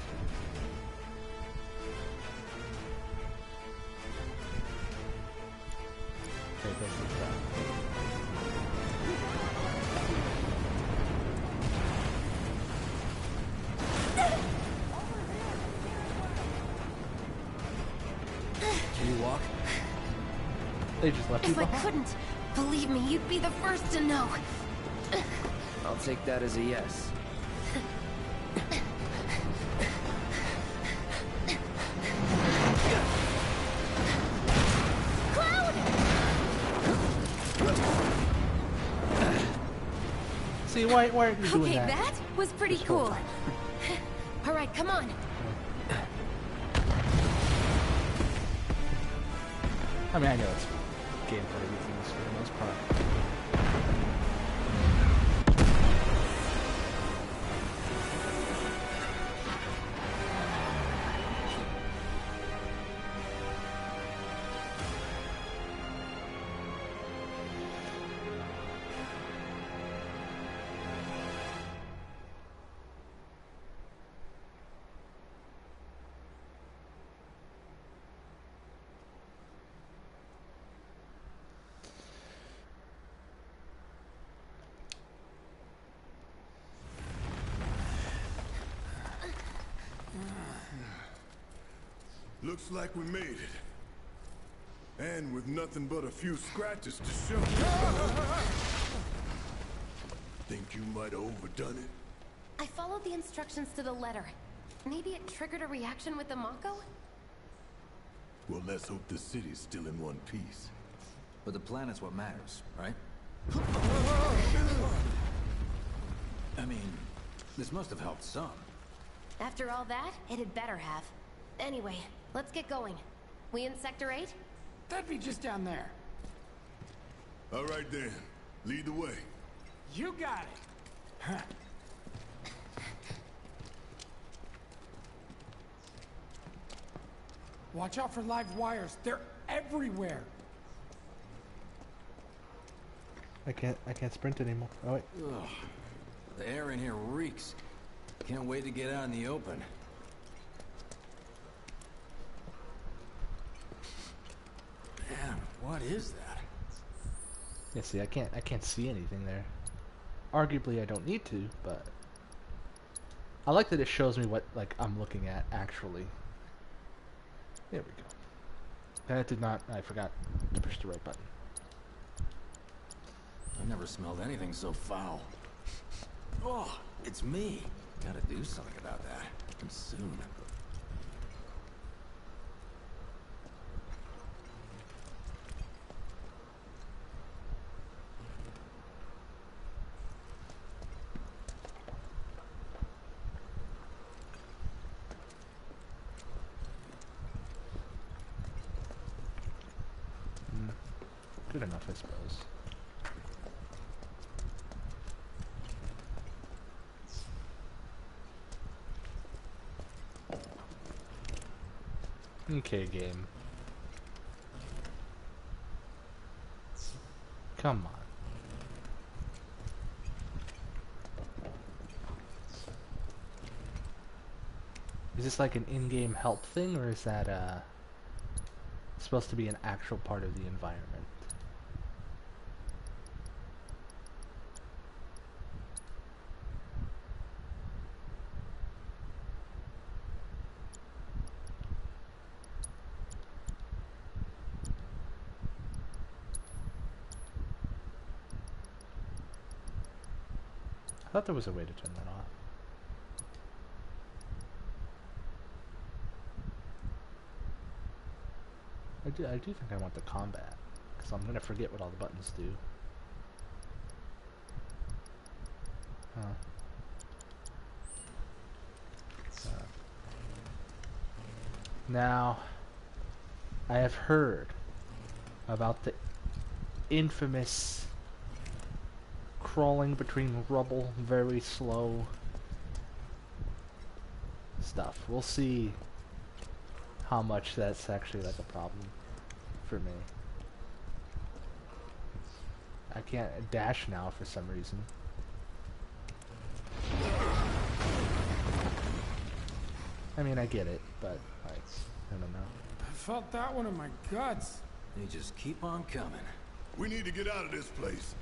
Okay, it does look that. Can you walk? They just left you If I behind. couldn't, believe me, you'd be the first to know. I'll take that as a yes. See, why aren't you doing Okay, that? that was pretty cool. All right, come on. I mean, I know it's gameplay weakness for the most part. Looks like we made it. And with nothing but a few scratches to show. Think you might have overdone it? I followed the instructions to the letter. Maybe it triggered a reaction with the Mako? Well, let's hope the city's still in one piece. But the planet's what matters, right? I mean, this must have helped some. After all that, it had better have. Anyway, let's get going. We in Sector 8? That'd be just down there. All right then, lead the way. You got it. Huh. Watch out for live wires. They're everywhere. I can't sprint anymore. Oh wait. Ugh. The air in here reeks. Can't wait to get out in the open. Man, what is that? Yeah, see, I can't see anything there. Arguably, I don't need to, but I like that it shows me what I'm looking at actually. There we go. That did not. I forgot to push the right button. I've never smelled anything so foul. Oh, it's me. Gotta do something about that. And soon. Good enough, I suppose. Okay, game. Come on. Is this like an in-game help thing, or is that supposed to be an actual part of the environment? I thought there was a way to turn that off. I do think I want the combat, because I'm going to forget what all the buttons do. Huh. Now, I have heard about the infamous crawling between rubble, very slow stuff. We'll see how much that's actually like a problem for me. I can't dash now for some reason. I mean, I get it, but like, I don't know. I felt that one in my guts. They just keep on coming. We need to get out of this place.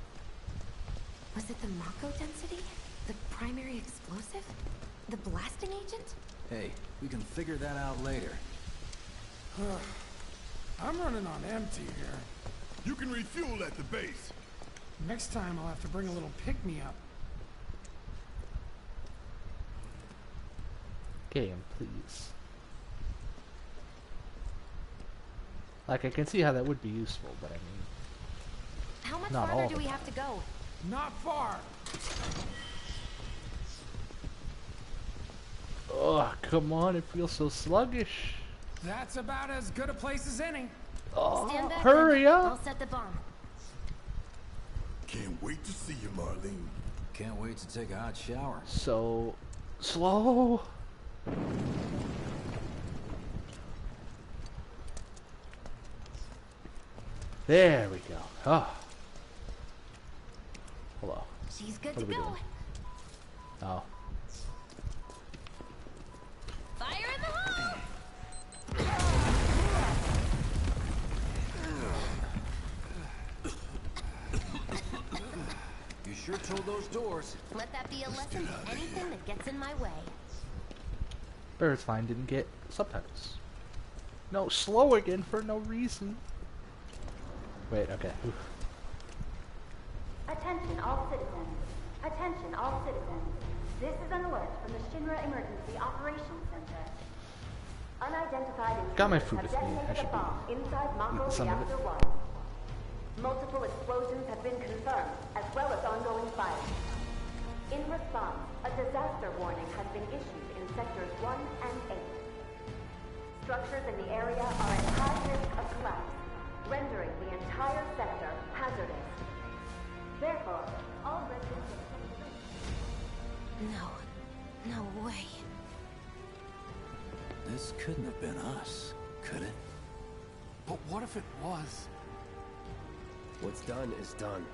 Was it the Mako density? The primary explosive? The blasting agent? Hey, we can figure that out later. I'm running on empty here. You can refuel at the base. Next time I'll have to bring a little pick-me-up. Game, please. Like, I can see how that would be useful, but I mean... How much Not all farther of do we it. have to go? Not far. Oh, come on, it feels so sluggish. That's about as good a place as any. Oh, Stand back. hurry then. up! I'll set the bomb. Can't wait to see you, Marlene. Can't wait to take a hot shower. So slow. There we go. Oh. Hello. She's good What to are we go. doing? Oh. Fire in the hole! You sure told those doors. Let that be a lesson to anything that gets in my way. It's fine, didn't get subtitles. No, slow again for no reason. Wait, okay. Oof. Attention all citizens. Attention all citizens. This is an alert from the Shinra Emergency Operations Center. Unidentified Got my intruders food have with me. I detonated should a be bomb inside Mako some of it. Reactor 1. Multiple explosions have been confirmed, as well as ongoing fire. In response, a disaster warning has been issued in sectors 1 and 8. Structures in the area are at high risk of collapse, rendering the entire sector hazardous. Therefore, all residents No. No way. This couldn't have been us, could it? But what if it was? What's done is done.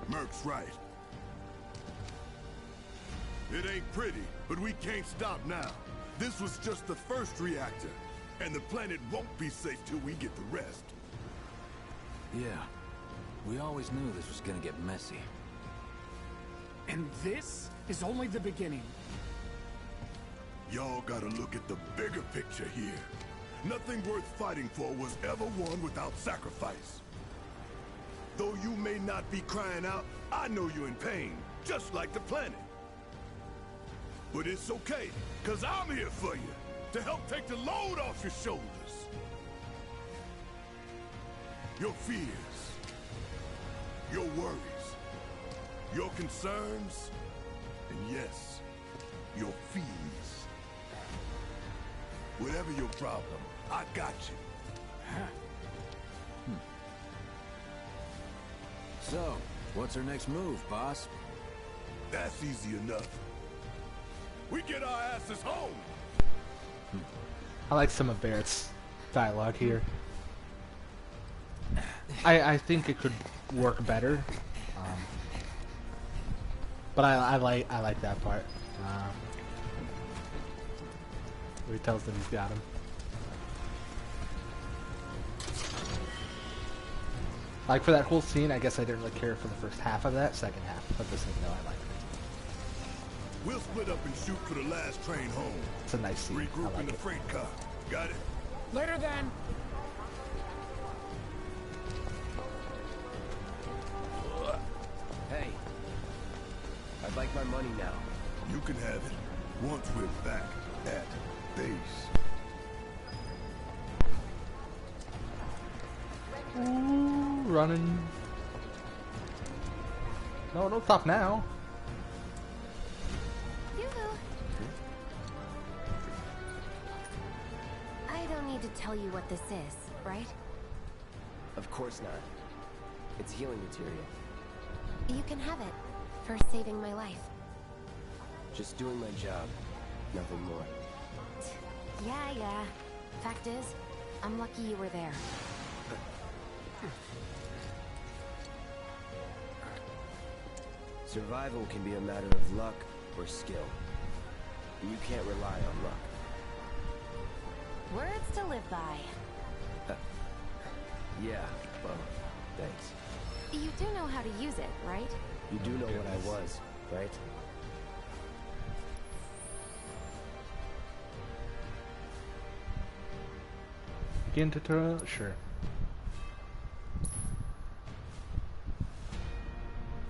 Merc's right. It ain't pretty, but we can't stop now. This was just the first reactor, and the planet won't be safe till we get the rest. Yeah. We always knew this was gonna get messy. And this is only the beginning. Y'all gotta look at the bigger picture here. Nothing worth fighting for was ever won without sacrifice. Though you may not be crying out, I know you're in pain, just like the planet. But it's okay, cause I'm here for you, to help take the load off your shoulders. Your fears, your worries, your concerns, and yes, your fees. Whatever your problem, I got you. So, what's our next move, boss? That's easy enough. We get our asses home. I like some of Barrett's dialogue here. I think it could work better, but I like that part. Where he tells them he's got him. Like for that whole scene, I guess I didn't really care for the first half of that. Second half of the scene, though, I liked it. We'll split up and shoot for the last train home. It's a nice scene. I Regroup like in the it. freight car. Got it? Later then. Hey, I'd like my money now. You can have it once we're back at base. Ooh, running. No, don't stop now. Yoo-hoo. I don't need to tell you what this is, right? Of course not. It's healing material. You can have it for saving my life. Just doing my job. Nothing more. Yeah. Fact is, I'm lucky you were there. Survival can be a matter of luck or skill. You can't rely on luck. Words to live by. Yeah, well, thanks. You do know how to use it, right? You do know what I was, right? Begin tutorial? Sure.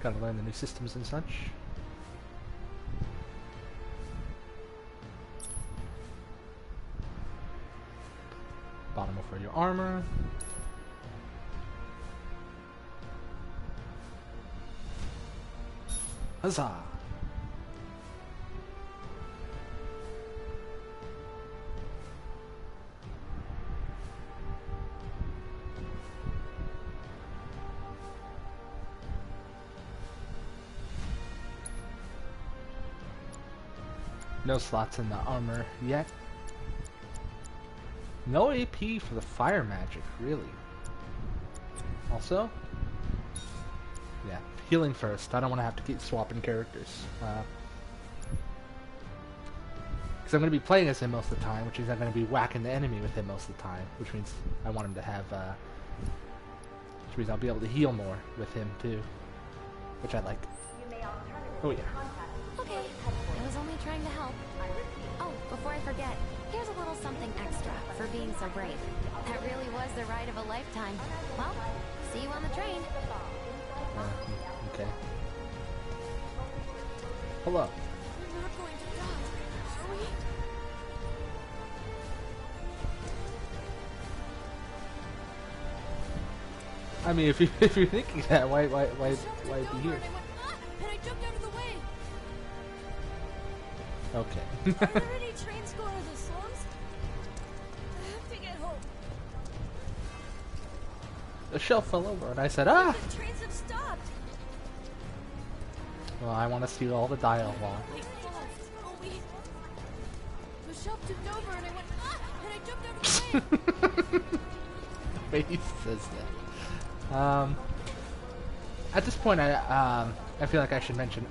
Gotta learn the new systems and such. Bottom for your armor. Huzzah! No slots in the armor yet. No AP for the fire magic, really. Also, yeah, healing first. I don't want to have to keep swapping characters. Because I'm going to be playing as him most of the time, which means I'm going to be whacking the enemy with him most of the time, which means I want him to have, which means I'll be able to heal more with him too, which I like. Oh yeah. Okay, I was only trying to help. Oh, before I forget, here's a little something extra for being so brave. That really was the ride of a lifetime. Well, see you on the train. Okay. Hello. We're not going to die, are we? I mean, if you're thinking that, why be here? And I jumped out of the way. Okay. Are there any trains going to the slums? I have to get home. The shelf fell over, and I said, "Ah!" The trains have stopped. Well, I want to see all the dialogue. The shelf tipped over, and I went, and I jumped out of the way. Face says that. At this point, I feel like I should mention,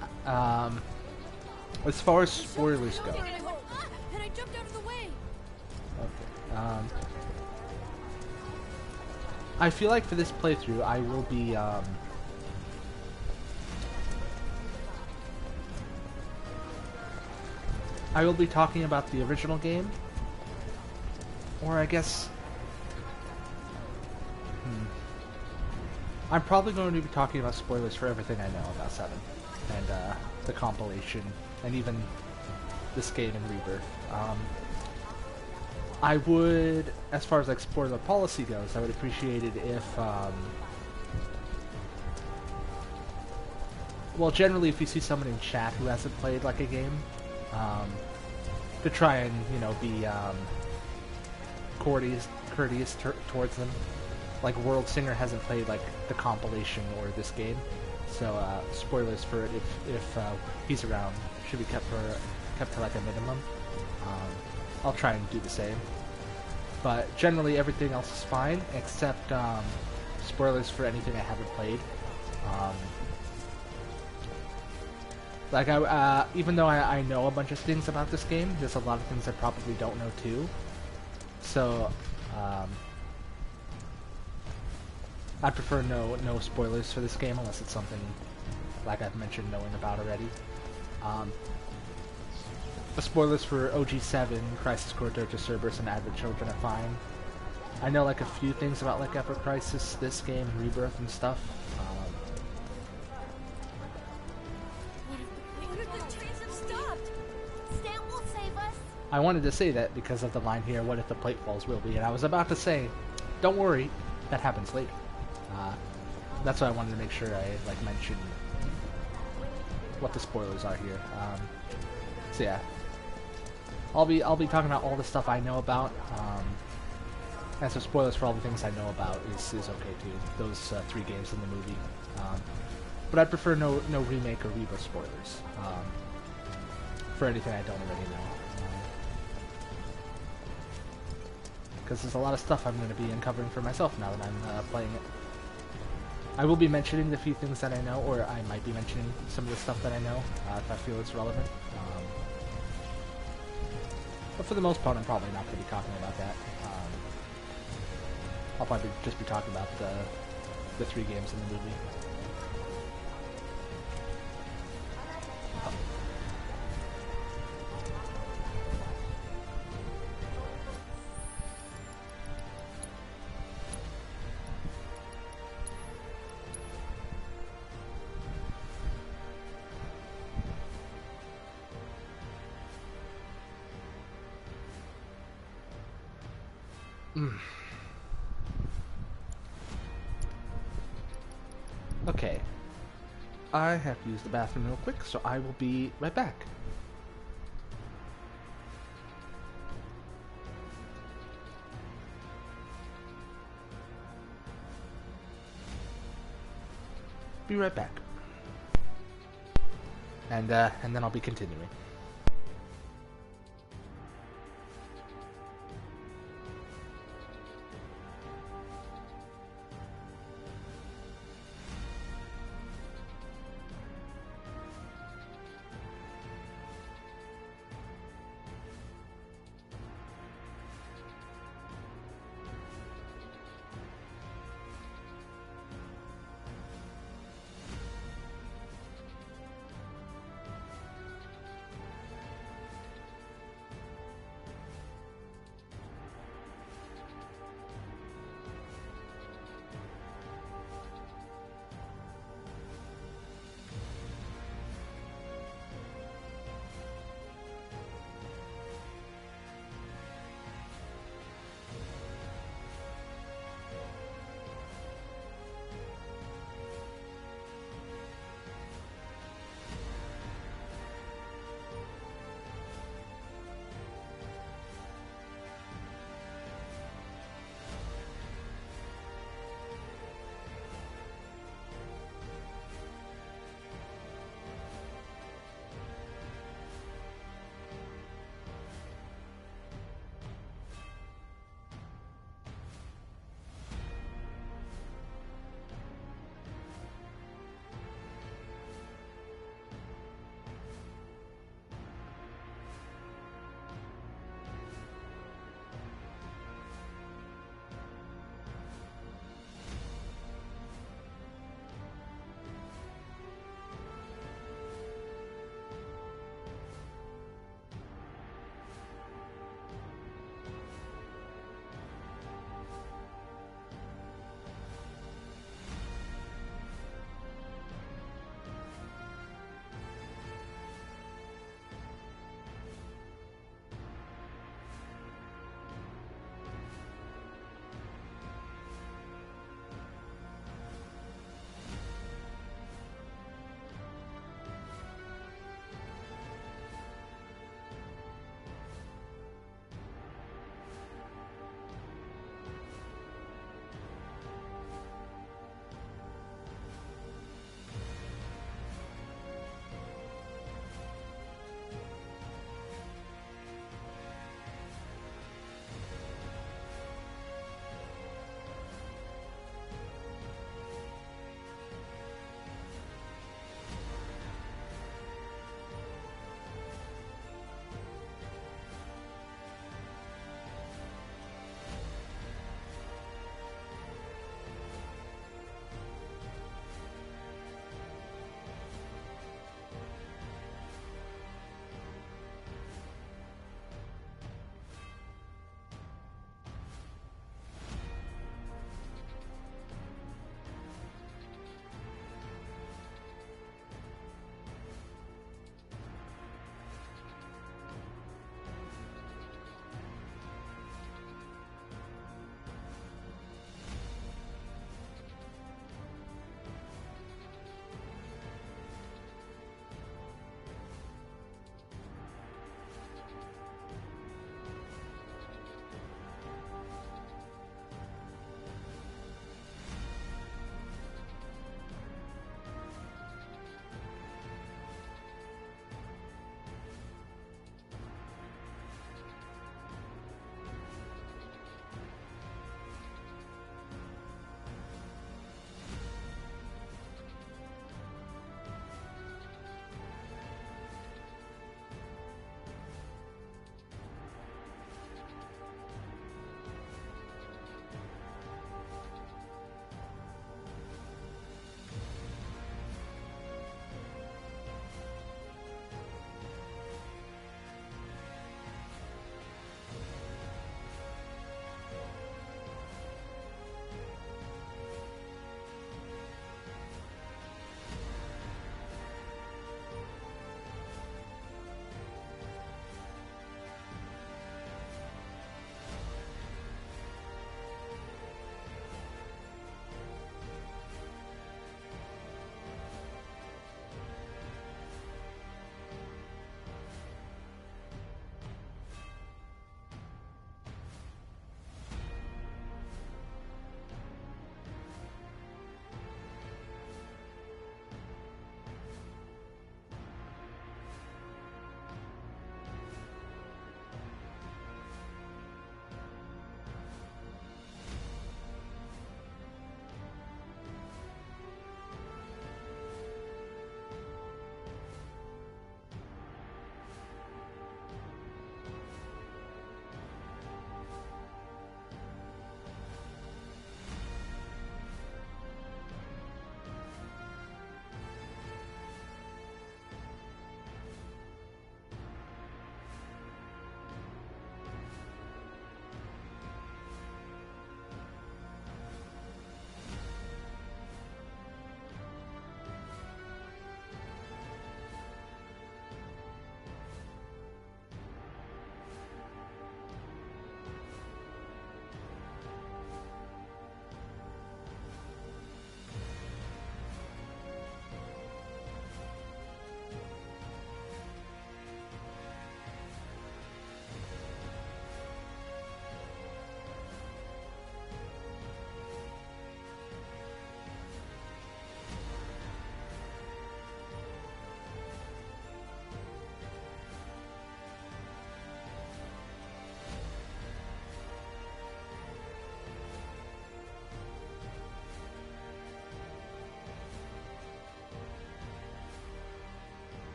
as far as spoilers go. And I jumped out of the way. Okay. I feel like for this playthrough, I will be, talking about the original game, or I guess, I'm probably going to be talking about spoilers for everything I know about 7, and the compilation, and even this game and Rebirth. I would, as far as like spoiler policy goes, I would appreciate it if, well, generally if you see someone in chat who hasn't played like a game, to try and, you know, be courteous towards them. Like World Singer hasn't played like the compilation or this game, so spoilers for it if he's around should be kept to like a minimum. I'll try and do the same, but generally everything else is fine except spoilers for anything I haven't played. Like even though I know a bunch of things about this game, there's a lot of things I probably don't know too. So I prefer no spoilers for this game unless it's something like I've mentioned knowing about already. The spoilers for OG7, Crisis Core Dirge Cerberus, and Advent Children are fine. I know like a few things about like Epic Crisis, this game, Rebirth, and stuff. What if the trains have stopped? Stan will save us. I wanted to say that because of the line here, what if the plate falls will be, and I was about to say, don't worry, that happens later. That's why I wanted to make sure I like mention what the spoilers are here. So yeah, I'll be talking about all the stuff I know about, and so spoilers for all the things I know about is okay too. Those 3 games in the movie, but I prefer no remake or rebirth spoilers for anything I don't already know, because there's a lot of stuff I'm going to be uncovering for myself now that I'm playing it. I will be mentioning the few things that I know, or I might be mentioning some of the stuff that I know, if I feel it's relevant. But for the most part, I'm probably not going to be talking about that. I'll probably just be talking about the 3 games in the movie. Okay. I have to use the bathroom real quick, so I will be right back. Be right back. And then I'll be continuing.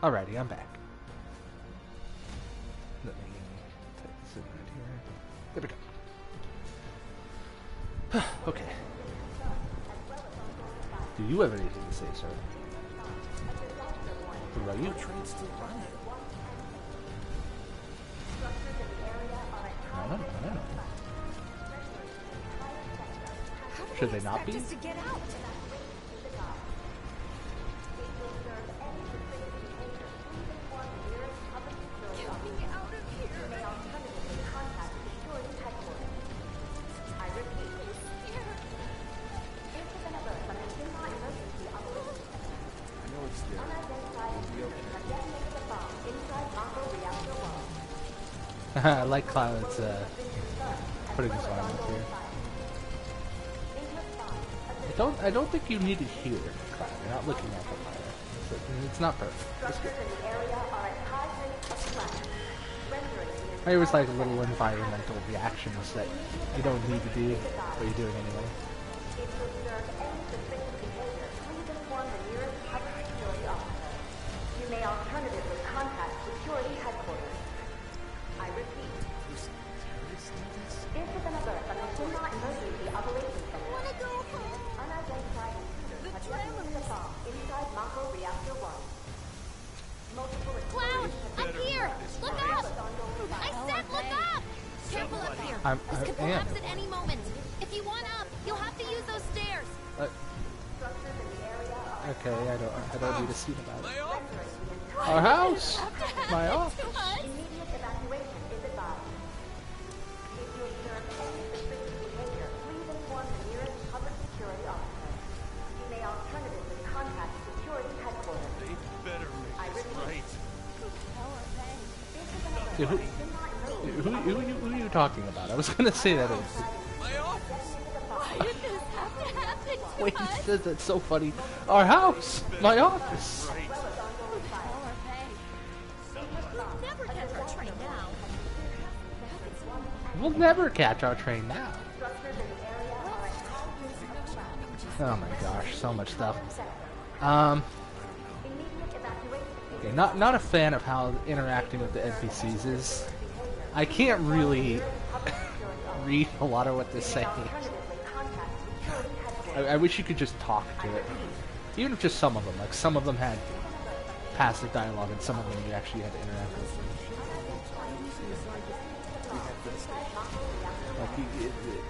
Alrighty, I'm back. Let me type this in right here. There we go. Okay. Do you have anything to say, sir? What about you? I don't know. Should they not be? To get out? I like Cloud's putting his arm up here. I don't think you need to hear Cloud. You're not looking at the fire. It's not perfect. It's good. I always like little environmental reactions that you don't need to do, but you do it anyway. You may alternatively contact security headquarters. I repeat. This is an alert from the Shinra Emergency Operations Center. Unidentified intruder has detonated the bomb inside Mako Reactor 1. Multiple Cloud, explosions up here! Look up! I said look up! Careful up here. This could collapse at any moment. If you want up, you'll have to use those stairs. Okay, I don't need to see about it. Our house! My office! Immediate evacuation is advised. If you observe any suspicious behavior, please inform the nearest public security officer. You may alternatively contact security headquarters. They better make I this repeat. right. Who are you talking about? I was gonna say that. Why did this have to happen? Wait, he says that's so funny. Our house! My office! Never catch our train now. We'll never catch our train now. Oh my gosh, so much stuff. Okay, not a fan of how interacting with the NPCs is. I can't really read a lot of what they're saying. I wish you could just talk to it. Even if just some of them. Like, some of them had passive dialogue and some of them you actually had to interact with. Like,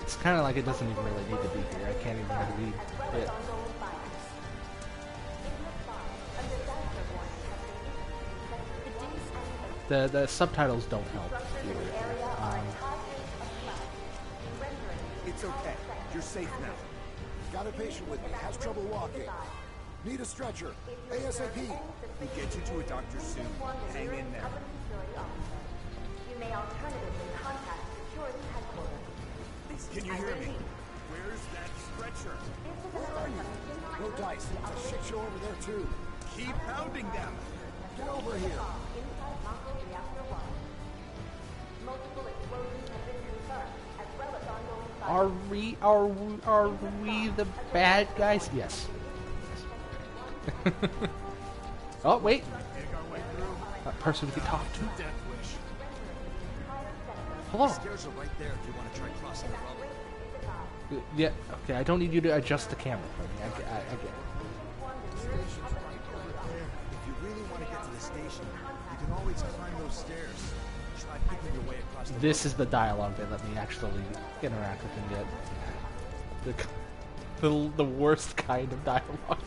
it's kind of like it doesn't even really need to be here. I can't even read it. The subtitles don't help here. It's okay. You're safe now. Got a patient with me. Has trouble walking. Need a stretcher. ASAP. We'll get you to a doctor soon. Hang in there. You may alternatively contact security headquarters. Can you hear me? Where's that stretcher? Where are you? No dice. There's a shit show over there too. Keep pounding them. Get over here. Inside Mako Reactor 1. Multiple explosions have been confirmed, as well as ongoing fire. Are we the bad guys? Yes. Oh wait. That person we can talk to. Hello. Stairs are right there if you want to try crossing the road. Yeah. Okay. I don't need you to adjust the camera for me. I get it. If you really want to get to the station, you can always climb those stairs. Try picking your way across the This is the dialogue that let me actually interact with him yet. The worst kind of dialogue.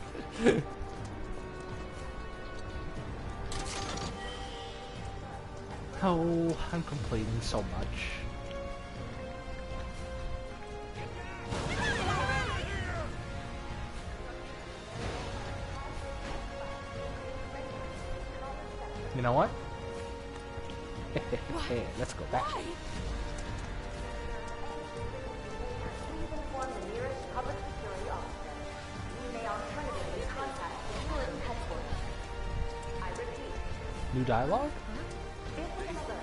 Oh, I'm complaining so much. You know what? Hey, let's go back. Please inform the nearest public security officer. You may alternatively contact security headquarters. I repeat. New dialogue?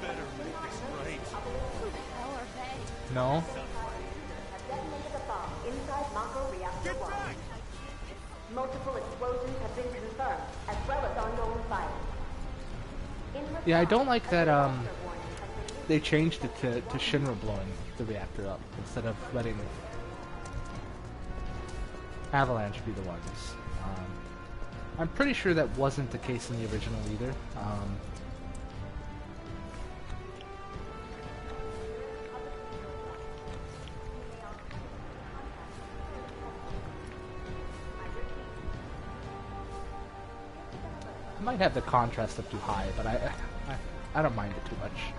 Better make this right. No. Have detonated a bomb inside Mako Reactor 1. Multiple explosions have been confirmed, as well as ongoing fire. Yeah, I don't like that they changed it to Shinra blowing the reactor up instead of letting Avalanche be the ones. I'm pretty sure that wasn't the case in the original either. I might have the contrast up too high, but I don't mind it too much.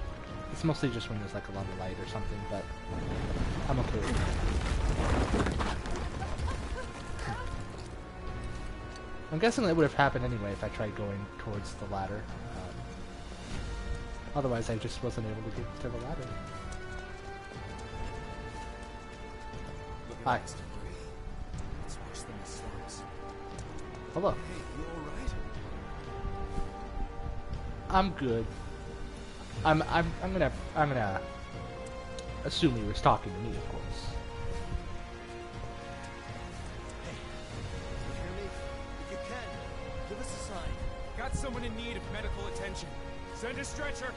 It's mostly just when there's like a lot of light or something, but I'm okay with it. I'm guessing that would have happened anyway if I tried going towards the ladder. Otherwise, I just wasn't able to get to the ladder. Hi. It's worse than the slums. Hello. Hey, you alright? I'm good. I'm gonna assume he was talking to me, of course. Hey, you hear me? If you can, give us a sign. Got someone in need of medical attention. Send a stretcher.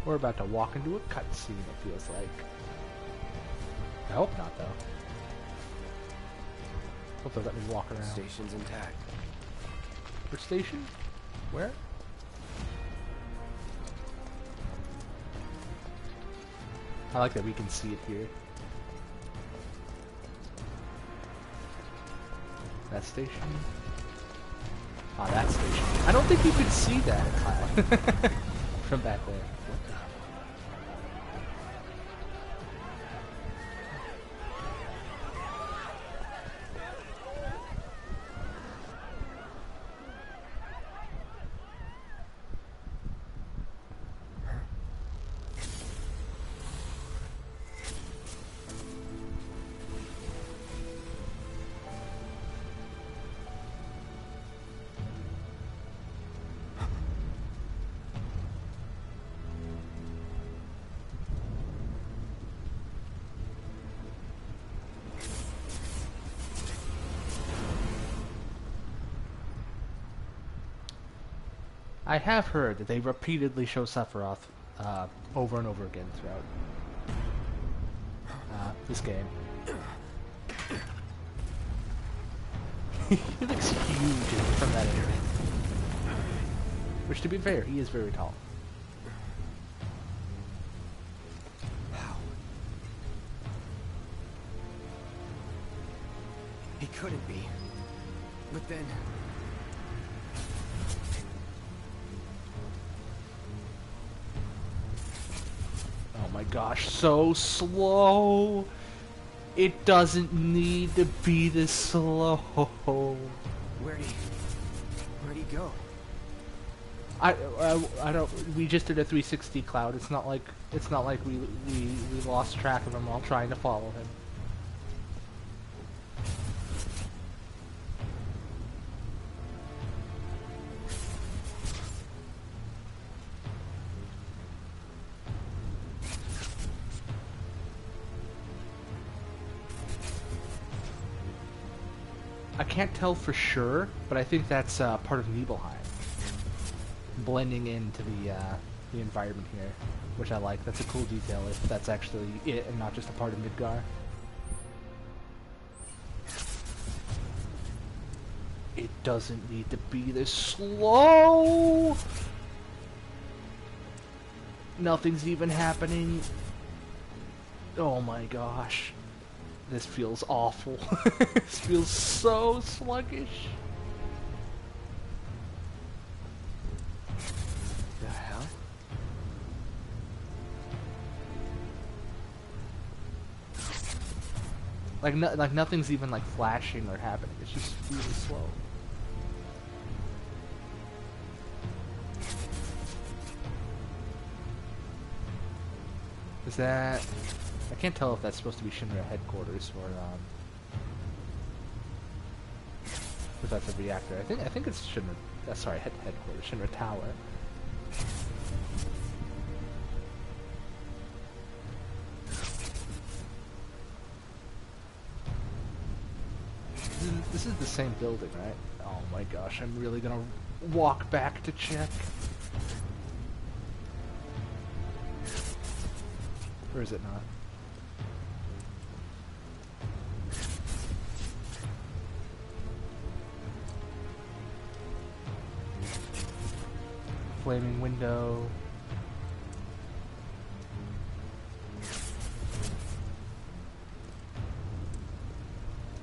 We're about to walk into a cutscene, it feels like. I hope not, though. Hope they'll let me walk around. Station's intact. Which station? Where? I like that we can see it here. That station? Ah, that station. I don't think you could see that from back there. I have heard that they repeatedly show Sephiroth over and over again throughout this game. He looks huge from that area. Which, to be fair, he is very tall. How? He couldn't be. But then... Oh my gosh, so slow! It doesn't need to be this slow. Where'd he go? I don't. We just did a 360 Cloud. It's not like we lost track of him while trying to follow him. I can't tell for sure, but I think that's part of Nibelheim, blending into the environment here, which I like. That's a cool detail if that's actually it and not just a part of Midgar. It doesn't need to be this slow. Nothing's even happening. Oh my gosh. This feels awful. This feels so sluggish. The hell? Like nothing's even like flashing or happening. It's just really slow. Is that? I can't tell if that's supposed to be Shinra headquarters or if that's a reactor. I think it's Shinra. Sorry, headquarters. Shinra Tower. This is the same building, right? Oh my gosh, I'm really gonna walk back to check. Or is it not? Flaming window.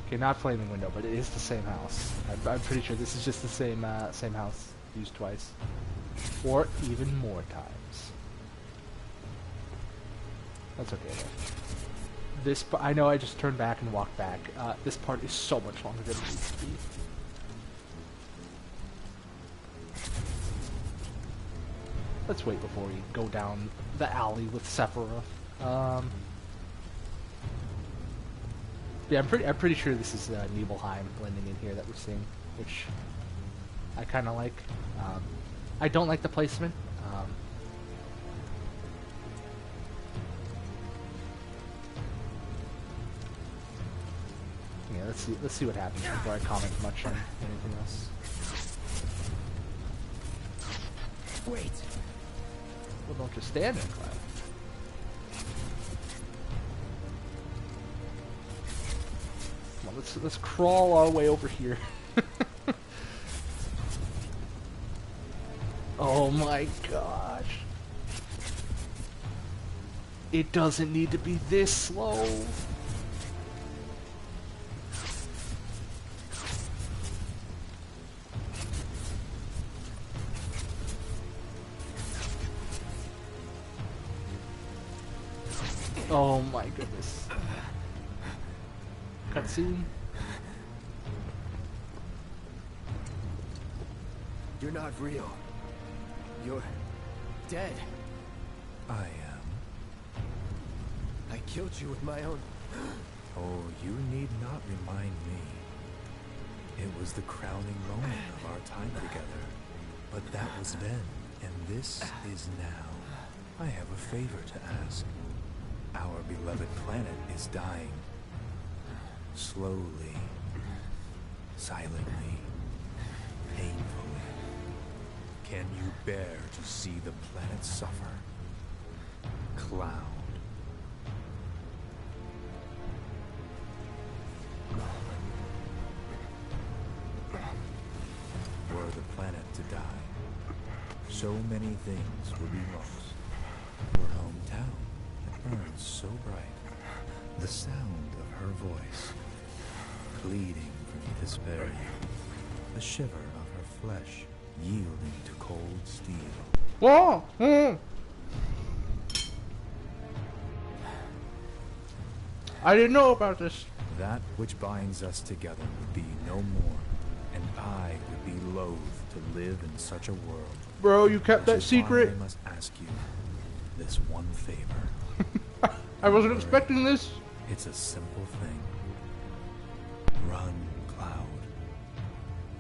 Okay, not flaming window, but it is the same house. I'm pretty sure this is just the same same house used twice, or even more times. That's okay though. This I know I just turned back and walked back. This part is so much longer than it needs to be. Let's wait before we go down the alley with Sephiroth. Yeah, I'm pretty sure this is Nibelheim blending in here that we're seeing, which I kind of like. I don't like the placement. Yeah, let's see what happens before I comment much on anything else. Wait. Well, don't just stand there, Cloud. Come on, let's crawl our way over here. Oh my gosh. It doesn't need to be this slow. Oh my goodness. Cutscene? You're not real. You're dead. I am. I killed you with my own... Oh, you need not remind me. It was the crowning moment of our time together. But that was then, and this is now. I have a favor to ask. Our beloved planet is dying. Slowly. Silently. Painfully. Can you bear to see the planet suffer? Cloud. Were the planet to die, so many things would be lost. Your hometown that burns so bright. The sound of her voice, pleading for me to spare you. The shiver of her flesh, yielding to cold steel. Whoa! I didn't know about this. That which binds us together would be no more, and I would be loath to live in such a world. Bro, you kept that secret? I must ask you this one favor. I wasn't expecting this. It's a simple thing. Run, Cloud.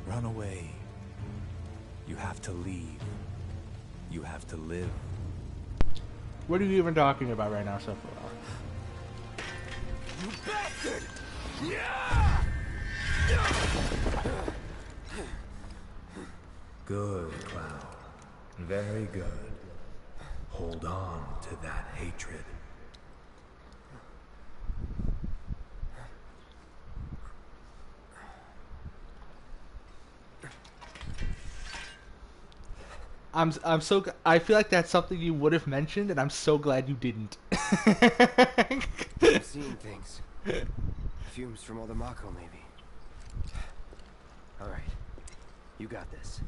Run away. You have to leave. You have to live. What are you even talking about right now, Sephiroth? You bastard! Yeah! Good, Cloud. Very good. Hold on to that hatred. I feel like that's something you would have mentioned, and I'm so glad you didn't. I'm seeing things. Fumes from all the Mako, maybe. Alright. You got this.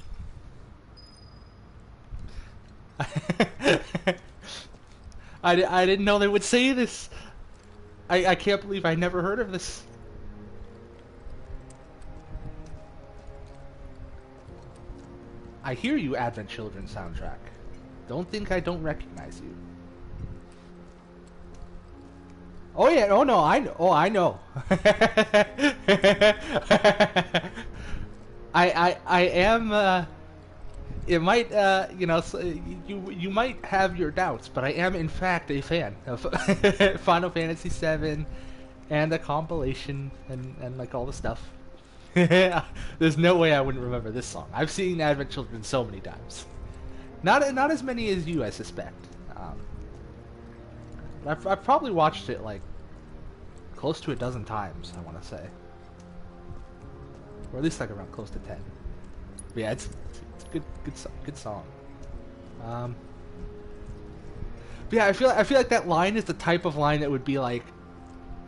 I didn't know they would say this. I can't believe I never heard of this. I hear you, Advent Children soundtrack. Don't think I don't recognize you. Oh yeah, oh no, I know. Oh, I know. I am. It might, you know, you might have your doubts, but I am in fact a fan of Final Fantasy VII and the compilation and like all the stuff. There's no way I wouldn't remember this song. I've seen Advent Children so many times. Not as many as you, I suspect. But I've probably watched it like close to a dozen times, I want to say, or at least like around close to 10. But yeah, it's a good song. But yeah, I feel like that line is the type of line that would be like,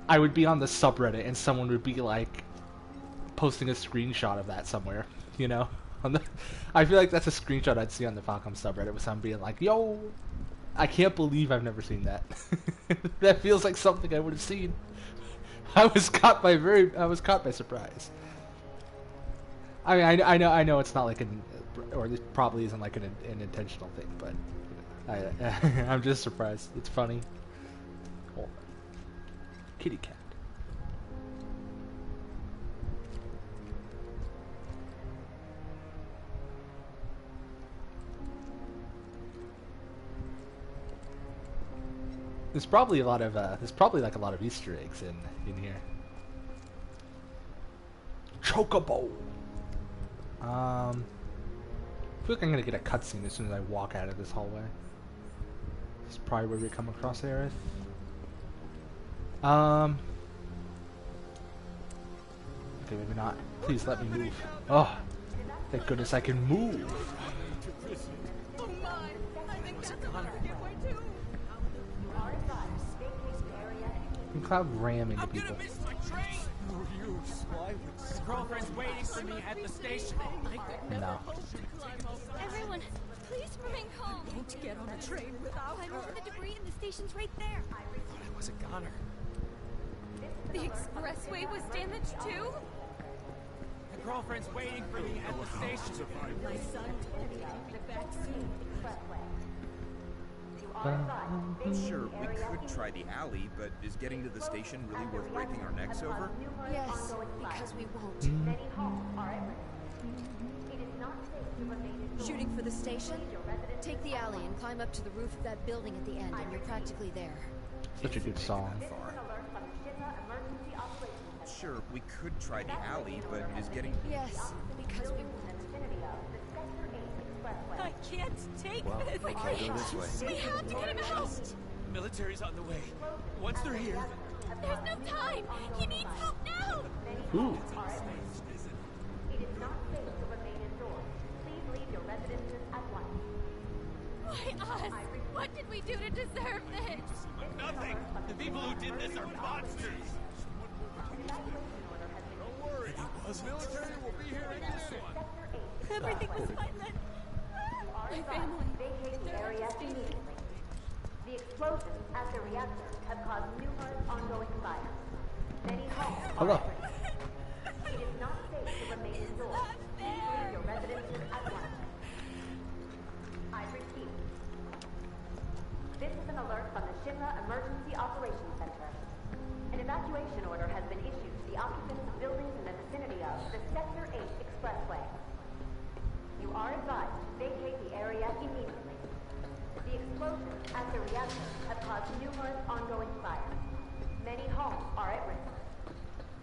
I would be on the subreddit and someone would be like posting a screenshot of that somewhere, you know? I feel like that's a screenshot I'd see on the Falcom subreddit with someone being like, "Yo, I can't believe I've never seen that." That feels like something I would have seen. I was caught by surprise. I mean, I know it's not like or this probably isn't like an intentional thing, but I'm just surprised. It's funny. Oh. Kitty cat. There's probably like a lot of Easter eggs in here. Chocobo. I feel like I'm gonna get a cutscene as soon as I walk out of this hallway. This is probably where we come across Aerith. Okay, maybe not. Please let me move. Oh, thank goodness I can move. Cloud ram into people. Girlfriend's waiting for me at the station. No. Everyone, please remain calm. Don't get on the train without I'm her. over the debris and the station's right there. I thought I was a goner. The expressway was damaged too? The girlfriend's waiting for me at the station. My son told me I'd be back soon. Sure, we could try the alley, but is getting to the station really worth breaking our necks over? Yes, because we won't. Shooting for the station? Take the alley and climb up to the roof of that building at the end, and you're practically there. Such a good song. Sure, we could try the alley, but is getting... Yes, because we won't. I can't take this. We can't go this way. We have to get him out! Military's on the way. Once they're here... There's no time! He needs help now! Ooh. It is not safe to remain indoors. Please leave your residences at once. Why us? What did we do to deserve this? Nothing! The people who did this are monsters! Don't worry. Military will be here any minute. Everything was fine then. My family. Vacate the area immediately. The explosions at the reactor have caused numerous ongoing fires. Many homes are Hello. at risk. It is not safe to remain indoors. Please leave your residences at once. I repeat. This is an alert from the Shinra Emergency Operations Center. An evacuation order has been issued to the occupants of buildings in the vicinity of the Sector 8 Expressway. You are advised to vacate the area immediately. The explosions at the reactor have caused numerous ongoing fires. Many homes are at risk.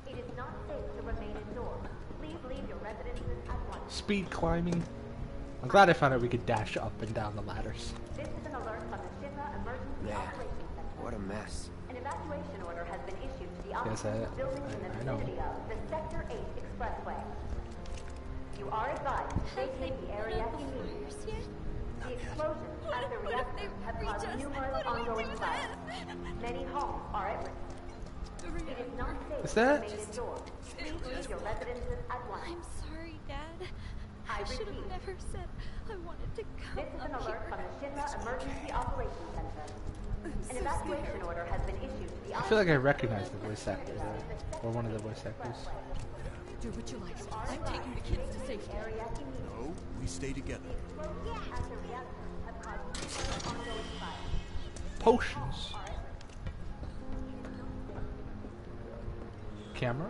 It is not safe to remain indoors. Please leave your residences at once. Speed climbing. I'm glad I found out we could dash up and down the ladders. This is an alert from the Shinra Emergency Man, Operations Center. what a mess. An evacuation order has been issued to the Yes, occupants of buildings in the I know. vicinity of the Sector 8 Expressway. You are advised to vacate the area immediately. The explosions at the reactor have caused numerous ongoing fires. Many homes are at risk. It is not safe Is to that- remain indoors. Please leave your residences at once. I'm sorry, Dad. I should repeat. have never said I wanted to come This is an up alert here. from the Shinra Emergency Operations Center. An evacuation order has been issued to the I feel like I recognize the voice actor there, or one of the voice actors. Do what you like. I'm taking the kids to safety. area immediately. No, we stay together. Explosions at the reactor have caused numerous ongoing fires. Potions. Camera?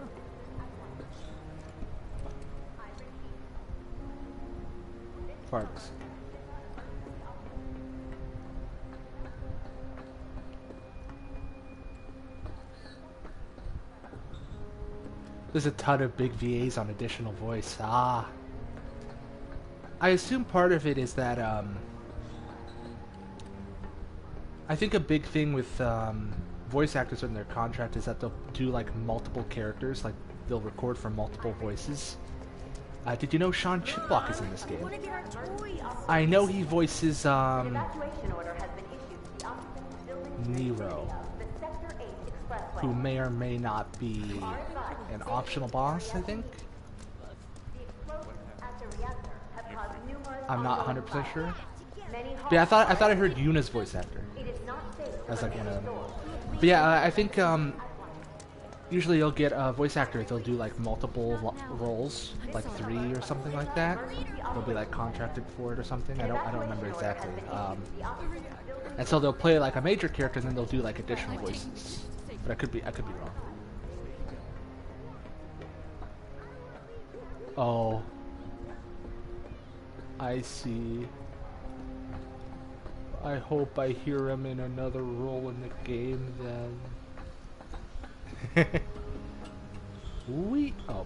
Farts. There's a ton of big VAs on additional voice. Ah. I assume part of it is that, I think a big thing with, voice actors in their contract is that they'll do, like, multiple characters. Like, they'll record for multiple voices. Did you know Sean Chiplock is in this game? I know he voices, Nero, who may or may not be an optional boss, I think? I'm not 100% sure. But yeah, I thought I heard Yuna's voice actor as like one of them. But yeah, I think usually you'll get a voice actor. They'll do like multiple roles, like 3 or something like that. They'll be like contracted for it or something. I don't remember exactly. And so they'll play like a major character, and then they'll do like additional voices. But I could be wrong. Oh, I see. I hope I hear him in another role in the game then. Oh.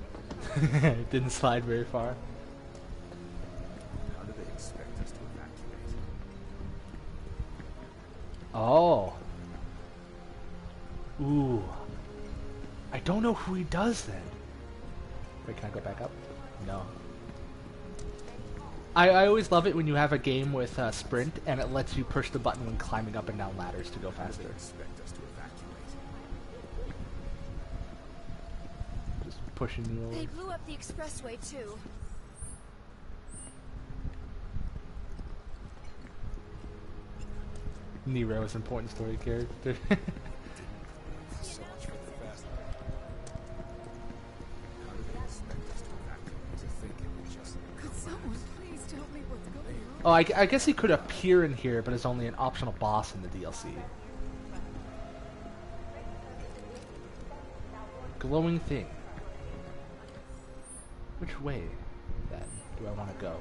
It didn't slide very far. How do they expect us to evacuate? Oh. Ooh. I don't know who he does then. Wait, can I go back up? No. I always love it when you have a game with sprint and it lets you push the button when climbing up and down ladders to go faster. Expect us to evacuate. Just pushing you over. They blew up the expressway too. Nero is an important story character. So much for the fast How do they expect us to evacuate? To think it was just... Could someone please tell me what's going on? Oh, I guess he could appear in here, but is only an optional boss in the DLC. Glowing thing. Which way, then, do I want to go?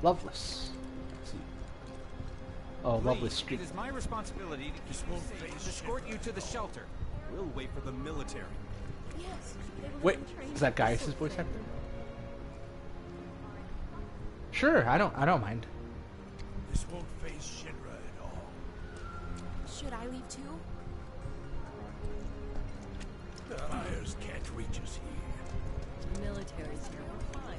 Loveless. Let's see. Oh, Loveless Street. It is my responsibility to keep you safe and escort you to the shelter. We'll wait for the military. Yes. Wait, is that Gaius' voice actor? Sure, I don't mind. This won't phase Shinra at all. Should I leave too? The fires can't reach us here. The military's here. We're fine.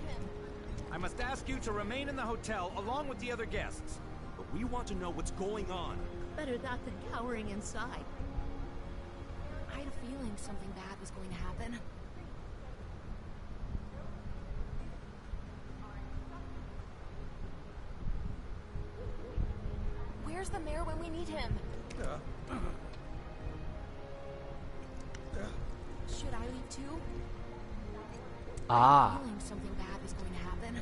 I must ask you to remain in the hotel along with the other guests. But we want to know what's going on. Better that than cowering inside. I had a feeling something bad was going to happen. Where's the mayor when we need him? Should I leave too? I had a feeling something bad was going to happen.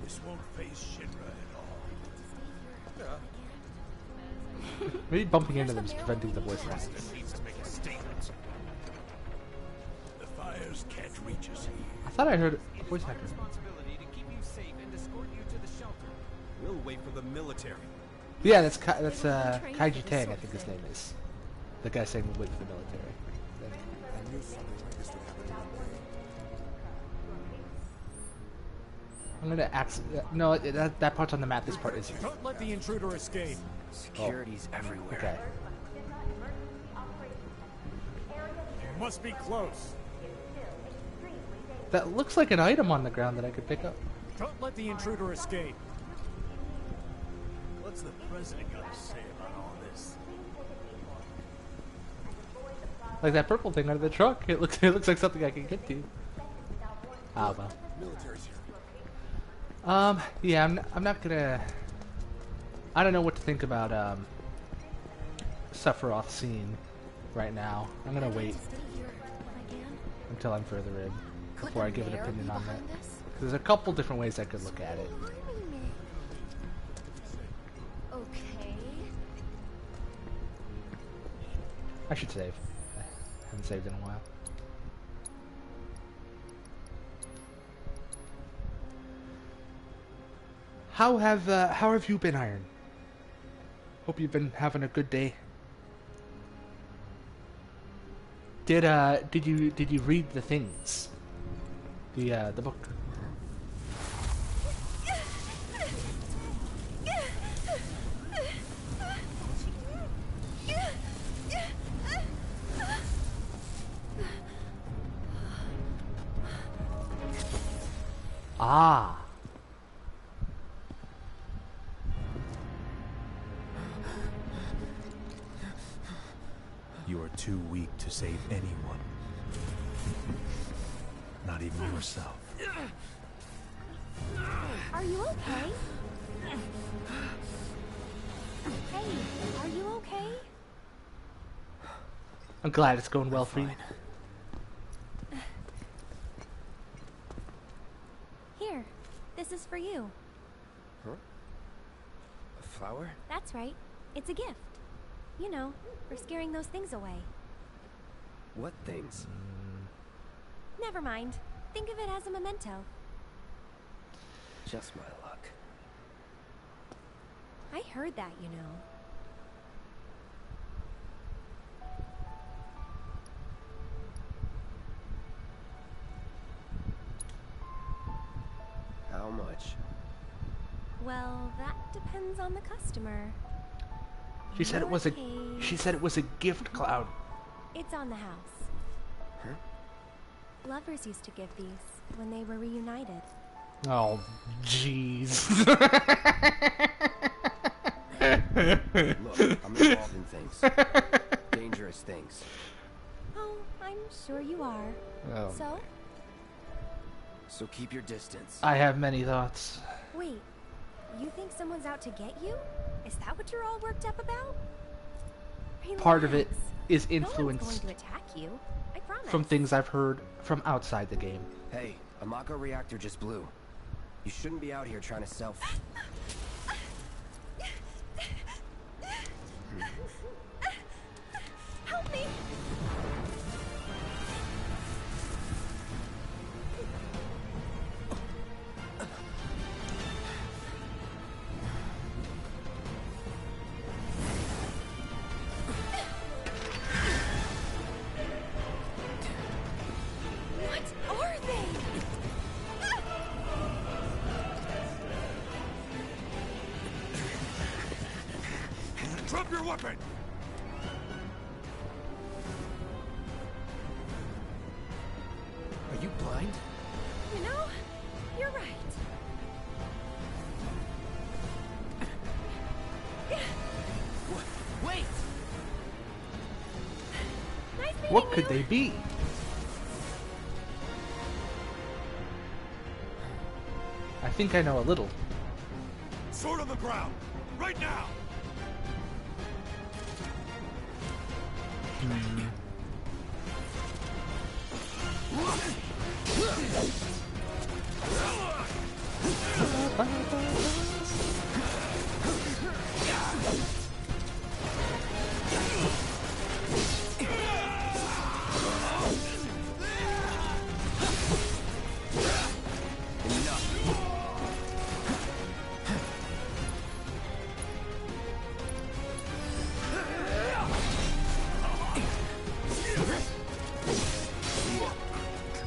This won't phase Shinra at all. Maybe bumping into them is preventing the voice lines. Needs to make a statement. The fires can't reach us here. I thought I heard a voice actor. Responsibility to keep you safe and escort you to the shelter. We'll wait for the military. Yeah, that's Kaiji Tang, I think his name is. The guy saying we'll wait for the military. I knew something like this would happen. I'm gonna no, that part's on the map. This part isn't. Don't let the intruder escape. Security's everywhere. Okay. You must be close. That looks like an item on the ground that I could pick up. Don't let the intruder escape. What's the president got to say about all this? Like that purple thing under the truck. It looks like something I can get to. Ah well. Military's here. Yeah, I'm not gonna. I don't know what to think about Sephiroth's scene right now. I'm gonna wait until I'm further in before I give an opinion on that. There's a couple different ways I could look at it. Okay. I should save. I haven't saved in a while. How have you been, Iron? Hope you've been having a good day. Did you read the things? The book. Ah. You are too weak to save anyone. Not even yourself. Are you okay? Hey, are you okay? I'm glad it's going well for you. Here, this is for you. Huh? A flower? That's right. It's a gift. You know, for scaring those things away. What things? Never mind. Think of it as a memento. Just my luck. I heard that, you know. How much? Well, that depends on the customer. She said it was a. She said it was a gift cloud. It's on the house. Huh? Lovers used to give these when they were reunited. Oh, jeez. Look, I'm involved in things. Dangerous things. Oh, I'm sure you are. Oh. So keep your distance. I have many thoughts. Wait, you think someone's out to get you? Is that what you're all worked up about? Relax. Part of it is No one's influenced going to attack you. I promise. from things I've heard from outside the game. Hey, a Mako reactor just blew. You shouldn't be out here trying to sell. Help me! What are they? Drop your weapon! Are you blind? You know, you're right. Wait! Nice meeting What could you. they be? I think I know a little. Sword on the ground! Right now!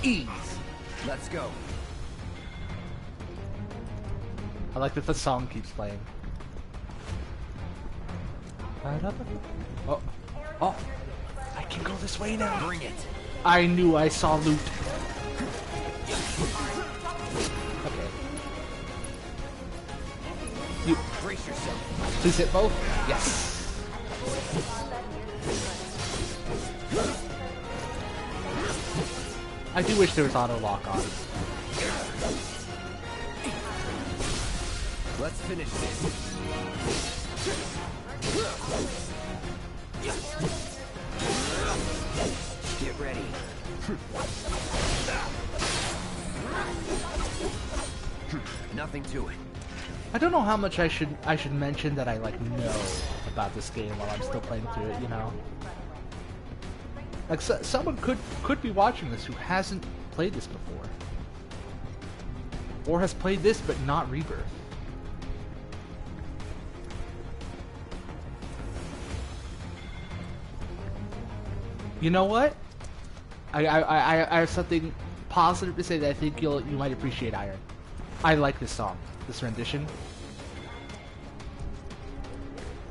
Ease. Let's go. I like that the song keeps playing. Oh, oh! I can go this way now. Bring it. I knew I saw loot. Okay. You brace yourself. Please hit both. Yes. I do wish there was auto lock on. Let's finish this. Get ready. Nothing to it. I don't know how much I should mention that I like know about this game while I'm still playing through it, you know? Like someone could be watching this who hasn't played this before. Or has played this but not Rebirth. You know what? I have something positive to say that I think you might appreciate, Iron. I like this song, this rendition.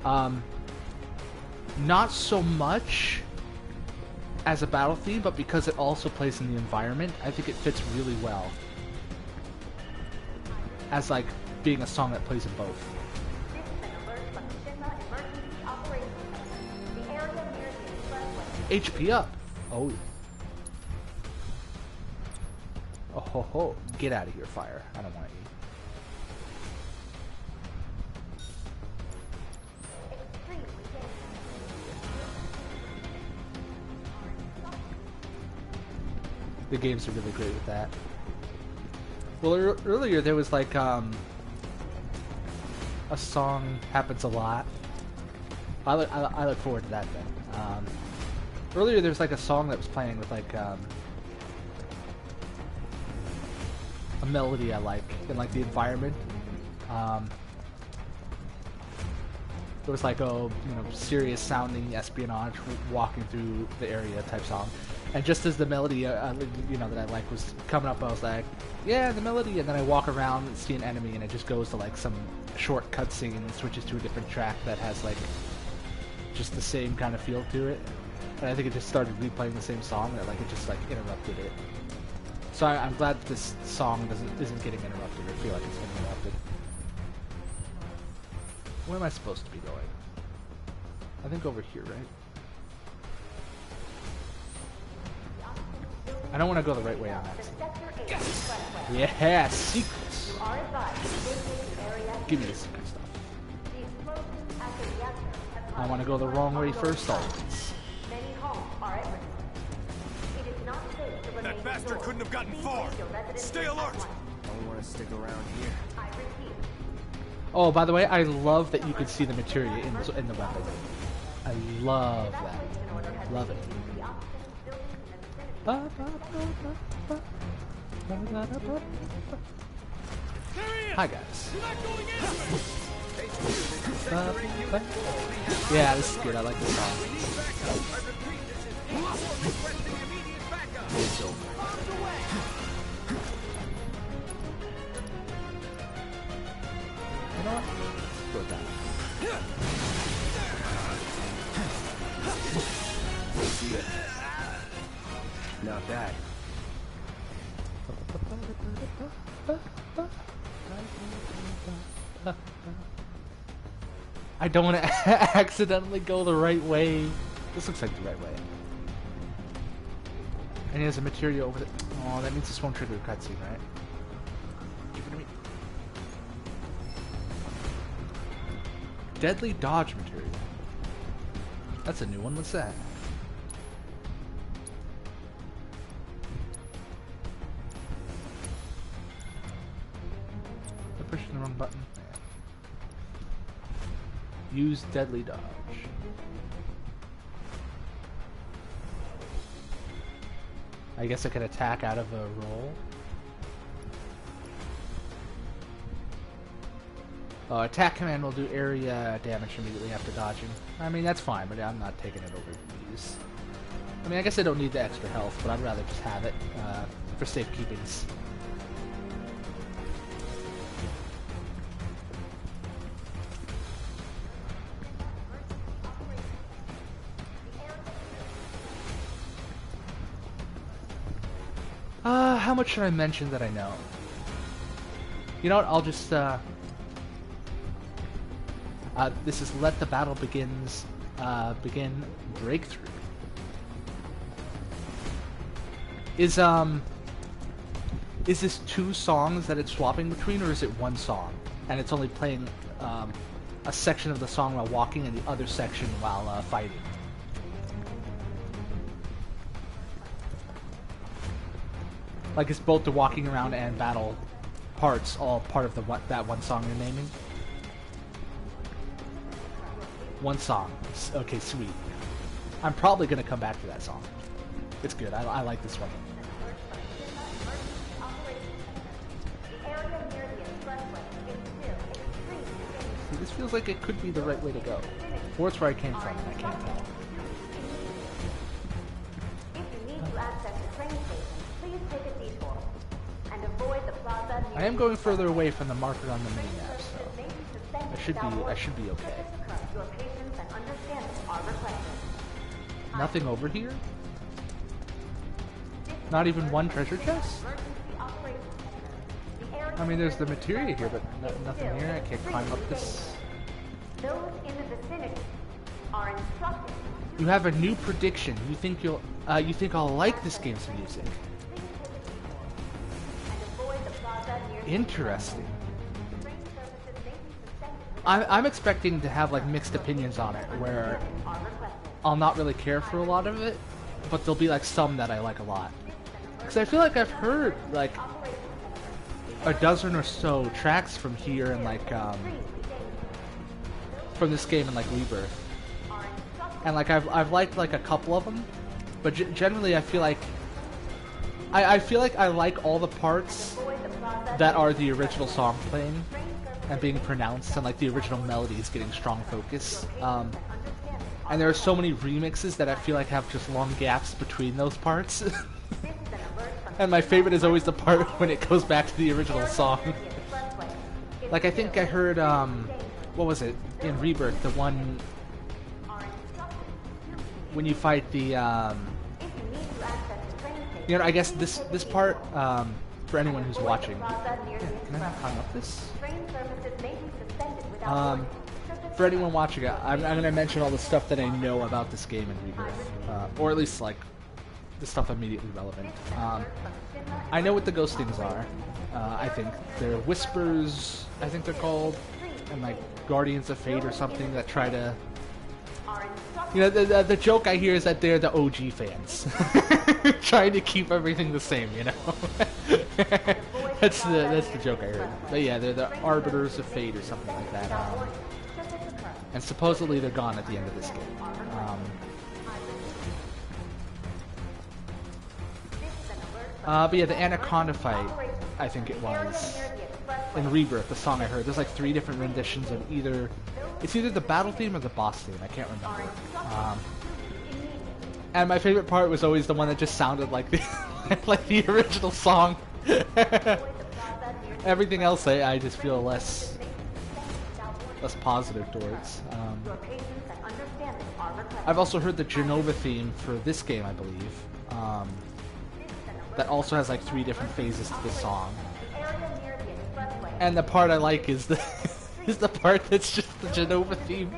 Not so much as a battle theme, but because it also plays in the environment, I think it fits really well as like being a song that plays in both. HP up. Oh. Oh ho ho. Get out of here, fire. I don't want you. The games are really great with that. Well, earlier there was like a song happens a lot. I look forward to that then. Earlier there was like a song that was playing with like a melody I like and like the environment. There was like a serious sounding espionage walking through the area type song. And just as the melody, that I like was coming up, I was like, yeah, the melody. And then I walk around and see an enemy, and it just goes to like some short cutscene and switches to a different track that has like just the same kind of feel to it. And I think it just started replaying the same song, that like it just like interrupted it. So I'm glad that this song isn't getting interrupted or feel like it's getting interrupted. Where am I supposed to be going? I think over here, right? I don't want to go the right way on accident. Yeah, secrets. Give me the secret stuff. I want to go the wrong way first always. That bastard couldn't have gotten far. Stay alert. Don't want to stick around here. Oh, by the way, I love that you could see the materia in the weapon. I love that. Love it. Hi guys. Yeah, this is good. I like this song. It's over. You know what? Go with that. Not bad. I don't want to accidentally go the right way. This looks like the right way. And there's a materia over there. Oh, that means this won't trigger a cutscene, right? Give it to me. Deadly dodge material. That's a new one. What's that? I'm pushing the wrong button. Use deadly dodge. I guess I could attack out of a roll. Attack command will do area damage immediately after dodging. I mean, that's fine, but I'm not taking it over these. I mean, I guess I don't need the extra health, but I'd rather just have it for safekeepings. How much should I mention that I know? You know what, I'll just, this is Let the Battle begin breakthrough. Is this two songs that it's swapping between, or is it one song? And it's only playing, a section of the song while walking and the other section while, fighting? Like, it's both the walking around and battle parts all part of that one song you're naming? One song. Okay, sweet. I'm probably going to come back to that song. It's good. I like this one. See, this feels like it could be the right way to go. Or it's where I came from, and I can't tell. If you need to access I am going further away from the marker on the mini-map, so I should be okay. Nothing over here? Not even one treasure chest? I mean, there's the materia here, but nothing here. I can't climb up this. Those in the vicinity are instructed. You have a new prediction. You think I'll like this game's music. Interesting. I'm expecting to have like mixed opinions on it, where I'll not really care for a lot of it, but there'll be like some that I like a lot. Because I feel like I've heard like a dozen or so tracks from here and like from this game and like Rebirth, and like I've liked like a couple of them, but generally I feel like I feel like I like all the parts that are the original song playing and being pronounced, and like the original melodies getting strong focus. And there are so many remixes that I feel like have just long gaps between those parts. And my favorite is always the part when it goes back to the original song. Like I think I heard, what was it, in Rebirth, the one when you fight the, you know, I guess this part, for anyone who's watching. Yeah, can I climb up this? For anyone watching, I'm going to mention all the stuff that I know about this game in Rebirth, or at least like the stuff immediately relevant. I know what the ghost things are. I think they're whispers, I think they're called, and like Guardians of Fate or something that try to. You know, the joke I hear is that they're the OG fans, trying to keep everything the same. You know, that's the joke I heard. But yeah, they're the Arbiters of Fate or something like that. And supposedly they're gone at the end of this game. But yeah, the Anaconda fight, I think it was, in Rebirth, the song I heard. There's like 3 different renditions of it's either the battle theme or the boss theme, I can't remember. And my favorite part was always the one that just sounded like the, like the original song. Everything else I just feel less positive towards. I've also heard the Genova theme for this game, I believe. That also has like 3 different phases to the song. And the part I like is the is the part that's just the Genova theme.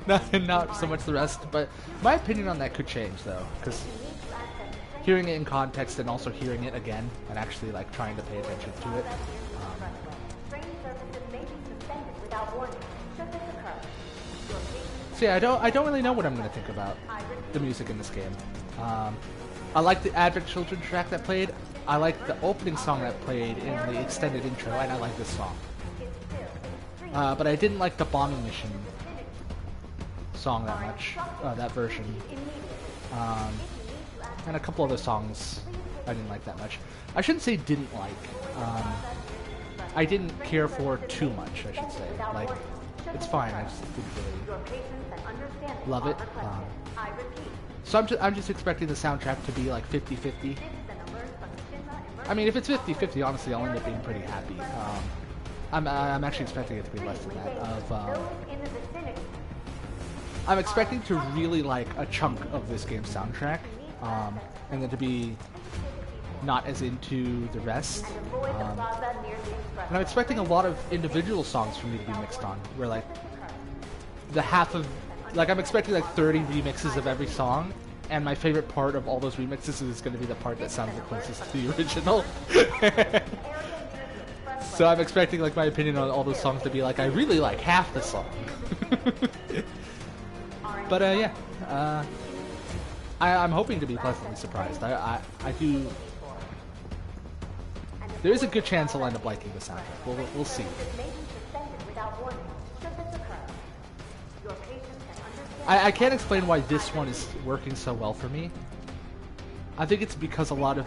Not so much the rest, but my opinion on that could change though, because hearing it in context and also hearing it again and actually like trying to pay attention to it. So yeah, I don't really know what I'm going to think about the music in this game. I like the Advent Children track that played. I like the opening song that played in the extended intro, and I like this song. But I didn't like the bombing mission song that much, that version. And a couple other songs I didn't like that much. I shouldn't say didn't like. I didn't care for too much, I should say. Like, it's fine, I just didn't really love it. So I'm just expecting the soundtrack to be like 50-50. I mean, if it's 50-50, honestly, I'll end up being pretty happy. I'm actually expecting it to be less than that. I'm expecting to really like a chunk of this game's soundtrack, and then to be not as into the rest. And I'm expecting a lot of individual songs for me to be mixed on, where like the half of, like I'm expecting like 30 remixes of every song, and my favorite part of all those remixes is going to be the part that sounds the closest to the original. So I'm expecting like my opinion on all those songs to be like, I really like half the song. But yeah, I'm hoping to be pleasantly surprised. I do. There is a good chance I'll end up liking the soundtrack. We'll see. I can't explain why this one is working so well for me. I think it's because a lot of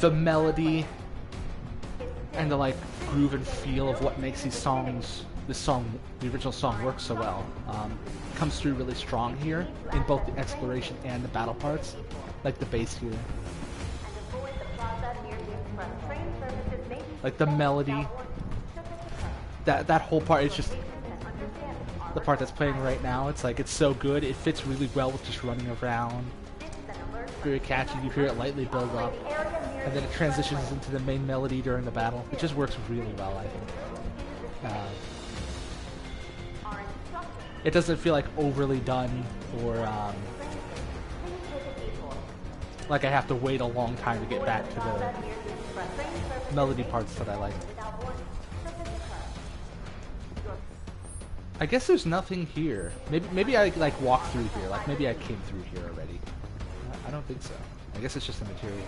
the melody and the like groove and feel of what makes the original song work so well, comes through really strong here in both the exploration and the battle parts, like the bass here. Like the melody, that whole part is just the part that's playing right now. It's like, it's so good. It fits really well with just running around. Very catchy. You hear it lightly build up, and then it transitions into the main melody during the battle. It just works really well, I think. It doesn't feel like overly done, or like I have to wait a long time to get back to the melody parts that I like. I guess there's nothing here. Maybe I like walked through here. Like maybe I came through here already. I don't think so. I guess it's just a material.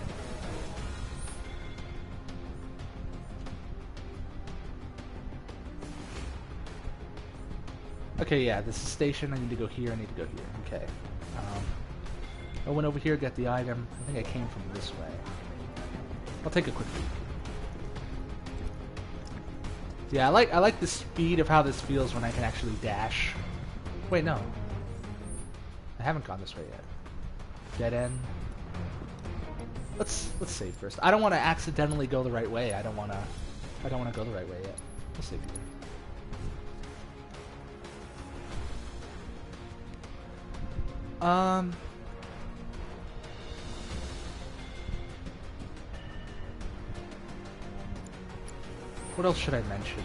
Okay, yeah, this is station. I need to go here. I need to go here. Okay. I went over here, get the item. I think I came from this way. I'll take a quick peek. Yeah, I like the speed of how this feels when I can actually dash. Wait, no. I haven't gone this way yet. Dead end. Let's save first. I don't want to accidentally go the right way. I don't want to go the right way yet. We'll save here. What else should I mention?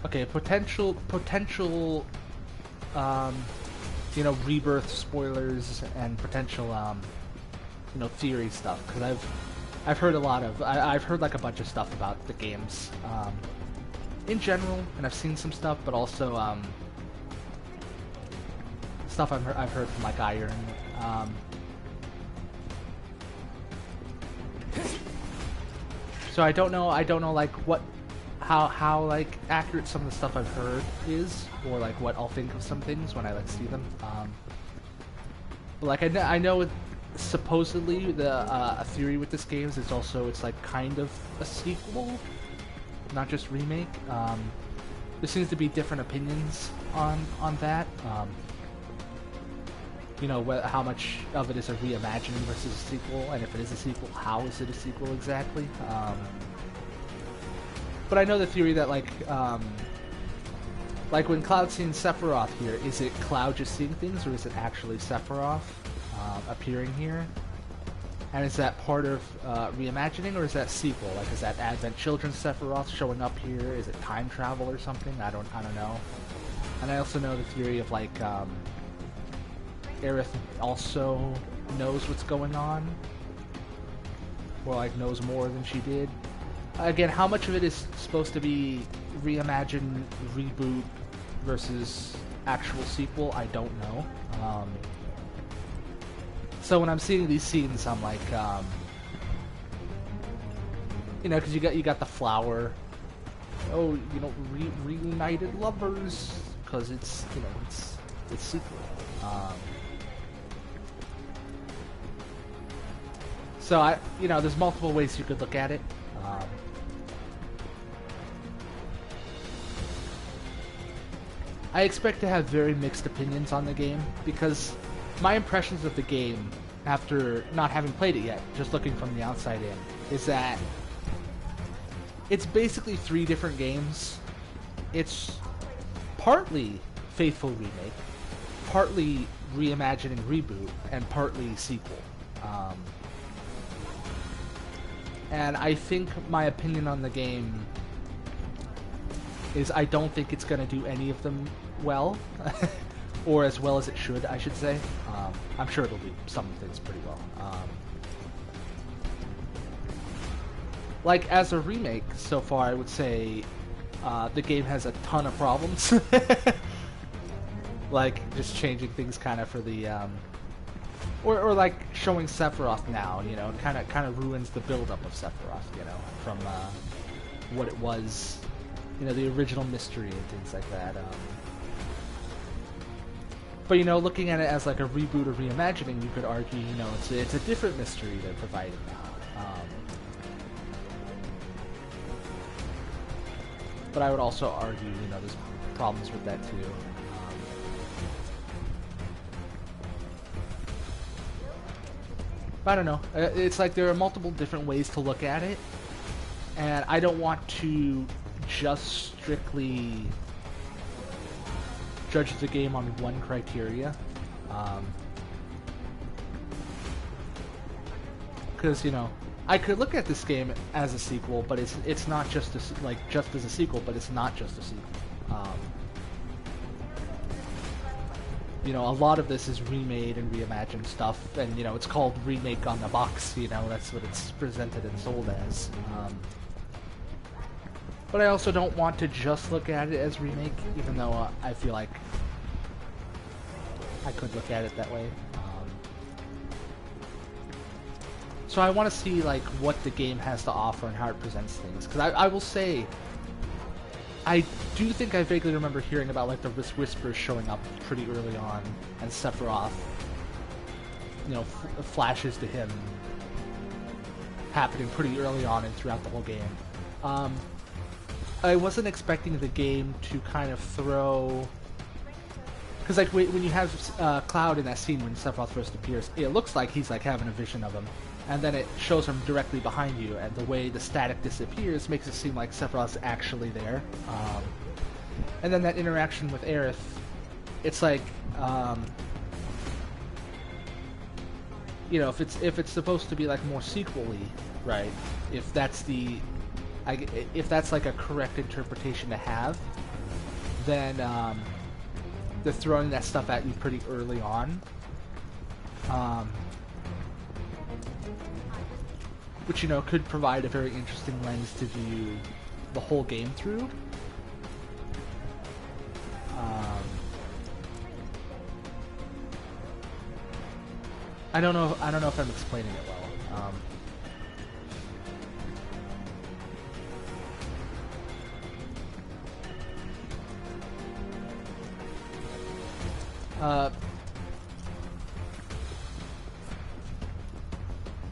Okay, potential, you know, rebirth spoilers and potential, you know, theory stuff. Because I've heard a lot of, I've heard like a bunch of stuff about the games, in general, and I've seen some stuff, but also, stuff I've heard from like Iron. So I don't know like how like accurate some of the stuff I've heard is, or like what I'll think of some things when I like see them. But like I know supposedly a theory with this game is it's like kind of a sequel, not just remake. There seems to be different opinions on that. You know, how much of it is a reimagining versus a sequel, and if it is a sequel, how is it a sequel exactly? But I know the theory that like when Cloud's seeing Sephiroth here, is it Cloud just seeing things, or is it actually Sephiroth appearing here? And is that part of reimagining, or is that sequel? Like, is that Advent Children's Sephiroth showing up here? Is it time travel or something? I don't know. And I also know the theory of like Aerith also knows what's going on, or like knows more than she did. Again, how much of it is supposed to be reimagine, reboot versus actual sequel, I don't know. So when I'm seeing these scenes, I'm like, you know, because you got the flower. Oh, you know, reunited lovers, because it's, you know, it's sequel. So you know, there's multiple ways you could look at it. I expect to have very mixed opinions on the game, because my impressions of the game, after not having played it yet, just looking from the outside in, is that it's basically 3 different games. It's partly faithful remake, partly reimagining reboot, and partly sequel. And I think my opinion on the game is I don't think it's going to do any of them well, or as well as it should, I should say. I'm sure it'll do some things pretty well. Like, as a remake, so far, I would say the game has a ton of problems. Like, just changing things kind of for the... Or like showing Sephiroth now, you know, kind of ruins the build-up of Sephiroth, you know, from what it was, you know, the original mystery and things like that. But, you know, looking at it as like a reboot or reimagining, you could argue, you know, it's a different mystery they're providing now. But I would also argue, you know, there's problems with that too. I don't know. It's like there are multiple different ways to look at it, and I don't want to just strictly judge the game on one criteria. Because you know, I could look at this game as a sequel, but it's not just just as a sequel, but it's not just a sequel. You know, a lot of this is remade and reimagined stuff, and you know, it's called Remake on the box. You know, that's what it's presented and sold as. But I also don't want to just look at it as remake, even though I feel like I could look at it that way. So I want to see like what the game has to offer and how it presents things. Because I will say, I do think I vaguely remember hearing about like the whispers showing up pretty early on, and Sephiroth, you know, flashes to him happening pretty early on and throughout the whole game. I wasn't expecting the game to kind of throw... Because like when you have Cloud in that scene when Sephiroth first appears, it looks like he's like having a vision of him, and then it shows him directly behind you, and the way the static disappears makes it seem like Sephiroth's actually there. And then that interaction with Aerith, it's like, you know, if it's supposed to be like more sequel-y, right? If that's if that's like a correct interpretation to have, then they're throwing that stuff at you pretty early on. Which, you know, could provide a very interesting lens to view the whole game through. I don't know if I'm explaining it well.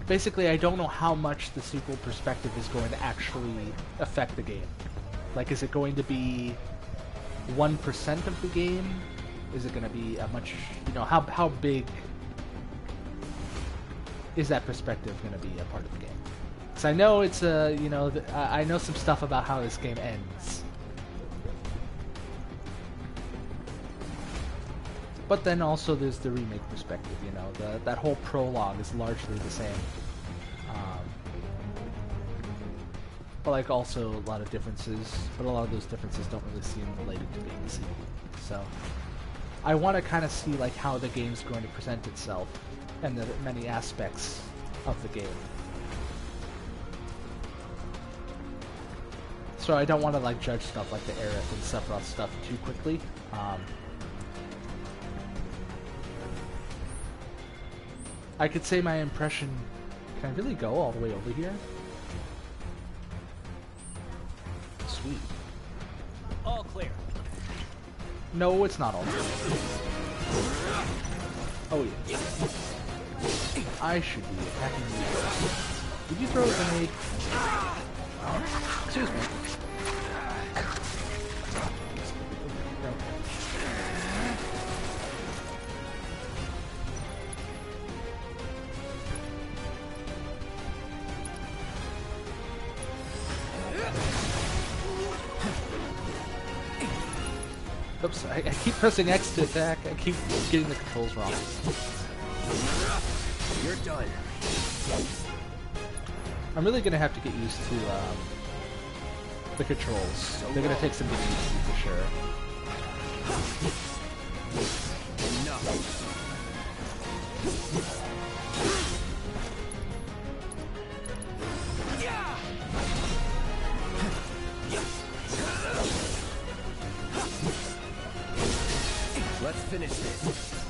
Basically, I don't know how much the sequel perspective is going to actually affect the game. Like, is it going to be 1% of the game? Is it going to be a much, you know, how big is that perspective going to be a part of the game? Because I know it's a, you know, I know some stuff about how this game ends. But then also there's the remake perspective, you know, that whole prologue is largely the same. But like also a lot of differences, but a lot of those differences don't really seem related to being a sequel. So I want to kind of see like how the game's going to present itself and the many aspects of the game. So I don't want to like judge stuff like the Aerith and Sephiroth stuff too quickly. I could say my impression... Can I really go all the way over here? Sweet. All clear. No, it's not all clear. Oh yeah. I should be attacking you first. Did you throw a grenade? Excuse me. Oops, I keep pressing X to attack. I keep getting the controls wrong. You're done. I'm really gonna have to get used to the controls. They're gonna take some getting used to for sure. Enough. Let's finish this.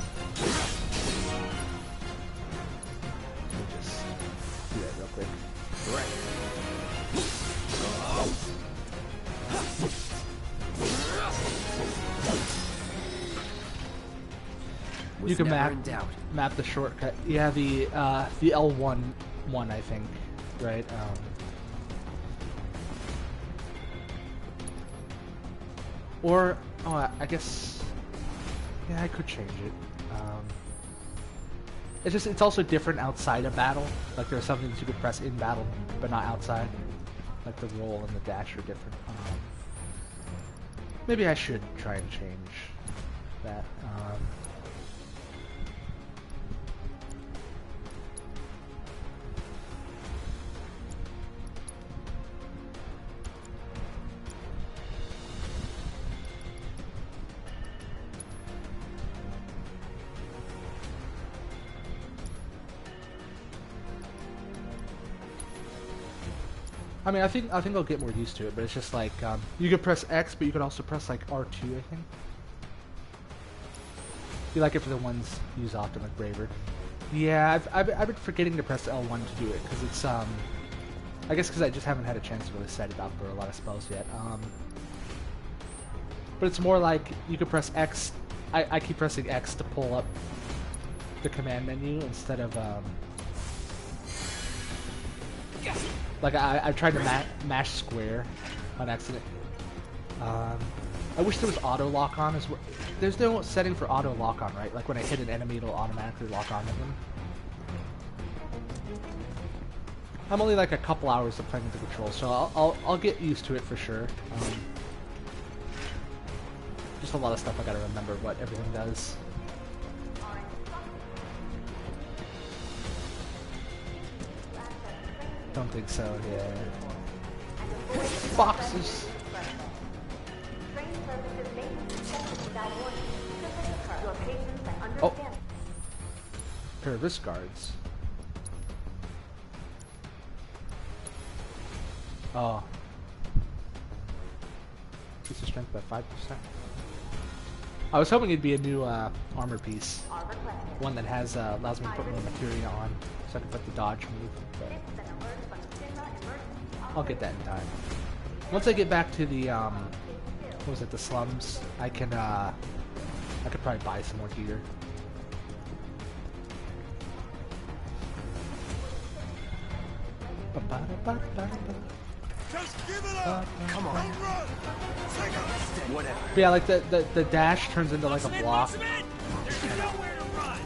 Let me just do that real quick. Right. You can map the shortcut. Yeah, the L1 one, I think, right? Or I guess. Yeah, I could change it. it's also different outside of battle. Like there are some things you could press in battle, but not outside. Like the roll and the dash are different. Maybe I should try and change that. I mean, I think I'll get more used to it, but it's just like you could press X, but you could also press like R2. I think. You like it for the ones used often, like Braver. Yeah, I've been forgetting to press L1 to do it because it's I guess because I just haven't had a chance to really set it up for a lot of spells yet. But it's more like you could press X. I keep pressing X to pull up the command menu instead of like I've tried to mash square on accident. I wish there was auto lock on as well. There's no setting for auto lock on, right? Like when I hit an enemy, it'll automatically lock on to them. I'm only like a couple hours of playing with the controls, so I'll get used to it for sure. Just a lot of stuff I gotta remember what everything does. Don't think so, yeah. Boxes! Oh! Pair of wrist guards. Oh. Increase the strength by 5%. I was hoping it'd be a new armor piece. One that has allows me to put more materia on, so I can put the dodge move. But I'll get that in time. Once I get back to the what was it, the slums, I could probably buy some more gear. Just give it up! Come on. Don't run! Take a Whatever. But yeah, like the dash turns into like a block. There's nowhere to run.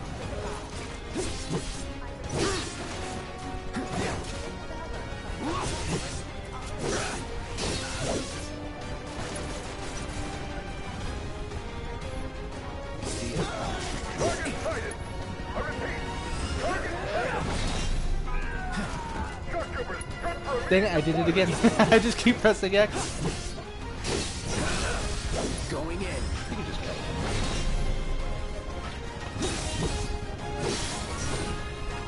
Target sighted! I repeat, target sighted! Dang it, I did it again. I just keep pressing X. Going in. You can just go.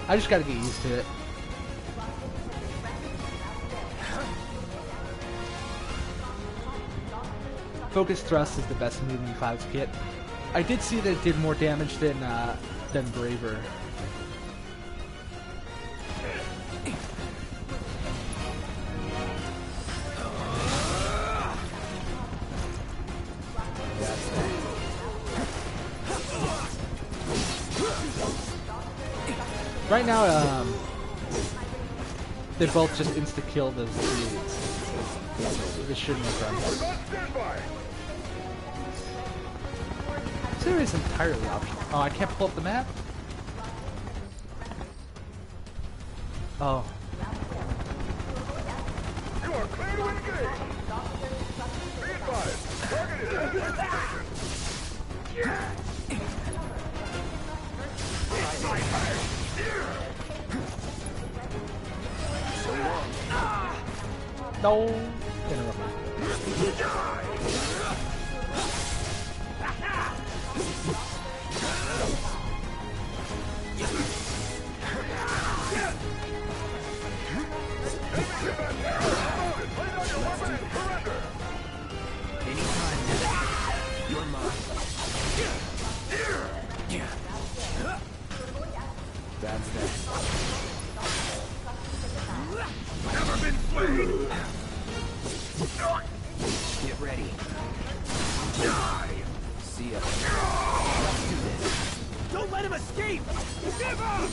I just gotta get used to it. Focus thrust is the best move in Cloud's kit. I did see that it did more damage than Braver. Right now, they both just insta-kill those dudes. This shouldn't have run. Series entirely optional. Oh, I can't pull up the map? Oh. You are clear to engage! Be advised, target is at the No. Interrupt me. You're mine. That's that. Never been played! Get ready. Die! See ya. Let's do this. Don't let him escape! Give up!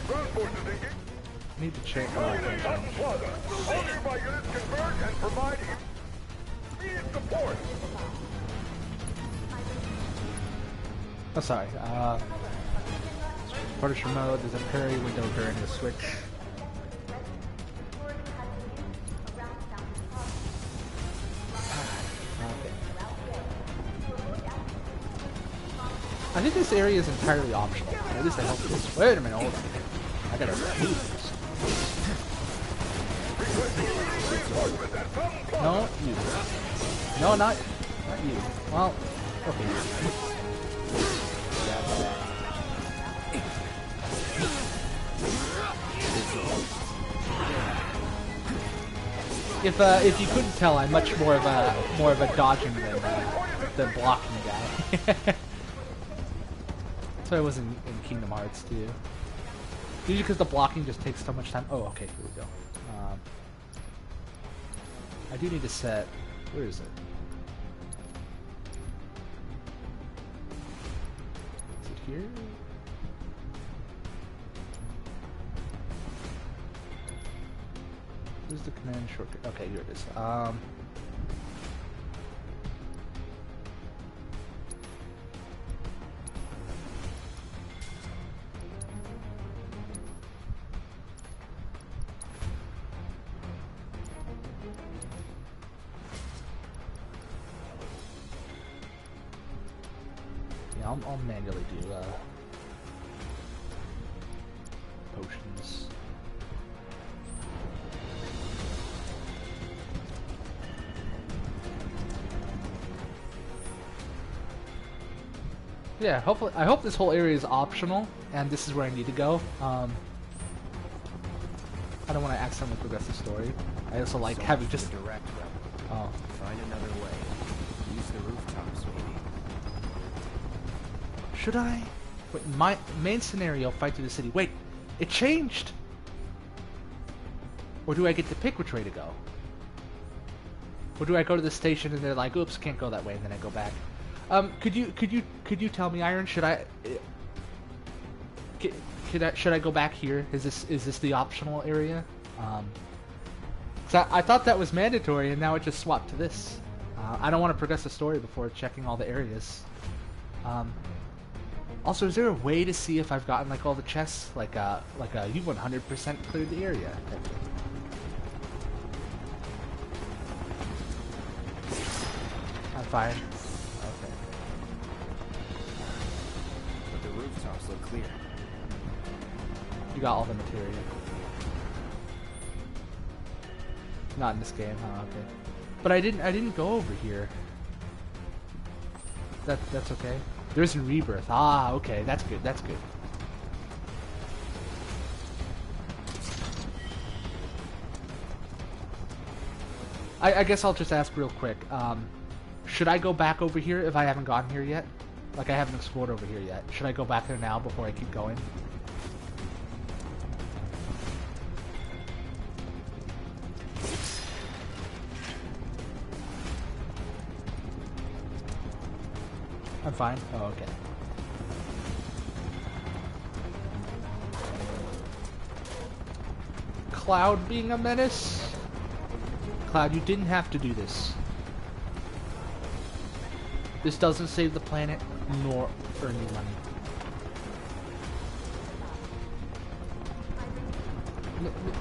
Ground forces engaged. Need to check. Oh, I Target can't Cotton change. Plaza. All nearby units converge and provide immediate support. Oh, sorry. Punisher mode, there's a parry window during the switch. I think this area is entirely optional. At least I hope it is. Wait a minute, hold on. I gotta move this. No, you. No, not you. Well, okay. If you couldn't tell, I'm much more of a dodging than blocking guy. That's why I was in Kingdom Hearts too. Usually because the blocking just takes so much time. Oh, okay, here we go. I do need to set. Where is it? Is it here? Where's the command shortcut? Okay, here it is. Yeah, I'll manually do potions. Yeah, hopefully, I hope this whole area is optional, and this is where I need to go. I don't want to accidentally progress the story. I also like having just direct route. Oh. Find another way. Use the rooftops, maybe. Should I? Wait, my main scenario, fight through the city. Wait, it changed. Or do I get to pick which way to go? Or do I go to the station and they're like, "Oops, can't go that way," and then I go back? Could you tell me, Iron? Should I? Should I go back here? Is this the optional area? 'Cause I thought that was mandatory, and now it just swapped to this. I don't want to progress the story before checking all the areas. Also, is there a way to see if I've gotten like all the chests? Like you 100% cleared the area. I'm fine. Okay. But the rooftops look clear. You got all the material. Not in this game, huh? Okay. But I didn't go over here. That's okay. There's a rebirth. Ah, okay. That's good. That's good. I guess I'll just ask real quick. Should I go back over here if I haven't gotten here yet? Like I haven't explored over here yet. Should I go back there now before I keep going? I'm fine. Oh, okay. Cloud being a menace? Cloud, you didn't have to do this. This doesn't save the planet, nor earn you money.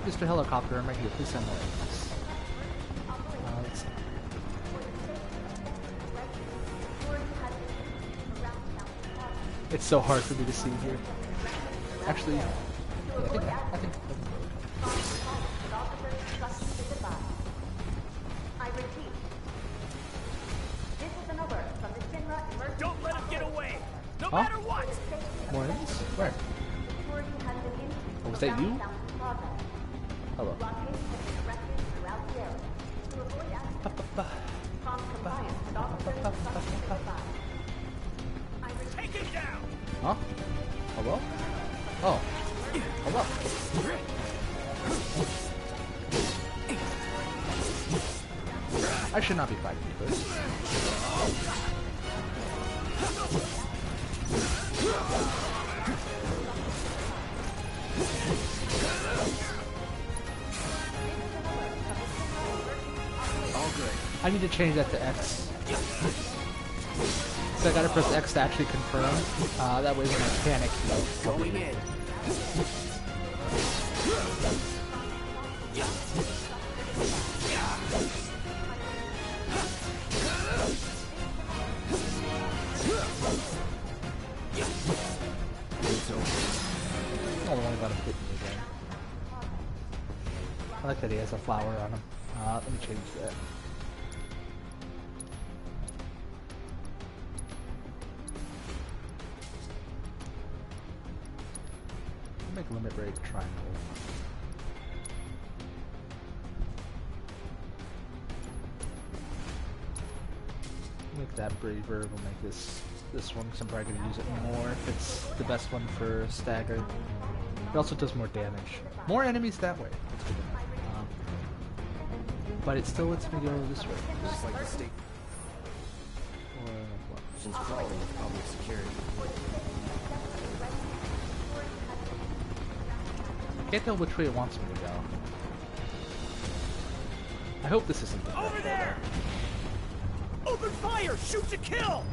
Mr. Helicopter, I'm right here. Please send more. Let's see. It's so hard for me to see here. Actually, yeah, I think. Don't let him get away, no Huh? matter what. More enemies? Where? Oh, was that you? Hello. Take him down. Huh? Hello? Oh. Hello. I should not be fighting you first. All good. I need to change that to X. So I gotta press X to actually confirm. That way when I panic, Going in. Oh, I got him hit me again. I like that he has a flower on him. Let me change that. I'll make limit break triangle. Make that braver. We'll make this one because I'm probably going to use it more if it's the best one for stagger. It also does more damage. More enemies that way. That's good enough. But it still lets me go this way. Just like the state. Or what? Since crawling with public security. Can't tell which way it wants me to go. I hope this isn't the Over there! Open fire! Shoot to kill!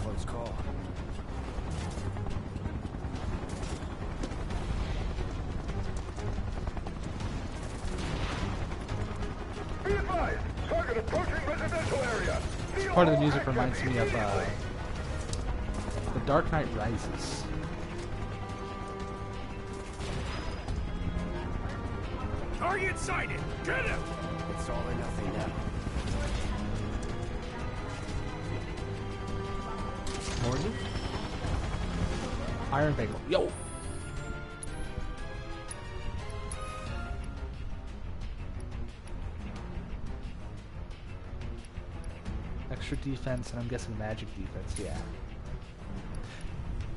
Close call. Be advised! Target approaching residential area! Part of the music reminds me of The Dark Knight Rises. Target sighted! Get him! It's all or nothing now. Morgan? Iron Bangle. Yo! Extra defense, and I'm guessing magic defense, yeah.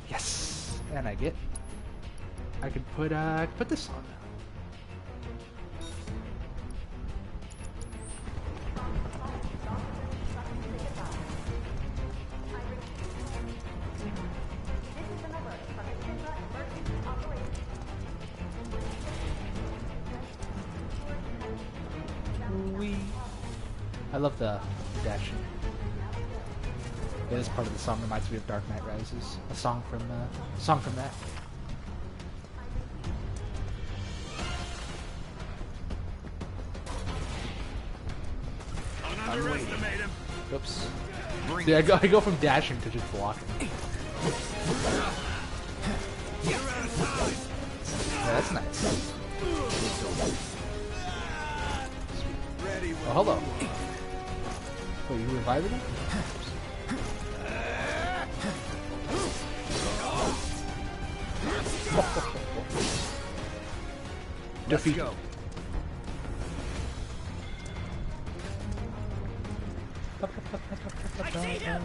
Yes! And I could put this on. I love the dashing. This part of the song reminds me of Dark Knight Rises, a song from that. Underestimate him. Oops. See, I go from dashing to just blocking. Yeah, that's nice. Oh, hello. Wait, you reviving him? Let's go. I see him.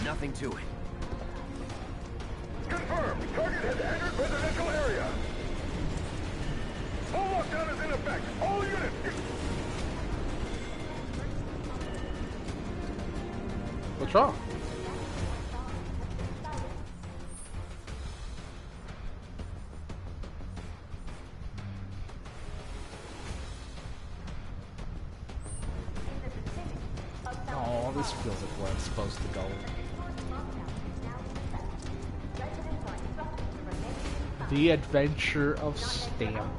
Nothing to it. Confirmed. Target has entered residential area. Full lockdown is in effect. All units. What's wrong? Oh, this feels like where I'm supposed to go. The Adventure of Stamp,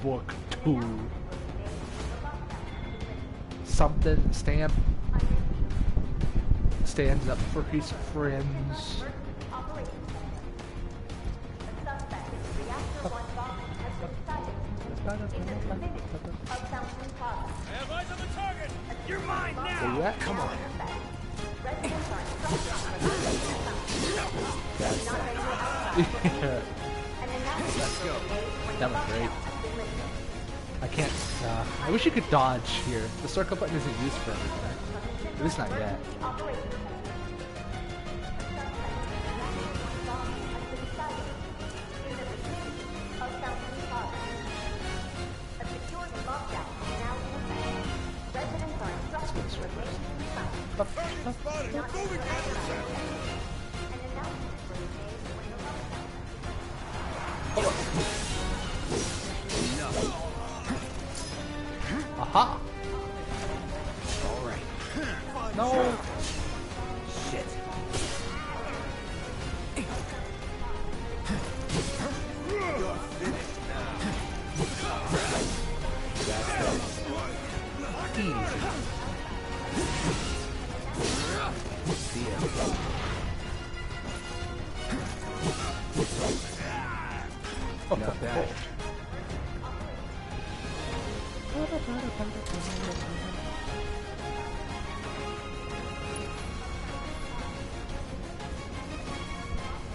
Book 2. Something Stamp stands up for his friends. I have eyes on the target! You're mine now! Where you at? Come on. Let's go. That was great. I can't. I wish you could dodge here. The circle button isn't used for anything. At least not yet. Let's go this way first. We're moving counter. Ha! All right. No! Shit. You're finished now. That's it. Easy. See ya. Not bad.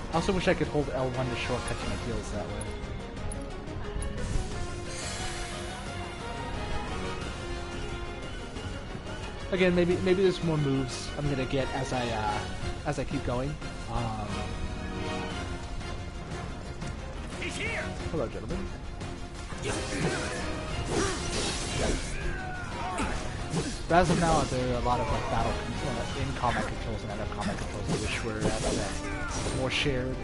I also wish I could hold L1 to shortcut to my heals that way. Again, maybe there's more moves I'm gonna get as I keep going. He's here. Hello, gentlemen. But as of now, there are a lot of like battle in combat controls and out of combat controls. I wish were more shared.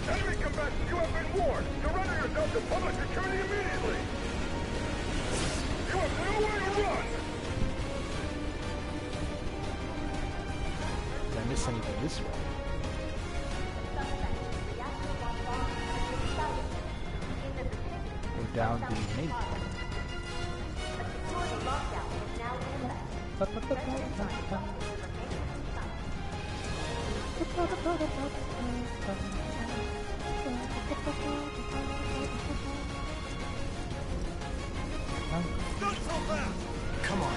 Enemy combatants, you have been warned. Surrender yourself to public security immediately. You have nowhere to run. Did I miss anything this way? Go down the main point. Come on.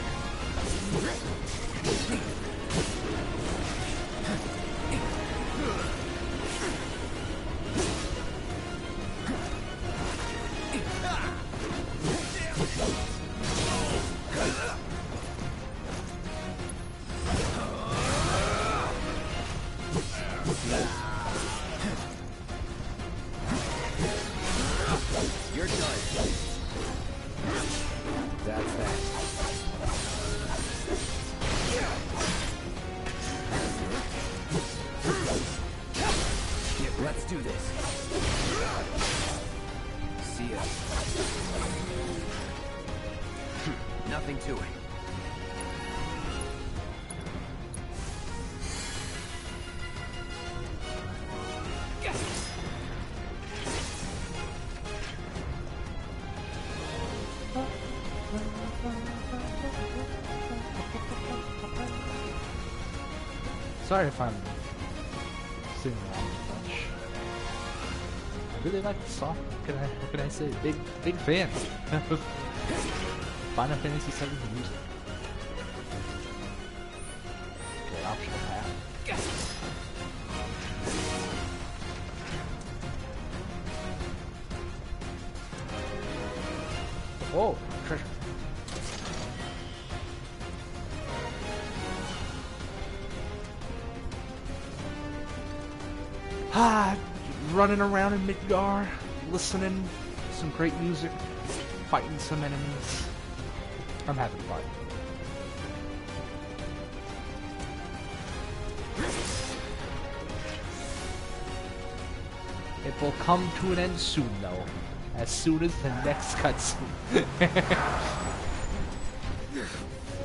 You're done. That's that. Let's do this. See ya. Nothing to it. Sorry if I'm sitting around too much. I really like the song. What can I say? Big fan of Final Fantasy VII music. Okay, optional path. Oh, treasure. Running around in Midgar, listening to some great music, fighting some enemies. I'm having fun. It will come to an end soon, though. As soon as the next cutscene.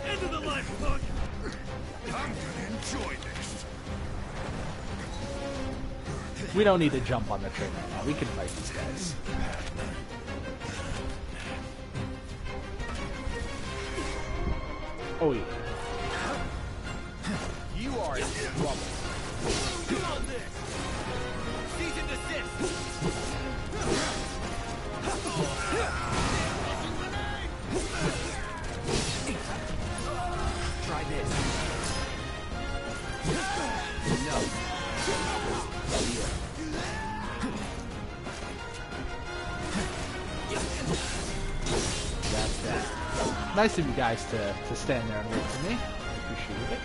End of the line, punk. I'm gonna enjoy this. We don't need to jump on the train right now. We can fight these guys. Oh yeah. You are in trouble. Get on this. Cease and desist. Try this. No. That's that. Nice of you guys to stand there and wait for me. I appreciate it.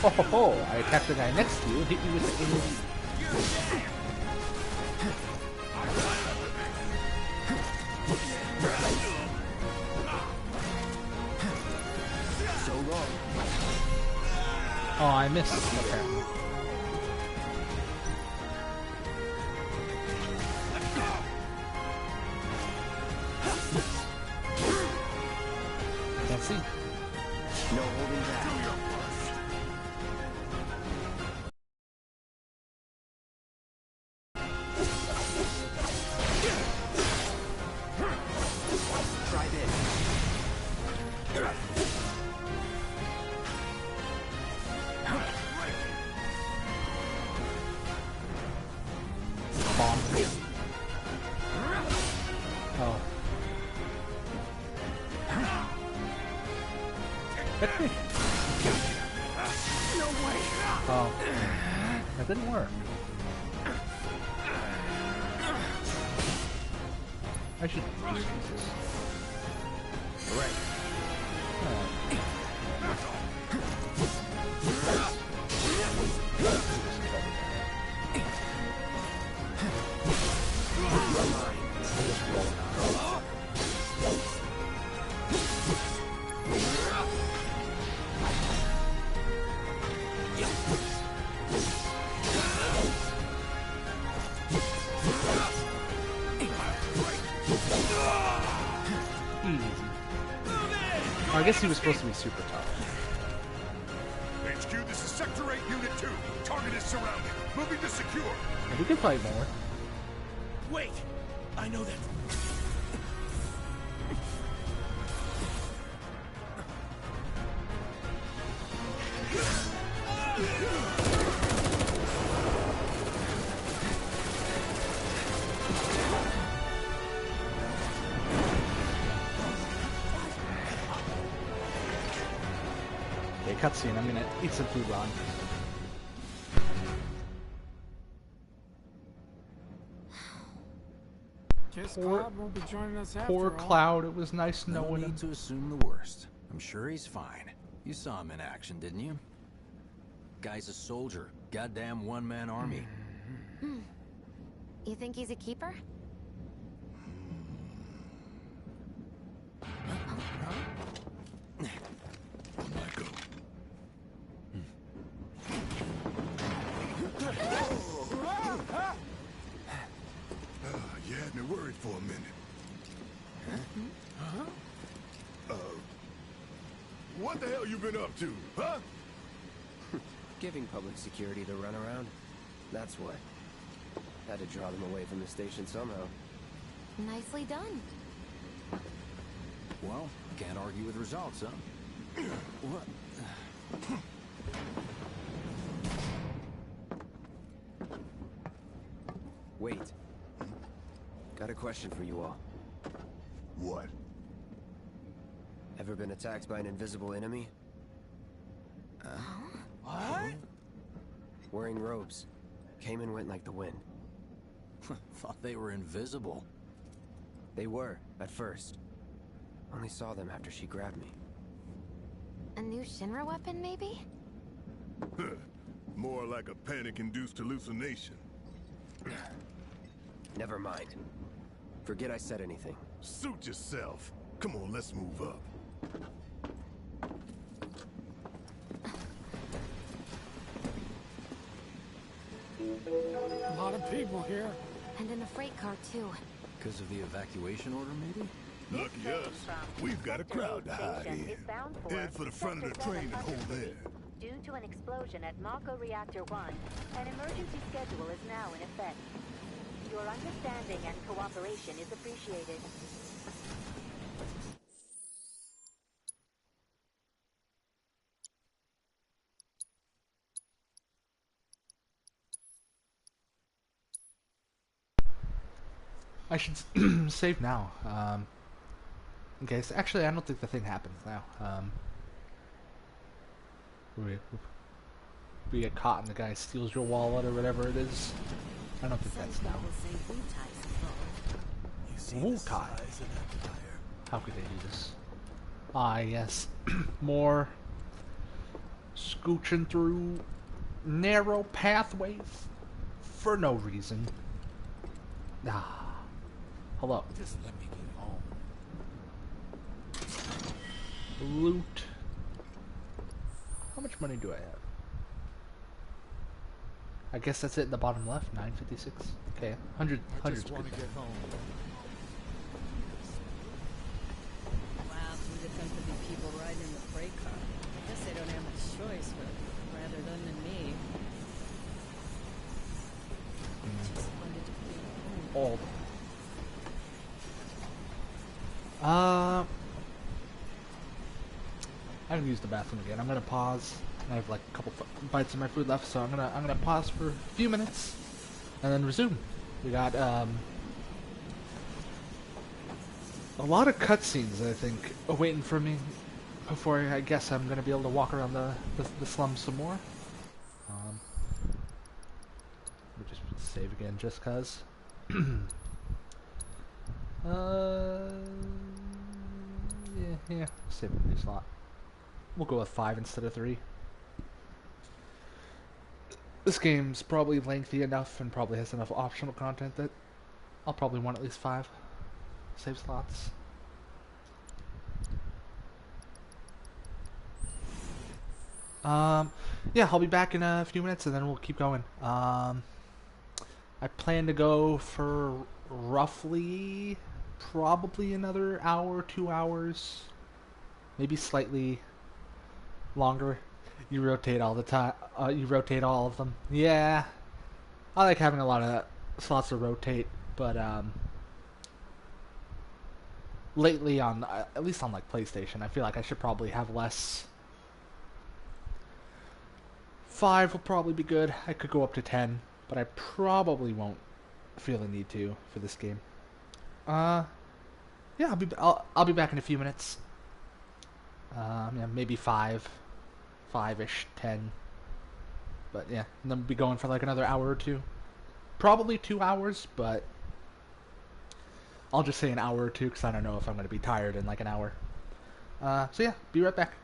Oh ho ho! I attacked the guy next to you and hit you with the AoE. Oh, I missed, apparently. Can't see. No holding back. Try this. Bomb. Oh. No way. Oh. That didn't work. I should just use this. Right. I guess he was supposed to be super tough. HQ, this is Sector 8, Unit 2. Target is surrounded. Moving to secure. And we can fight more. Wait! I know that. Okay, cutscene. I'm gonna eat some food, Ron. Guess Cloud won't be joining us after Poor all. Cloud. It was nice No knowing need him. to assume the worst. I'm sure he's fine. You saw him in action, didn't you? Guy's a soldier. Goddamn one-man army. You think he's a keeper? Michael. You had me worried for a minute. What the hell you been up to, huh? Giving public security the runaround. That's what. Had to draw them away from the station somehow. Nicely done. Well, can't argue with results, huh? What? Wait. Got a question for you all. What? Ever been attacked by an invisible enemy? What? Wearing robes. Came and went like the wind. Thought they were invisible. They were, at first. Only saw them after she grabbed me. A new Shinra weapon, maybe? More like a panic-induced hallucination. Never mind. Forget I said anything. Suit yourself. Come on, let's move up. A lot of people here. And in a freight car, too. Because of the evacuation order, maybe? Lucky us. We've got a crowd to hide in. Head for the front of the train and hold there. Due to an explosion at Mako Reactor 1, an emergency schedule is now in effect. Your understanding and cooperation is appreciated. I should save now. Okay, so actually, I don't think the thing happens now. We get caught and the guy steals your wallet or whatever it is. I don't think that's now. Wu-Tai. How could they do this? Ah, yes. More scooching through narrow pathways for no reason. Ah. Hello. Just let me get home. Loot. How much money do I have? I guess that's it in the bottom left. 956. Okay, 100. I just want to get home. Wow, who'd have thought there'd be people riding in the freight car? I guess they don't have much choice, but rather than me. Just wanted to feel home. Old. I'm gonna use the bathroom again. I'm gonna pause. I have like a couple bites of my food left, so I'm gonna pause for a few minutes and then resume. We got a lot of cutscenes, I think, waiting for me before I guess I'm gonna be able to walk around the slums some more. Let me just save again, just cause. Yeah, save a new slot. We'll go with 5 instead of 3. This game's probably lengthy enough and probably has enough optional content that I'll probably want at least 5 save slots. Yeah, I'll be back in a few minutes and then we'll keep going. I plan to go for roughly probably another hour, 2 hours, maybe slightly longer. You rotate all the time. You rotate all of them. Yeah, I like having a lot of slots to rotate, but lately on at least on like PlayStation, I feel like I should probably have less. 5 will probably be good. I could go up to 10, but I probably won't feel the need to for this game. Yeah, I'll be back in a few minutes. Yeah, maybe 5-ish, 10. But yeah, and then we'll be going for like another hour or 2. Probably 2 hours, but I'll just say an hour or 2 because I don't know if I'm going to be tired in like an hour. So yeah, be right back.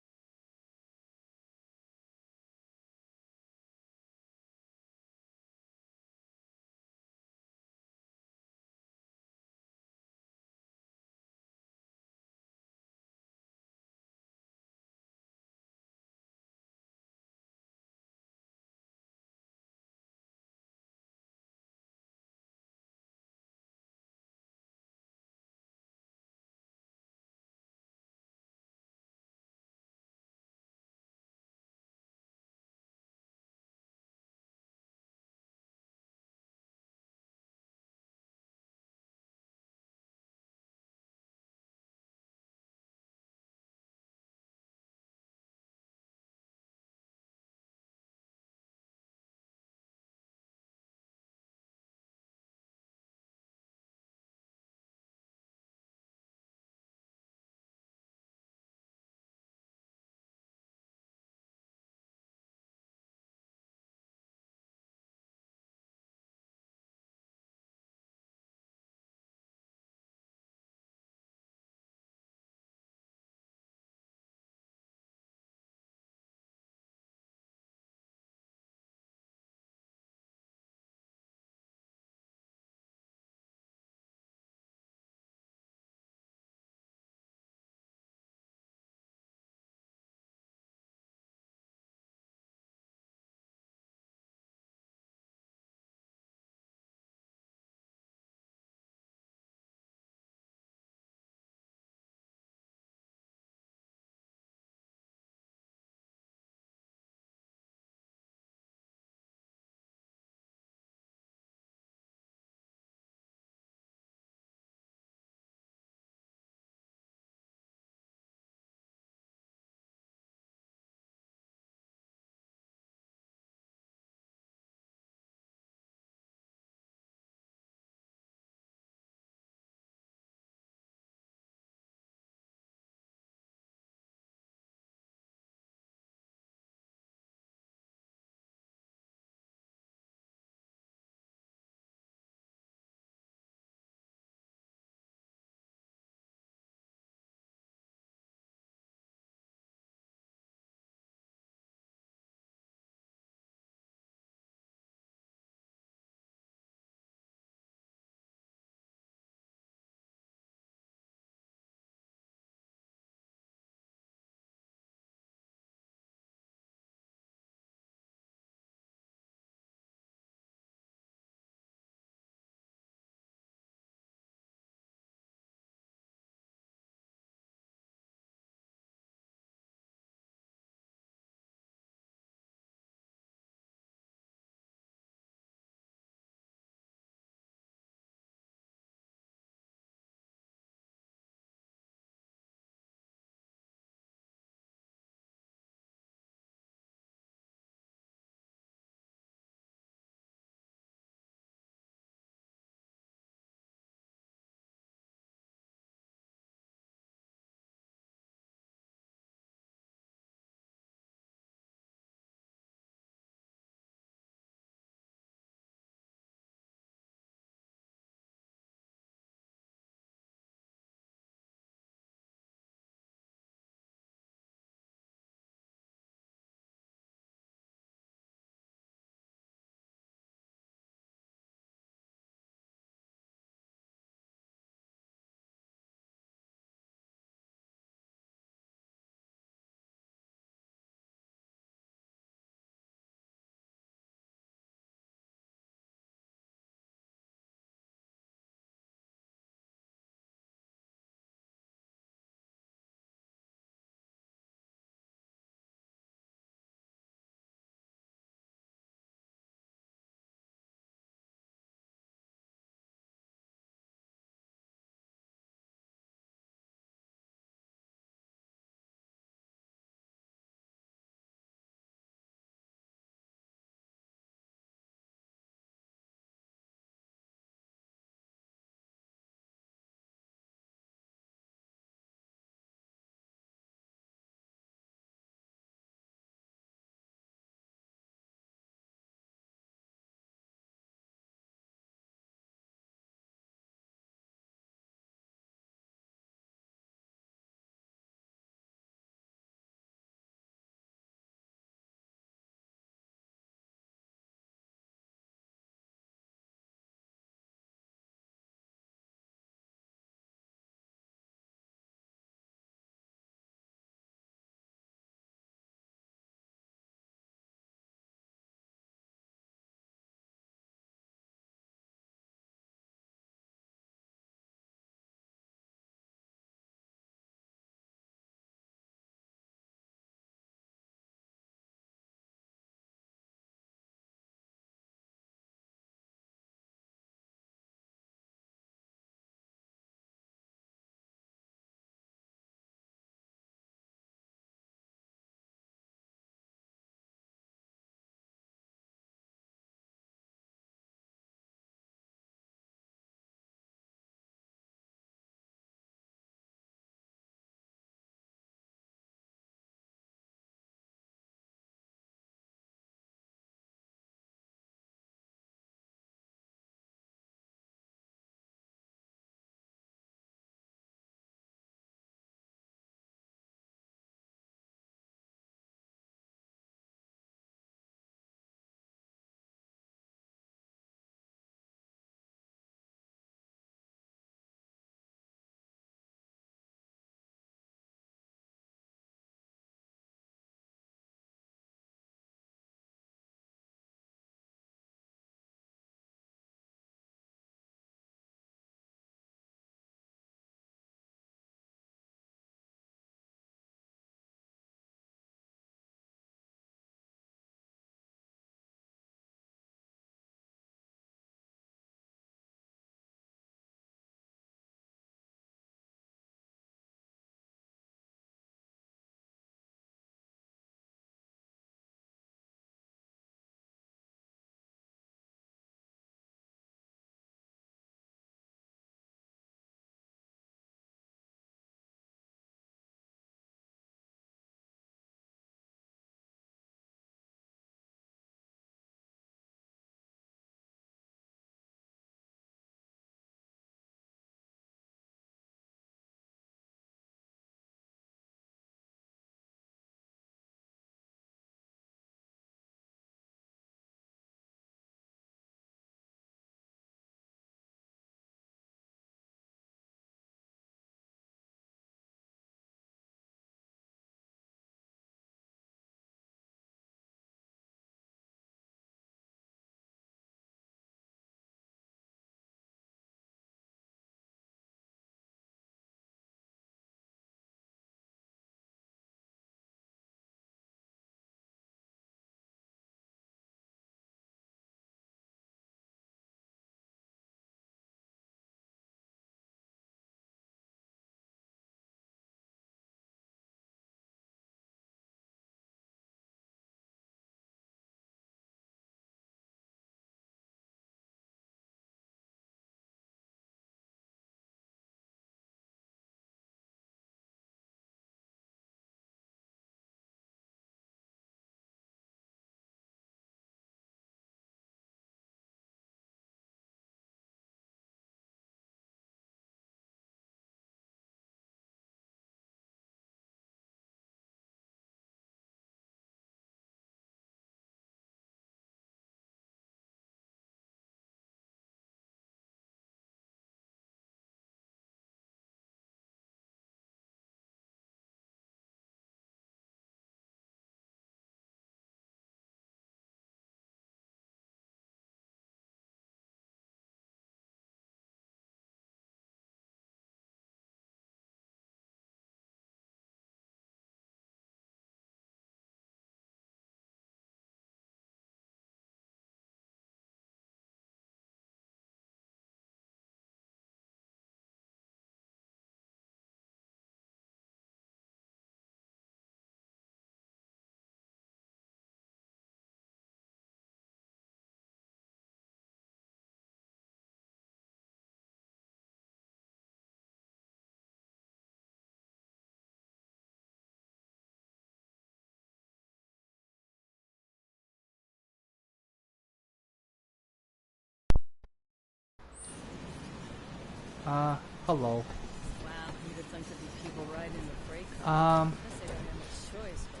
Hello. Wow, you'd have thunk there'd be people riding in the freight car. Guess they don't have much choice, but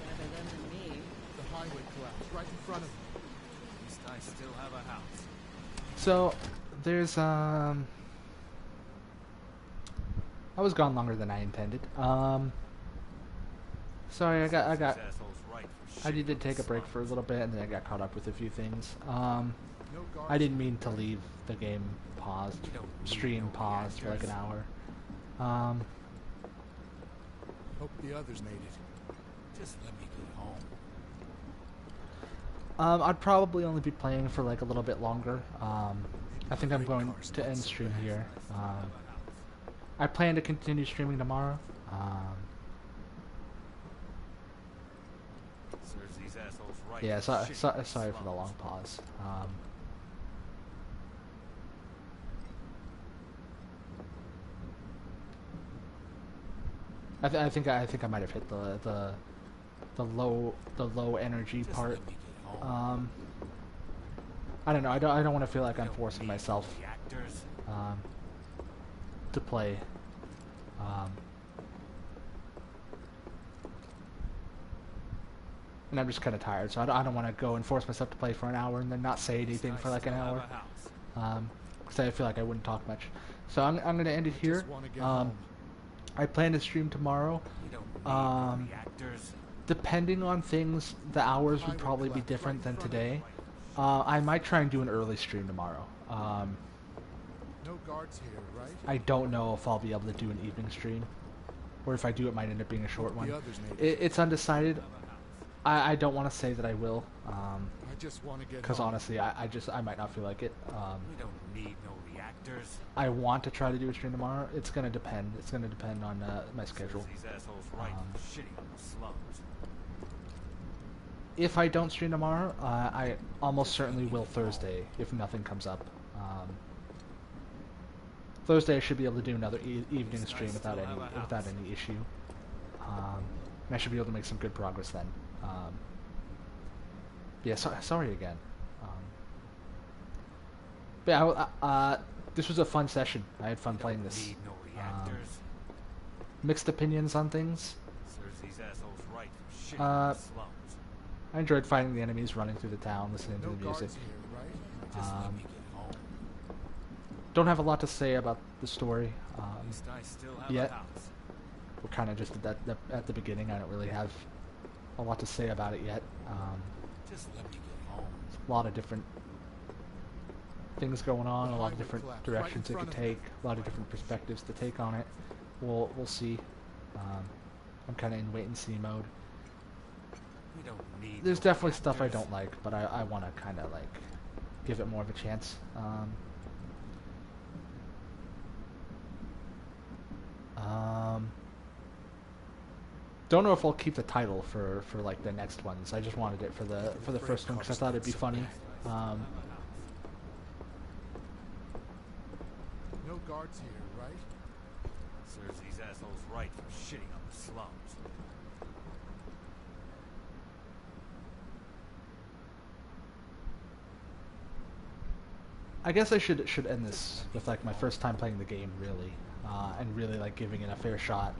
rather them than me. The highway collapsed right in front of me. At least I still have a house. So, there's, I was gone longer than I intended. Sorry, I did take a break for a little bit, and then I got caught up with a few things. I didn't mean to leave the game paused, stream paused for like an hour. Hope the others made it. Just let me get home. I'd probably only be playing for like a little bit longer. I think I'm going to end stream here. I plan to continue streaming tomorrow. Yeah, sorry for the long pause. I think I might have hit the low energy part. I don't know. I don't want to feel like I'm forcing myself to play. And I'm just kind of tired, so I don't want to go and force myself to play for an hour and then not say anything for like an hour. Because I feel like I wouldn't talk much. So I'm going to end it here. I plan to stream tomorrow. Depending on things, the hours would probably be different than today. I might try and do an early stream tomorrow. No guards here, right? I don't know if I'll be able to do an evening stream, or if I do, it might end up being a short one. It's undecided. I don't want to say that I will, because honestly, I might not feel like it. We don't need no reactors. I want to try to do a stream tomorrow. It's gonna depend. It's gonna depend on my schedule. These assholes right shitting on the slums. If I don't stream tomorrow, I almost certainly will Thursday if nothing comes up. Thursday I should be able to do another evening stream without any issue. And I should be able to make some good progress then. Yeah, sorry again. But yeah, this was a fun session. I had fun playing this. Mixed opinions on things. I enjoyed fighting the enemies, running through the town, listening to the music. Don't have a lot to say about the story yet. We're kind of just at the beginning. I don't really have a lot to say about it yet. Just let me get home. A lot of different things going on, a lot of different directions it could take, a lot of different perspectives to take on it. We'll see. I'm kind of in wait and see mode. There's definitely stuff I don't like, but I want to kind of like give it more of a chance. Don't know if I'll keep the title for like the next ones. I just wanted it for the first one because I thought it'd be funny. No guards here, right? Serves these assholes right for shitting on the slums. I guess I should end this with like my first time playing the game really, and really like giving it a fair shot.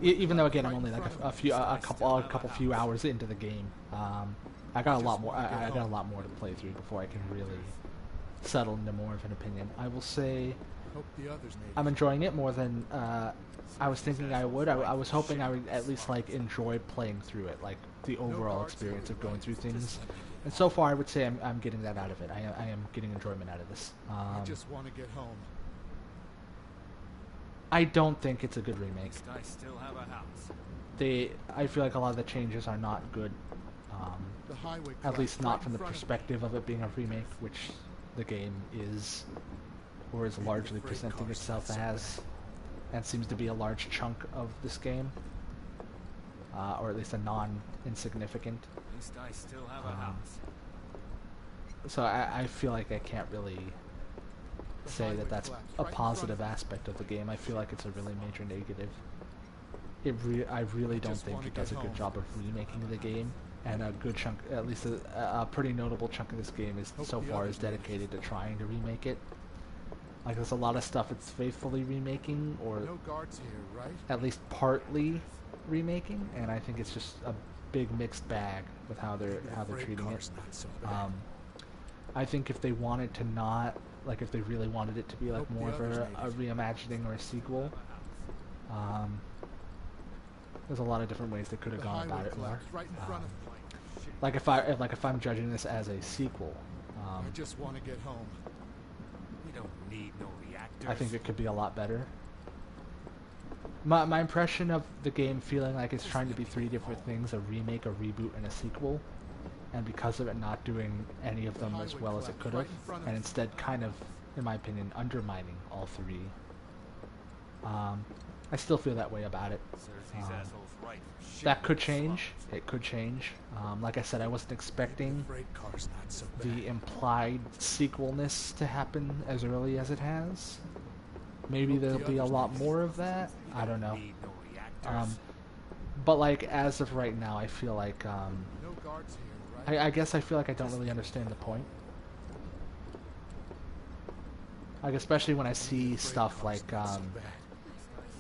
Even though again I'm only like a couple few hours into the game. I got a lot more. I got a lot more to play through before I can really settle into more of an opinion. I will say I'm enjoying it more than I was thinking I would. I was hoping I would at least like enjoy playing through it, like the overall experience of going through things. And so far, I would say I'm getting that out of it. I am getting enjoyment out of this. I just want to get home. I don't think it's a good remake. I still have a house. I feel like a lot of the changes are not good. At least not from the perspective of it being a remake, which the game is, or is largely presenting itself as, and seems to be a large chunk of this game, or at least a non-insignificant. At least I still have a house. So I feel like I can't really say that that's a positive aspect of the game. I feel like it's a really major negative. I really don't think it does a good job of remaking the game, and a good chunk, at least a pretty notable chunk of this game is so far is dedicated to trying to remake it. Like there's a lot of stuff it's faithfully remaking, or No guards here, right? at least partly remaking, and I think it's just a big mixed bag with how they're treating it. I think if they wanted to not, like if they really wanted it to be like more of a reimagining or a sequel, there's a lot of different ways they could have gone about it more. Like if I'm judging this as a sequel, I just want to get home. We don't need no reactors. I think it could be a lot better. My impression of the game feeling like it's trying to be three different things: a remake, a reboot, and a sequel. And because of it not doing any of them as well as it could have, and instead kind of, in my opinion, undermining all three. I still feel that way about it. That could change. It could change. Like I said, I wasn't expecting the implied sequelness to happen as early as it has. Maybe there'll be a lot more of that. I don't know. But like as of right now, I feel like I guess I feel like I don't really understand the point. Like especially when I see stuff like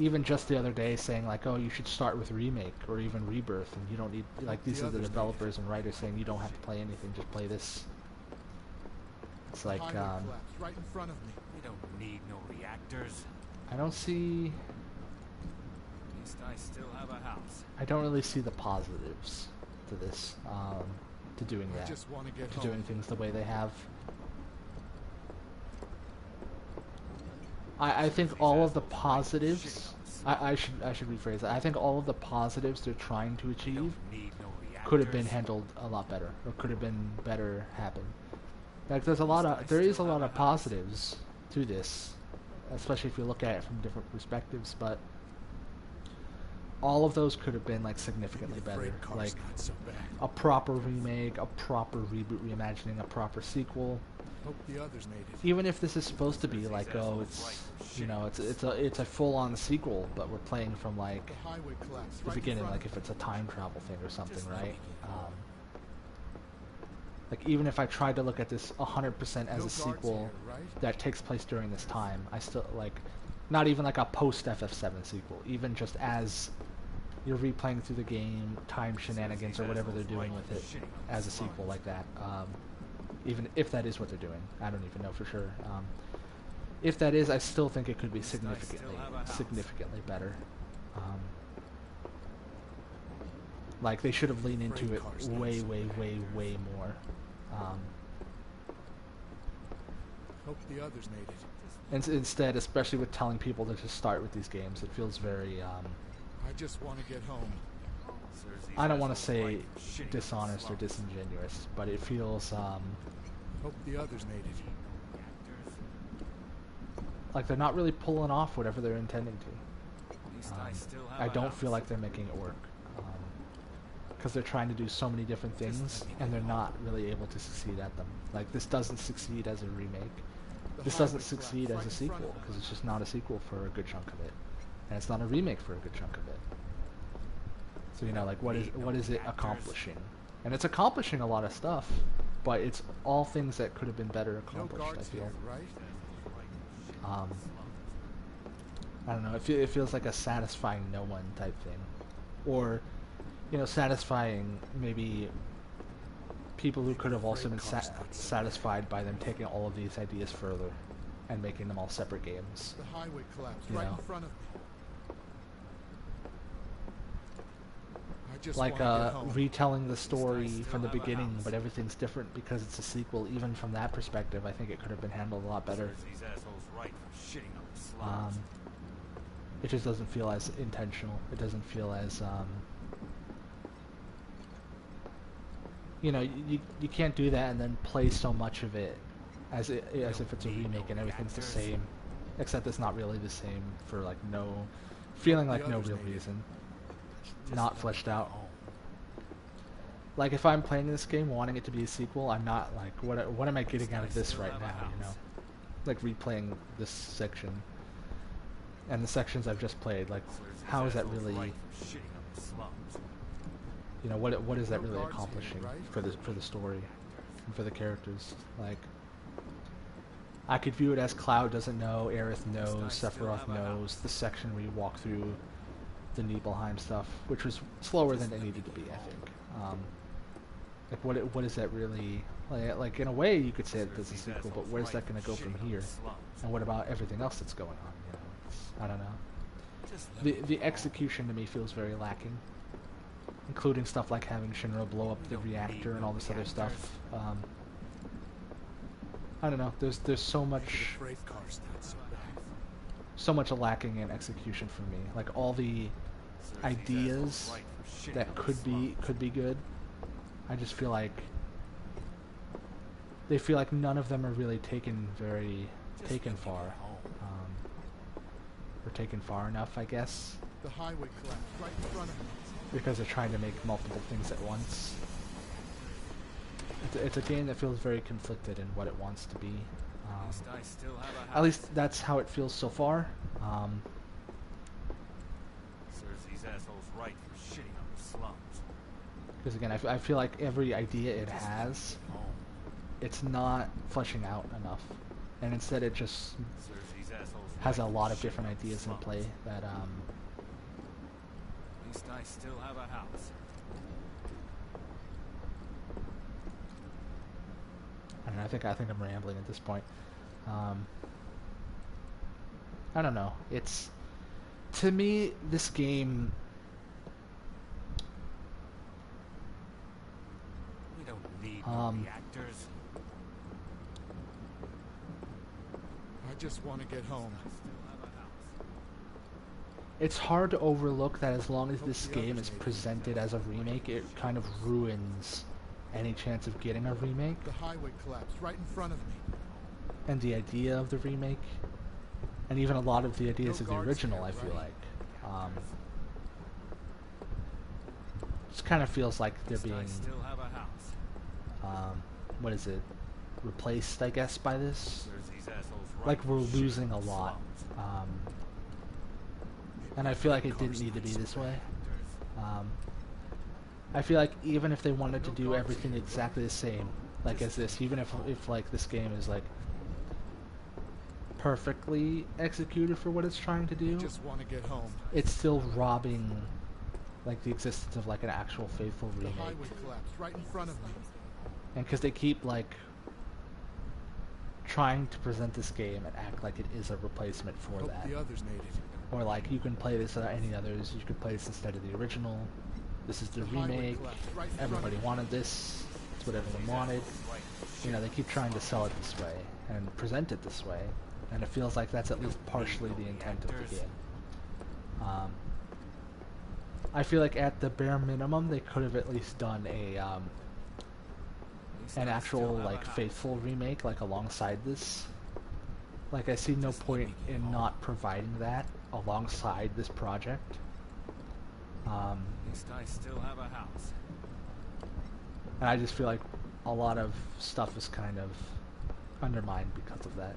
even just the other day saying like, oh, you should start with Remake or even Rebirth, and you don't need, like, these are the developers and writers saying you don't have to play anything, just play this. It's like right in front of me. We don't need no reactors. I don't see. At least I still have a house. I don't really see the positives to this, to doing that, to doing things the way they have. I think all of the positives, I should rephrase that. I think all of the positives they're trying to achieve could have been handled a lot better, or could have been better happen. Like there is a lot of positives to this, especially if you look at it from different perspectives, but all of those could have been like significantly better. Like a proper remake, a proper reboot, reimagining, a proper sequel. Hope the others made it. Even if this is supposed to be like, oh, it's, you know, it's a full-on sequel, but we're playing from like the beginning, like if it's a time travel thing or something, right? Like even if I tried to look at this 100% as a sequel that takes place during this time, I still like, not even like a post FF7 sequel, even just as you're replaying through the game, time shenanigans or whatever they're doing with it as a sequel like that. Even if that is what they're doing, I don't even know for sure. If that is, I still think it could be significantly better. Like they should have leaned into it way more. Hope the others made it. And instead, especially with telling people to just start with these games, it feels very. I just want to get home. I don't want to say dishonest or disingenuous, but it feels Hope the others made it. like they're not really pulling off whatever they're intending to. I don't feel like they're making it work, because they're trying to do so many different things and they're not really able to succeed at them. Like this doesn't succeed as a remake. This doesn't succeed as a sequel because it's just not a sequel for a good chunk of it, and it's not a remake for a good chunk of it. So you know, like what is it accomplishing? And it's accomplishing a lot of stuff, but it's all things that could have been better accomplished, I feel. I don't know. It feels like a satisfying no one type thing, or you know, satisfying maybe people who could have also been satisfied by them taking all of these ideas further and making them all separate games. The highway collapsed right in front of me. Like retelling the story from the beginning, but everything's different because it's a sequel. Even from that perspective, I think it could have been handled a lot better. It just doesn't feel as intentional. It doesn't feel as you know, you can't do that and then play so much of it as if it's a remake and everything's the same, except it's not really the same for like no real reason. Not fleshed out. Like if I'm playing this game wanting it to be a sequel, I'm not like, what am I getting out of this right now, you know? Like replaying this section and the sections I've just played, like how is that really, you know, what is that really accomplishing for the story and for the characters? Like I could view it as Cloud doesn't know, Aerith knows, Sephiroth knows, the section where you walk through the Nibelheim stuff, which was slower than it needed to be, I think. Like, what is that really... Like, in a way, you could say that there's a sequel, but where's that going to go from here? And what about everything else that's going on? You know, I don't know. The execution to me feels very lacking, including stuff like having Shinra blow up the reactor and all this other stuff. I don't know. There's so much lacking in execution for me. Like all the ideas that could be good, I just feel like they feel like none of them are really taken far, or taken far enough, I guess. The highway collapsed right in front of me. Because they're trying to make multiple things at once. It's a game that feels very conflicted in what it wants to be. At least that's how it feels so far. Serves these assholes right for shitting on the slums. Because again, I feel like every idea it has, it's not fleshing out enough, and instead it just has a lot of different ideas in play that At least I still have a house. I don't know, I think I'm rambling at this point. I don't know. It's, to me, this game. We don't need no reactors. I just want to get home. It's hard to overlook that as long as this game is presented as a remake, it kind of ruins any chance of getting a remake. The highway collapsed right in front of me. And the idea of the remake, and even a lot of the ideas of the original, I feel like, just kind of feels like they're being, what is it, replaced, I guess, by this. Like we're losing a lot, and I feel like it didn't need to be this way. I feel like even if they wanted to do everything exactly the same, like as this, even if like this game is like perfectly executed for what it's trying to do, Just want to get home. it's still robbing like the existence of like an actual faithful The remake. highway collapsed right in front of me. And because they keep like trying to present this game and act like it is a replacement for Hope that, the others made it. or like you can play this without any others, you could play this instead of the original. This is the remake. Everybody wanted this. It's what everyone wanted. You know, they keep trying to sell it this way and present it this way, and it feels like that's at least partially the intent of the game. I feel like at the bare minimum, they could have at least done a an actual like faithful remake, like alongside this. Like I see no point in not providing that alongside this project. At least I still have a house. And I just feel like a lot of stuff is kind of undermined because of that.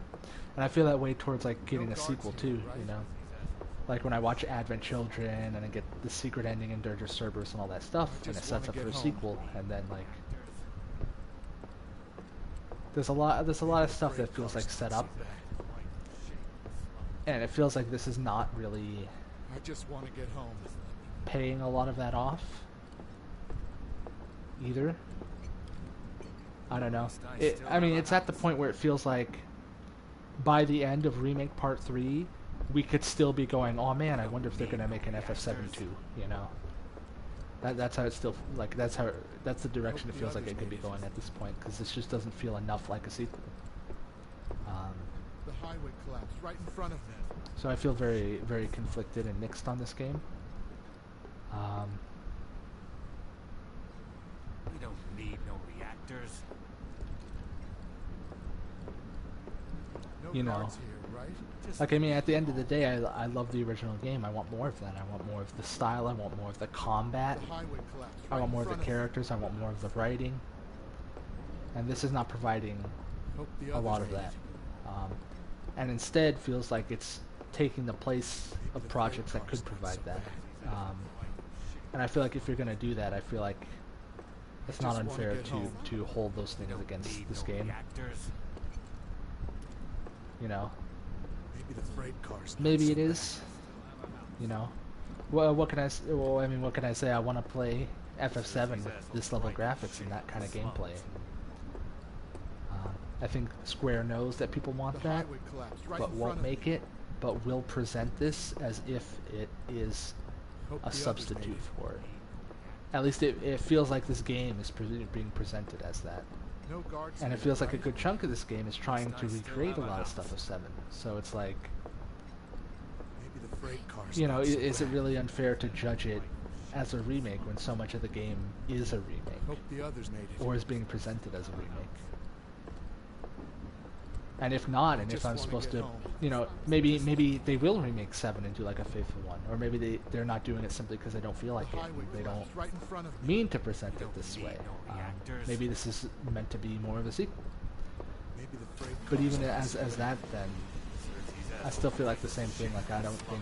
And I feel that way towards like getting a sequel too, you know? Like when I watch Advent Children and I get the secret ending in Dirge of Cerberus and all that stuff, and it sets up for a sequel, and then like there's a lot of stuff that feels like set up, and it feels like this is not really I just want to get home. paying a lot of that off either. I don't know. I mean, it's at the point where it feels like by the end of Remake Part 3, we could still be going, oh man, I wonder if they're going to make an FF7 2, you know? That's how it still, like, that's the direction it feels like it could be going at this point, because this just doesn't feel enough like a sequel. The highway collapsed right in front of me. So I feel very, very conflicted and mixed on this game. We don't need no reactors. You know, like, I mean, at the end of the day, I love the original game. I want more of that. I want more of the style. I want more of the combat. I want more of the characters. I want more of the writing. And this is not providing a lot of that. And instead feels like it's taking the place of projects that could provide that. And I feel like if you're going to do that, I feel like it's not unfair to hold those things against this game. you know. Maybe the freight car's not Maybe so it is, you know. Well, what can I? Well, I mean, what can I say? I want to play FF7 with this level of graphics and that kind of gameplay. I think Square knows that people want that, but won't make it, but will present this as if it is a substitute for it. At least it feels like this game is being presented as that. And it feels like a good chunk of this game is trying to recreate a lot of stuff of 7. So it's like, you know, is it really unfair to judge it as a remake when so much of the game is a remake? Or is being presented as a remake? And if not, and if I'm supposed to, you know, maybe they will remake 7 and do like a faithful one, or maybe they're not doing it simply because they don't feel like it. They don't mean to present it this way. Maybe this is meant to be more of a sequel. But even as that, then I still feel like the same thing. Like I don't think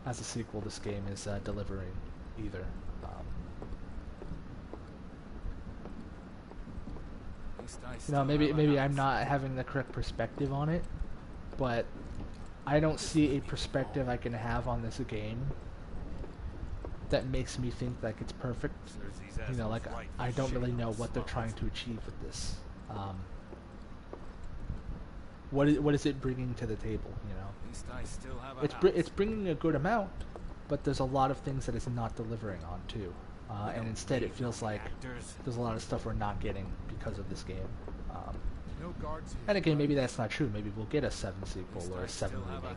as a sequel this game is delivering either. You know, maybe I'm not having the correct perspective on it, but I don't see a perspective I can have on this game that makes me think like it's perfect. You know, like I don't really know what they're trying to achieve with this. What is it bringing to the table? You know, it's bringing a good amount, but there's a lot of things that it's not delivering on too. And instead it feels like there's a lot of stuff we're not getting because of this game. And again, maybe that's not true. Maybe we'll get a 7 sequel or a 7 remake.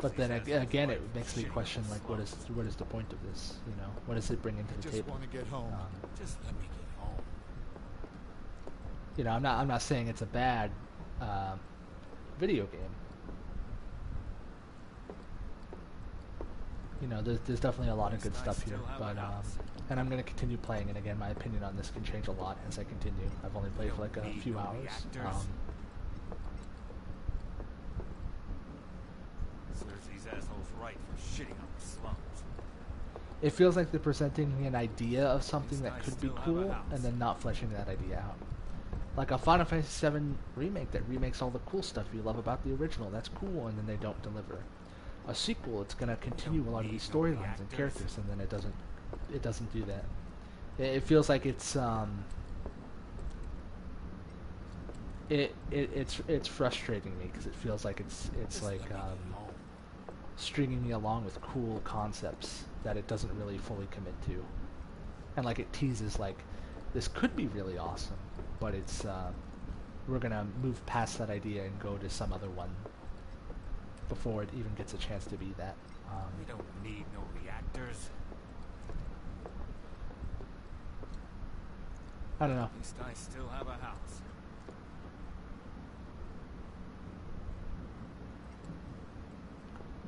But then again, it makes me question like, what is the point of this? You know, what does it bring into the table? Just let me get home. You know, I'm not saying it's a bad video game. You know, there's definitely a lot of good stuff here, but and I'm going to continue playing, and again, my opinion on this can change a lot as I continue. I've only played for like a few hours. It feels like they're presenting an idea of something that could be cool, and then not fleshing that idea out. Like a Final Fantasy VII Remake that remakes all the cool stuff you love about the original. That's cool, and then they don't deliver. A sequel, it's going to continue a lot of these storylines and characters, and then it doesn't do that. It feels like it's it's frustrating me because it feels like it's like stringing me along with cool concepts that it doesn't really fully commit to, and like it teases like this could be really awesome, but it's we're gonna move past that idea and go to some other one before it even gets a chance to be that. We don't need no reactors. I don't know. At least I still have a house.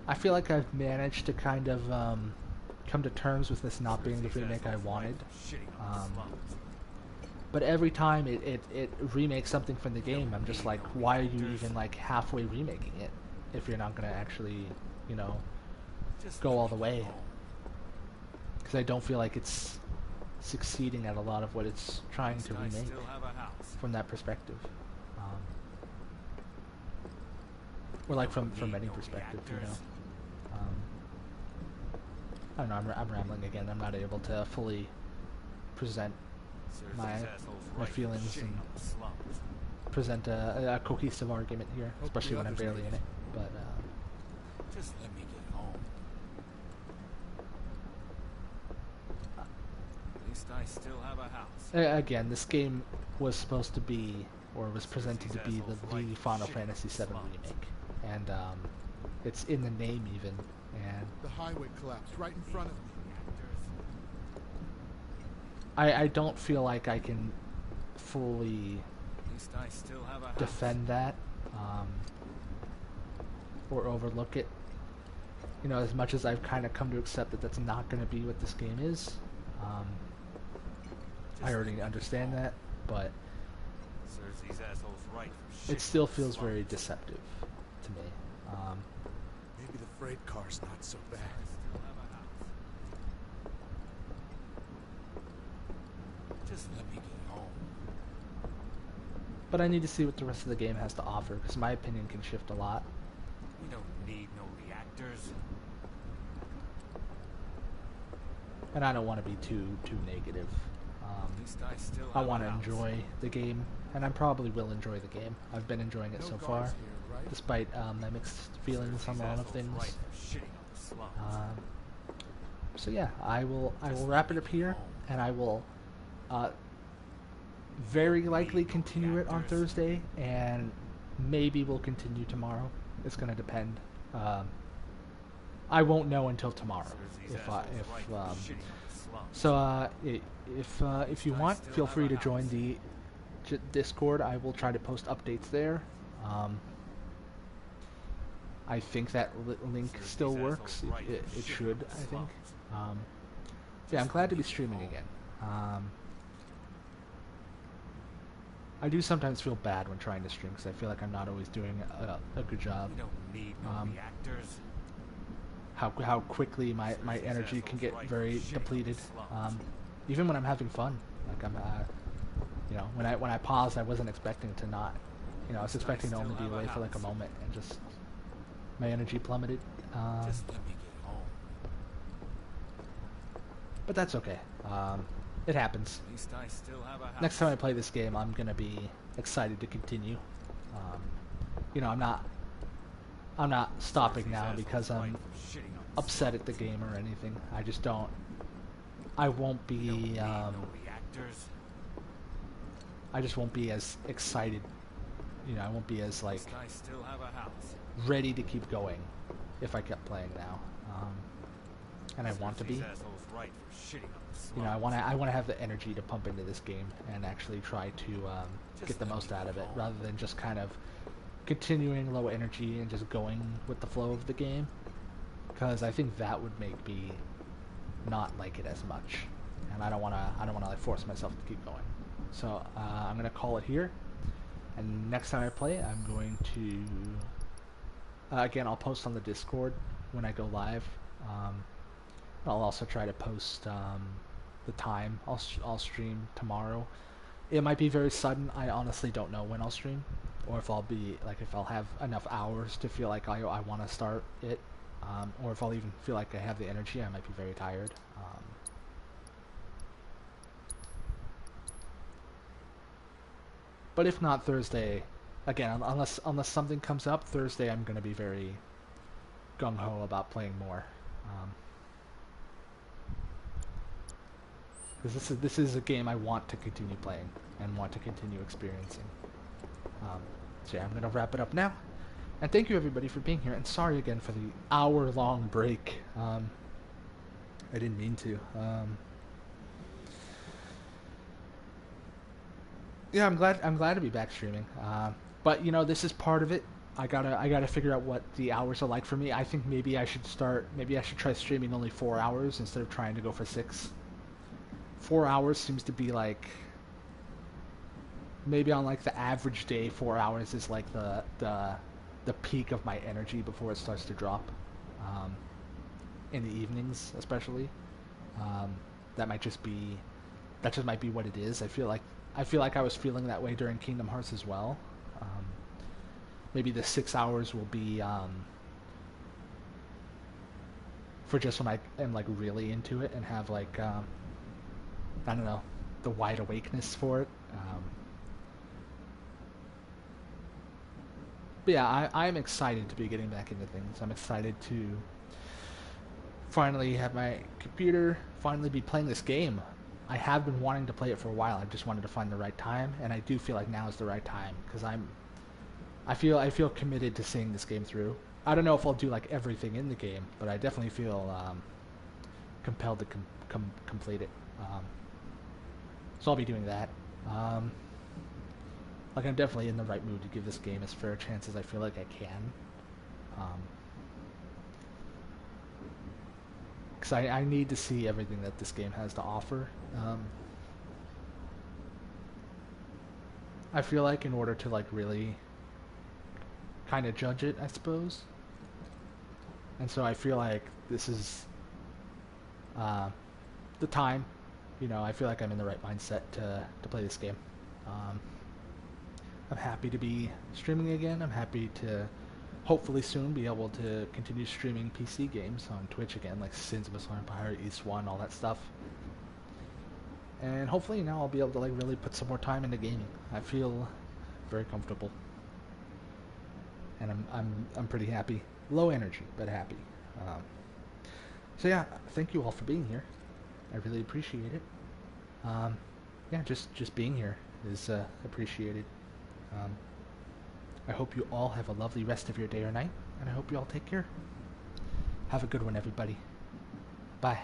I feel like I've managed to kind of come to terms with this not being the remake I wanted. But every time it remakes something from the game, I'm just like, why are you even like halfway remaking it if you're not going to actually, you know, go all the way? Because I don't feel like it's succeeding at a lot of what it's trying to remake from that perspective. Or like from any perspective, you know. I don't know, I'm rambling again. I'm not able to fully present my feelings and present a cohesive argument here, especially when I'm barely in it. But just let me get home. At least I still have a house. Again, this game was supposed to be, or was presented to be, the Final Fantasy VII Remake, and it's in the name even. And the highway collapsed right in front of me. I don't feel like I can fully defend that or overlook it. You know, as much as I've kind of come to accept that that's not going to be what this game is. I already understand that, but it still feels very deceptive to me. Maybe the freight car's not so bad. Just let me get home. But I need to see what the rest of the game has to offer, because my opinion can shift a lot. We don't need no reactors. And I don't want to be too negative. At least I still I have want a to house. enjoy the game, and I probably will enjoy the game. I've been enjoying it so far, despite my mixed feelings on a lot of things. So yeah, I will wrap it up here, and I will very likely continue it on Thursday, and maybe we'll continue tomorrow. It's gonna depend. I won't know until tomorrow if you want, feel free to join the Discord. I will try to post updates there. I think that link still works. It should, I think. Yeah, I'm glad to be streaming again. I do sometimes feel bad when trying to stream because I feel like I'm not always doing a good job. We don't need no reactors. How quickly my energy can get very depleted, even when I'm having fun. Like I'm, you know, when I paused, I wasn't expecting to not, you know, I was expecting to only be away for like a moment, and just my energy plummeted. But that's okay. It happens. At least I still have a house. Next time I play this game, I'm gonna be excited to continue. You know, I'm not stopping now because I'm upset at the game or anything. I just don't. I won't be. I just won't be as excited. You know, I won't be as like ready to keep going if I kept playing now. And I want to be. You know, I want to have the energy to pump into this game and actually try to get the most out of it, rather than just kind of continuing low energy and just going with the flow of the game. Because I think that would make me not like it as much, and I don't want to like force myself to keep going. So I'm gonna call it here, and next time I play, I'm going to again, I'll post on the Discord when I go live. I'll also try to post the time. I'll stream tomorrow. It might be very sudden. I honestly don't know when I'll stream, or if I'll have enough hours to feel like I want to start it, or if I'll even feel like I have the energy. I might be very tired. But if not, Thursday, again, unless something comes up, Thursday I'm going to be very gung-ho about playing more. Because this is a game I want to continue playing and want to continue experiencing. So yeah, I'm going to wrap it up now. And thank you everybody for being here. And sorry again for the hour-long break. I didn't mean to. Yeah, I'm glad to be back streaming. But you know, this is part of it. I gotta figure out what the hours are like for me. I think maybe I should try streaming only 4 hours instead of trying to go for 6. 4 hours seems to be like, maybe on like the average day, 4 hours is like the peak of my energy before it starts to drop. In the evenings, especially. That just might be what it is. I feel like I was feeling that way during Kingdom Hearts as well. Maybe the 6 hours will be for just when I am like really into it and have like I don't know, the wide awakeness for it. But yeah, I'm excited to be getting back into things. I'm excited to finally have my computer, finally be playing this game. I have been wanting to play it for a while. I just wanted to find the right time, and I do feel like now is the right time because I feel committed to seeing this game through. I don't know if I'll do like everything in the game, but I definitely feel compelled to complete it. So I'll be doing that. Like I'm definitely in the right mood to give this game as fair a chance as I feel like I can. Because I need to see everything that this game has to offer. I feel like in order to like really kind of judge it, I suppose. And so I feel like this is the time. You know, I feel like I'm in the right mindset to play this game. I'm happy to be streaming again. I'm happy to hopefully soon be able to continue streaming PC games on Twitch again, like Sins of a Solar Empire, East 1, all that stuff. And hopefully now I'll be able to like really put some more time into gaming. I feel very comfortable. And I'm pretty happy. Low energy, but happy. So yeah, thank you all for being here. I really appreciate it. Yeah, just being here is appreciated. I hope you all have a lovely rest of your day or night, and I hope you all take care. Have a good one, everybody. Bye.